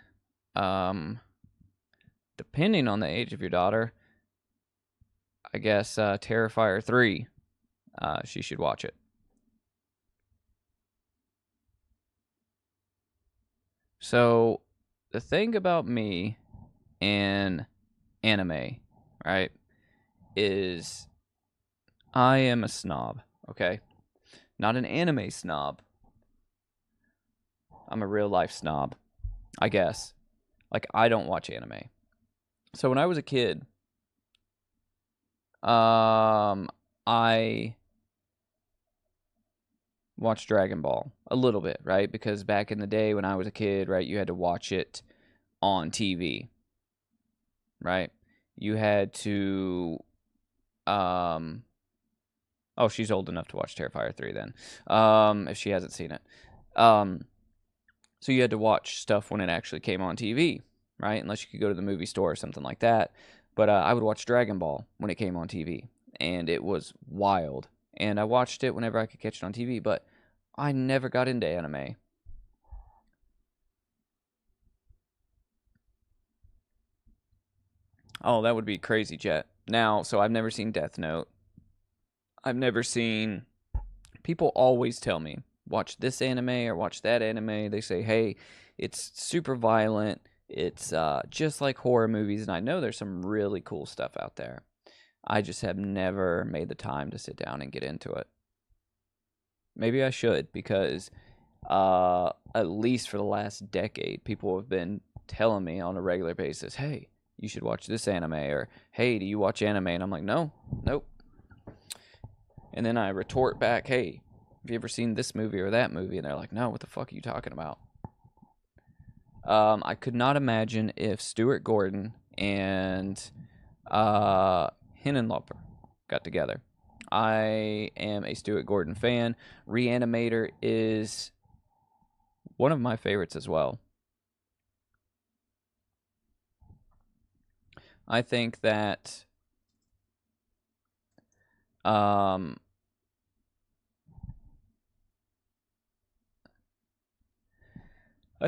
depending on the age of your daughter, I guess Terrifier 3, she should watch it. So, the thing about me and anime, right, is I am a snob, okay? Not an anime snob. I'm a real life snob, I guess. Like, I don't watch anime. So when I was a kid, I watched Dragon Ball a little bit, right? Because back in the day when I was a kid, right, you had to watch it on TV, right? You had to, oh, she's old enough to watch Terrifier 3 then, if she hasn't seen it. So you had to watch stuff when it actually came on TV, right? Unless you could go to the movie store or something like that. But I would watch Dragon Ball when it came on TV, and it was wild. And I watched it whenever I could catch it on TV, but I never got into anime. Oh, that would be crazy, Jet. Now, so I've never seen Death Note. I've never seen... People always tell me, watch this anime or watch that anime. They say, hey, it's super violent. It's just like horror movies, and I know there's some really cool stuff out there. I just have never made the time to sit down and get into it. Maybe I should, because at least for the last decade, people have been telling me on a regular basis, hey, you should watch this anime, or hey, do you watch anime? And I'm like, no, nope. And then I retort back, hey, have you ever seen this movie or that movie? And they're like, no, what the fuck are you talking about? I could not imagine if Stuart Gordon and Hinenloper got together. I am a Stuart Gordon fan. Reanimator is one of my favorites as well. I think that I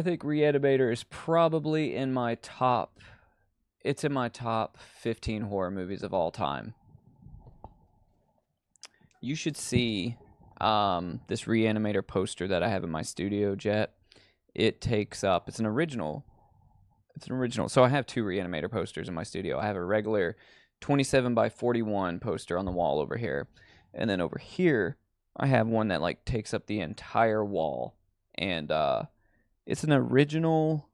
think Reanimator is probably in my top... It's in my top 15 horror movies of all time. You should see this Reanimator poster that I have in my studio, Jet. It takes up... It's an original. It's an original. So I have two Reanimator posters in my studio. I have a regular 27 by 41 poster on the wall over here. And then over here, I have one that like takes up the entire wall. And it's an original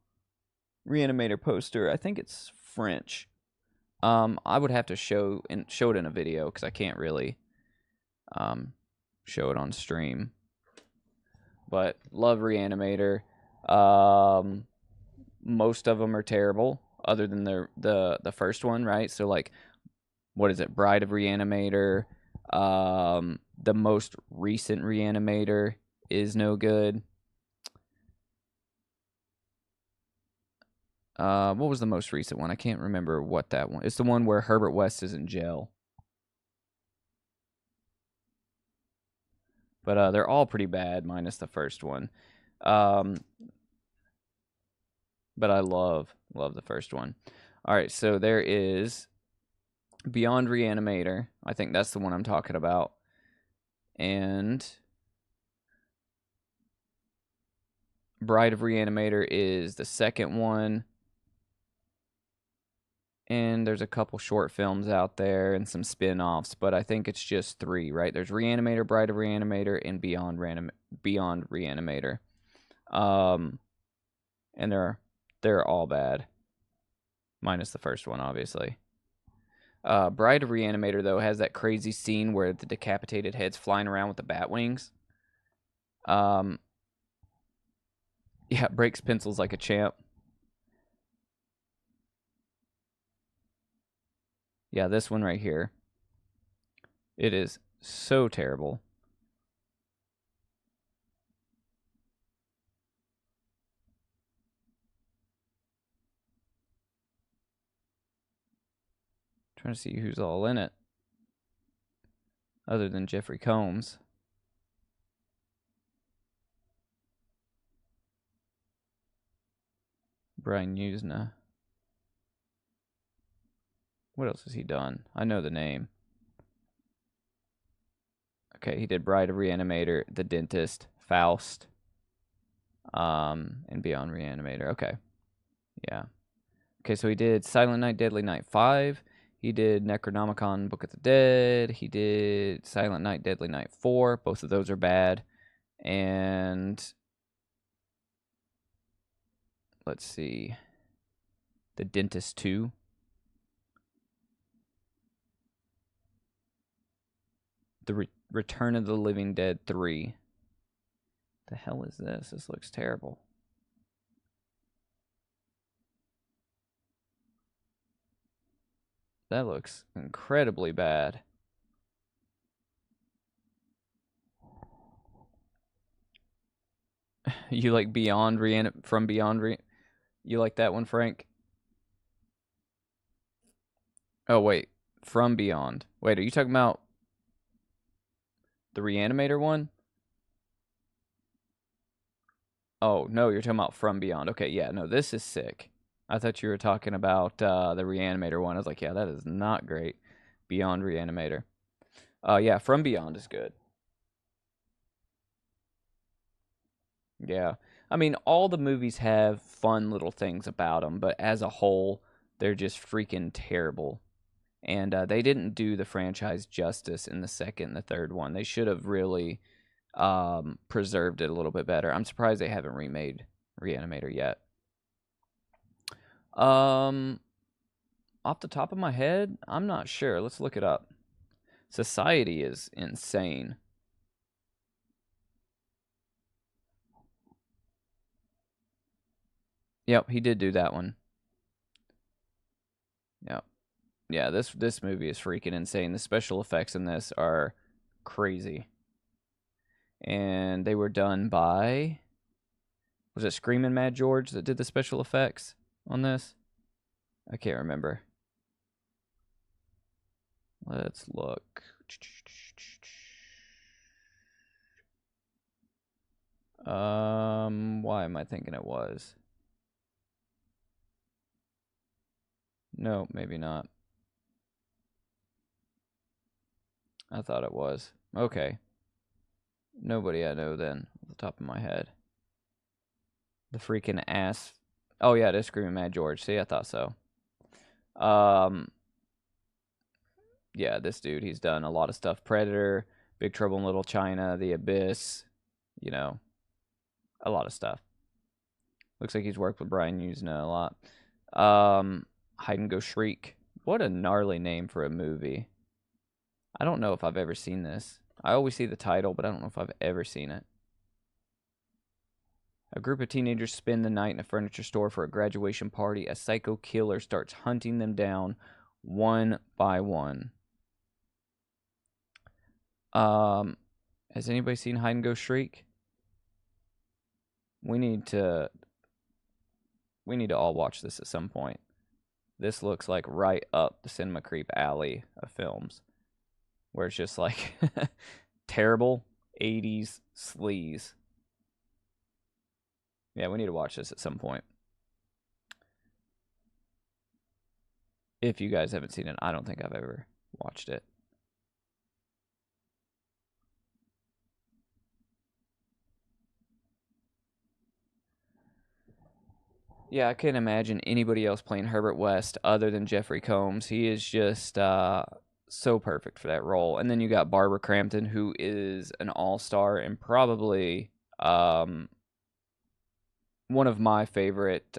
Reanimator poster. I think it's French. I would have to show it in a video because I can't really show it on stream. But love Reanimator. Most of them are terrible, other than the first one, right? So like, what is it? Bride of Reanimator. The most recent Reanimator is no good. What was the most recent one? I can't remember what that one. It's the one where Herbert West is in jail. But they're all pretty bad, minus the first one. But I love the first one. All right, so there is Beyond Reanimator. I think that's the one I'm talking about. And Bride of Reanimator is the second one. And there's a couple short films out there and some spin-offs, but I think it's just 3, right? There's Reanimator, Bride of Reanimator, and Beyond Reanimator. And they're all bad. Minus the first one, obviously. Bride of Reanimator, though, has that crazy scene where the decapitated head's flying around with the bat wings. Yeah, breaks pencils like a champ. Yeah, this one right here. It is so terrible. Trying to see who's all in it. Other than Jeffrey Combs. Brian Usna. What else has he done? I know the name. Okay, he did Bride of Reanimator, The Dentist, Faust, and Beyond Reanimator. Okay. Yeah. Okay, so he did Silent Night, Deadly Night 5. He did Necronomicon, Book of the Dead. He did Silent Night, Deadly Night 4. Both of those are bad. And let's see. The Dentist 2. The Return of the Living Dead 3. The hell is this? This looks terrible. That looks incredibly bad. You like Beyond from Beyond You like that one, Frank? Oh, wait. From Beyond. Wait, are you talking about the Reanimator one? Oh, no, you're talking about From Beyond. Okay, yeah, no, this is sick. I thought you were talking about the Reanimator one. I was like, yeah, that is not great. Beyond Reanimator. Yeah, From Beyond is good. Yeah. I mean, all the movies have fun little things about them, but as a whole, they're just freaking terrible. And they didn't do the franchise justice in the second and the third one. They should have really preserved it a little bit better. I'm surprised they haven't remade Reanimator yet. Off the top of my head, I'm not sure. Let's look it up. Society is insane. Yep, he did do that one. Yep. Yeah, this movie is freaking insane. The special effects in this are crazy. And they were done by... Was it Screamin' Mad George that did the special effects on this? I can't remember. Let's look. Why am I thinking it was? No, maybe not. I thought it was. Okay. Nobody I know then, off the top of my head. The freaking ass. Oh yeah, it is Screaming Mad George. See, I thought so. Yeah, this dude, he's done a lot of stuff. Predator, Big Trouble in Little China, The Abyss, you know, a lot of stuff. Looks like he's worked with Brian Usna a lot. Hide and Go Shriek. What a gnarly name for a movie. I don't know if I've ever seen this. I always see the title, but I don't know if I've ever seen it. A group of teenagers spend the night in a furniture store for a graduation party. A psycho killer starts hunting them down one by one. Has anybody seen Hide and Go Shriek? We need to all watch this at some point. This looks like right up the Cinema Creep alley of films, where it's just like terrible 80s sleaze. Yeah, we need to watch this at some point. If you guys haven't seen it, I don't think I've ever watched it. Yeah, I can't imagine anybody else playing Herbert West other than Jeffrey Combs. He is just so perfect for that role. And then you got Barbara Crampton, who is an all-star and probably one of my favorite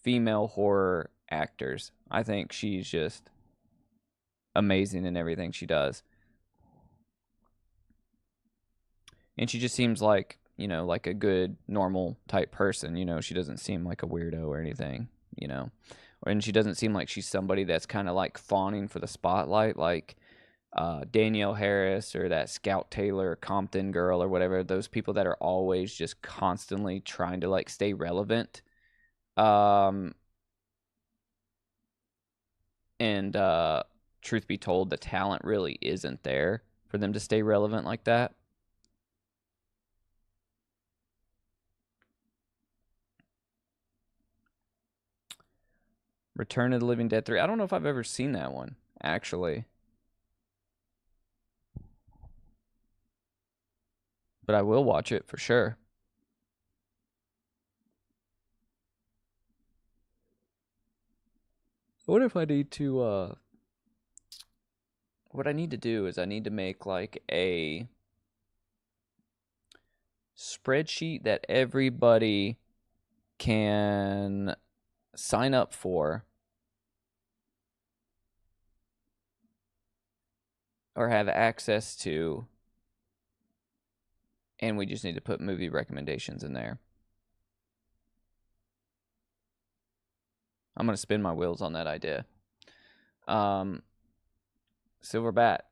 female horror actors. I think she's just amazing in everything she does. And she just seems like, you know, like a good, normal type person. You know, she doesn't seem like a weirdo or anything, you know. And she doesn't seem like she's somebody that's kind of like fawning for the spotlight, like Danielle Harris or that Scout Taylor Compton girl or whatever. Those people that are always just constantly trying to like stay relevant. And truth be told, the talent really isn't there for them to stay relevant like that. Return of the Living Dead 3. I don't know if I've ever seen that one, actually. But I will watch it for sure. What if I need to, what I need to do is I need to make like a spreadsheet that everybody can sign up for or have access to, and we just need to put movie recommendations in there. I'm going to spin my wheels on that idea. Silverbat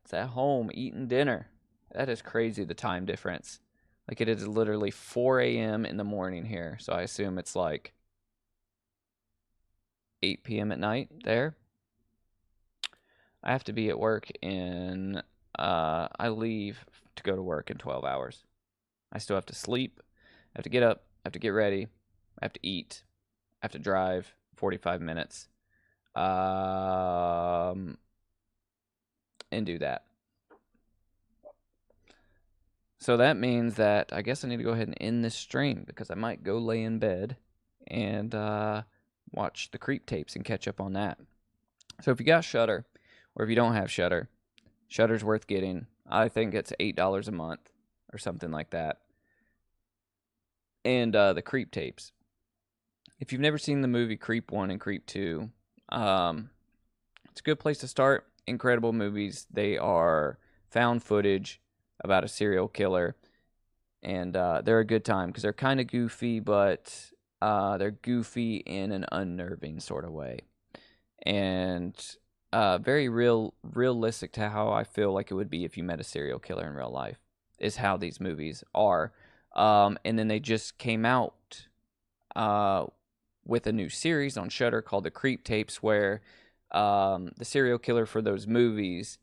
is at home eating dinner. That is crazy, the time difference. Like, it is literally 4 a.m. in the morning here, so I assume it's like 8 p.m. at night there. I have to be at work in, I leave to go to work in 12 hours. I still have to sleep, I have to get up, I have to get ready, I have to eat, I have to drive 45 minutes, and do that. So that means that I guess I need to go ahead and end this stream because I might go lay in bed and watch the Creep tapes and catch up on that. So if you got Shudder, or if you don't have Shudder, Shudder's worth getting. I think it's $8 a month or something like that. And the Creep tapes. If you've never seen the movie Creep 1 and Creep 2, it's a good place to start. Incredible movies. They are found footage about a serial killer, and they're a good time because they're kind of goofy, but they're goofy in an unnerving sort of way, and very realistic to how I feel like it would be if you met a serial killer in real life, is how these movies are. And then they just came out with a new series on Shudder called the Creep Tapes, where the serial killer for those movies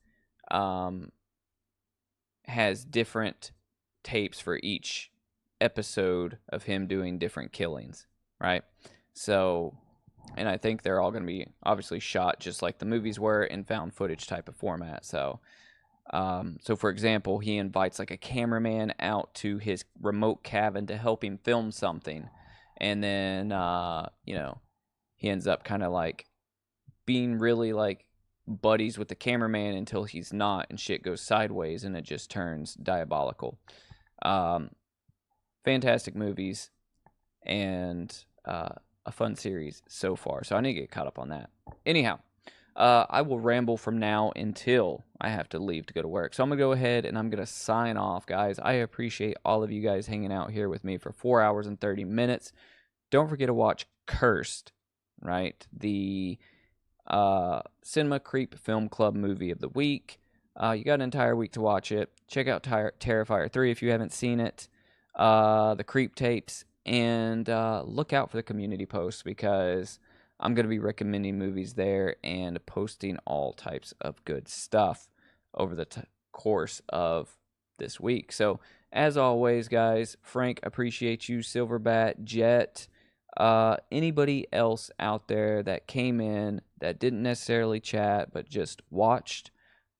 has different tapes for each episode of him doing different killings, right? So, and I think they're all going to be obviously shot just like the movies were in found footage type of format. So, so for example, he invites like a cameraman out to his remote cabin to help him film something, and then you know, he ends up kind of like being really like buddies with the cameraman until he's not, and shit goes sideways and it just turns diabolical. Fantastic movies and a fun series so far, so I need to get caught up on that. Anyhow, I will ramble from now until I have to leave to go to work, so I'm gonna go ahead and I'm gonna sign off, guys. I appreciate all of you guys hanging out here with me for 4 hours and 30 minutes. Don't forget to watch Cursed, right? The Cinema Creep Film Club movie of the week. You got an entire week to watch it. Check out Terrifier 3 if you haven't seen it. The Creep tapes, and look out for the community posts because I'm going to be recommending movies there and posting all types of good stuff over the course of this week. So as always, guys, Frank, appreciate you. Silverbat, Jet, anybody else out there that came in that didn't necessarily chat but just watched,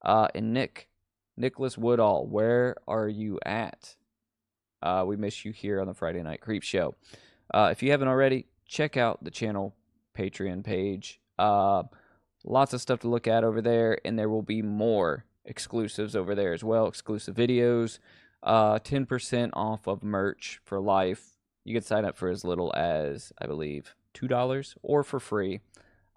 and Nicholas Woodall, where are you at? We miss you here on the Friday Night Creep Show. If you haven't already, check out the channel Patreon page. Lots of stuff to look at over there, and there will be more exclusives over there as well. Exclusive videos, 10% off of merch for life. You can sign up for as little as, I believe, $2 or for free.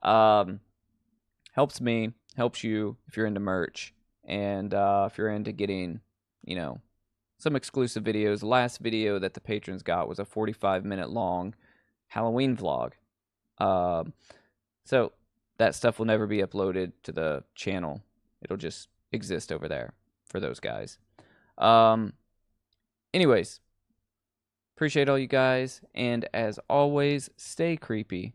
Helps me, helps you if you're into merch, and if you're into getting, you know, some exclusive videos. The last video that the patrons got was a 45-minute long Halloween vlog. So that stuff will never be uploaded to the channel. It'll just exist over there for those guys. Anyways, appreciate all you guys, and as always, stay creepy.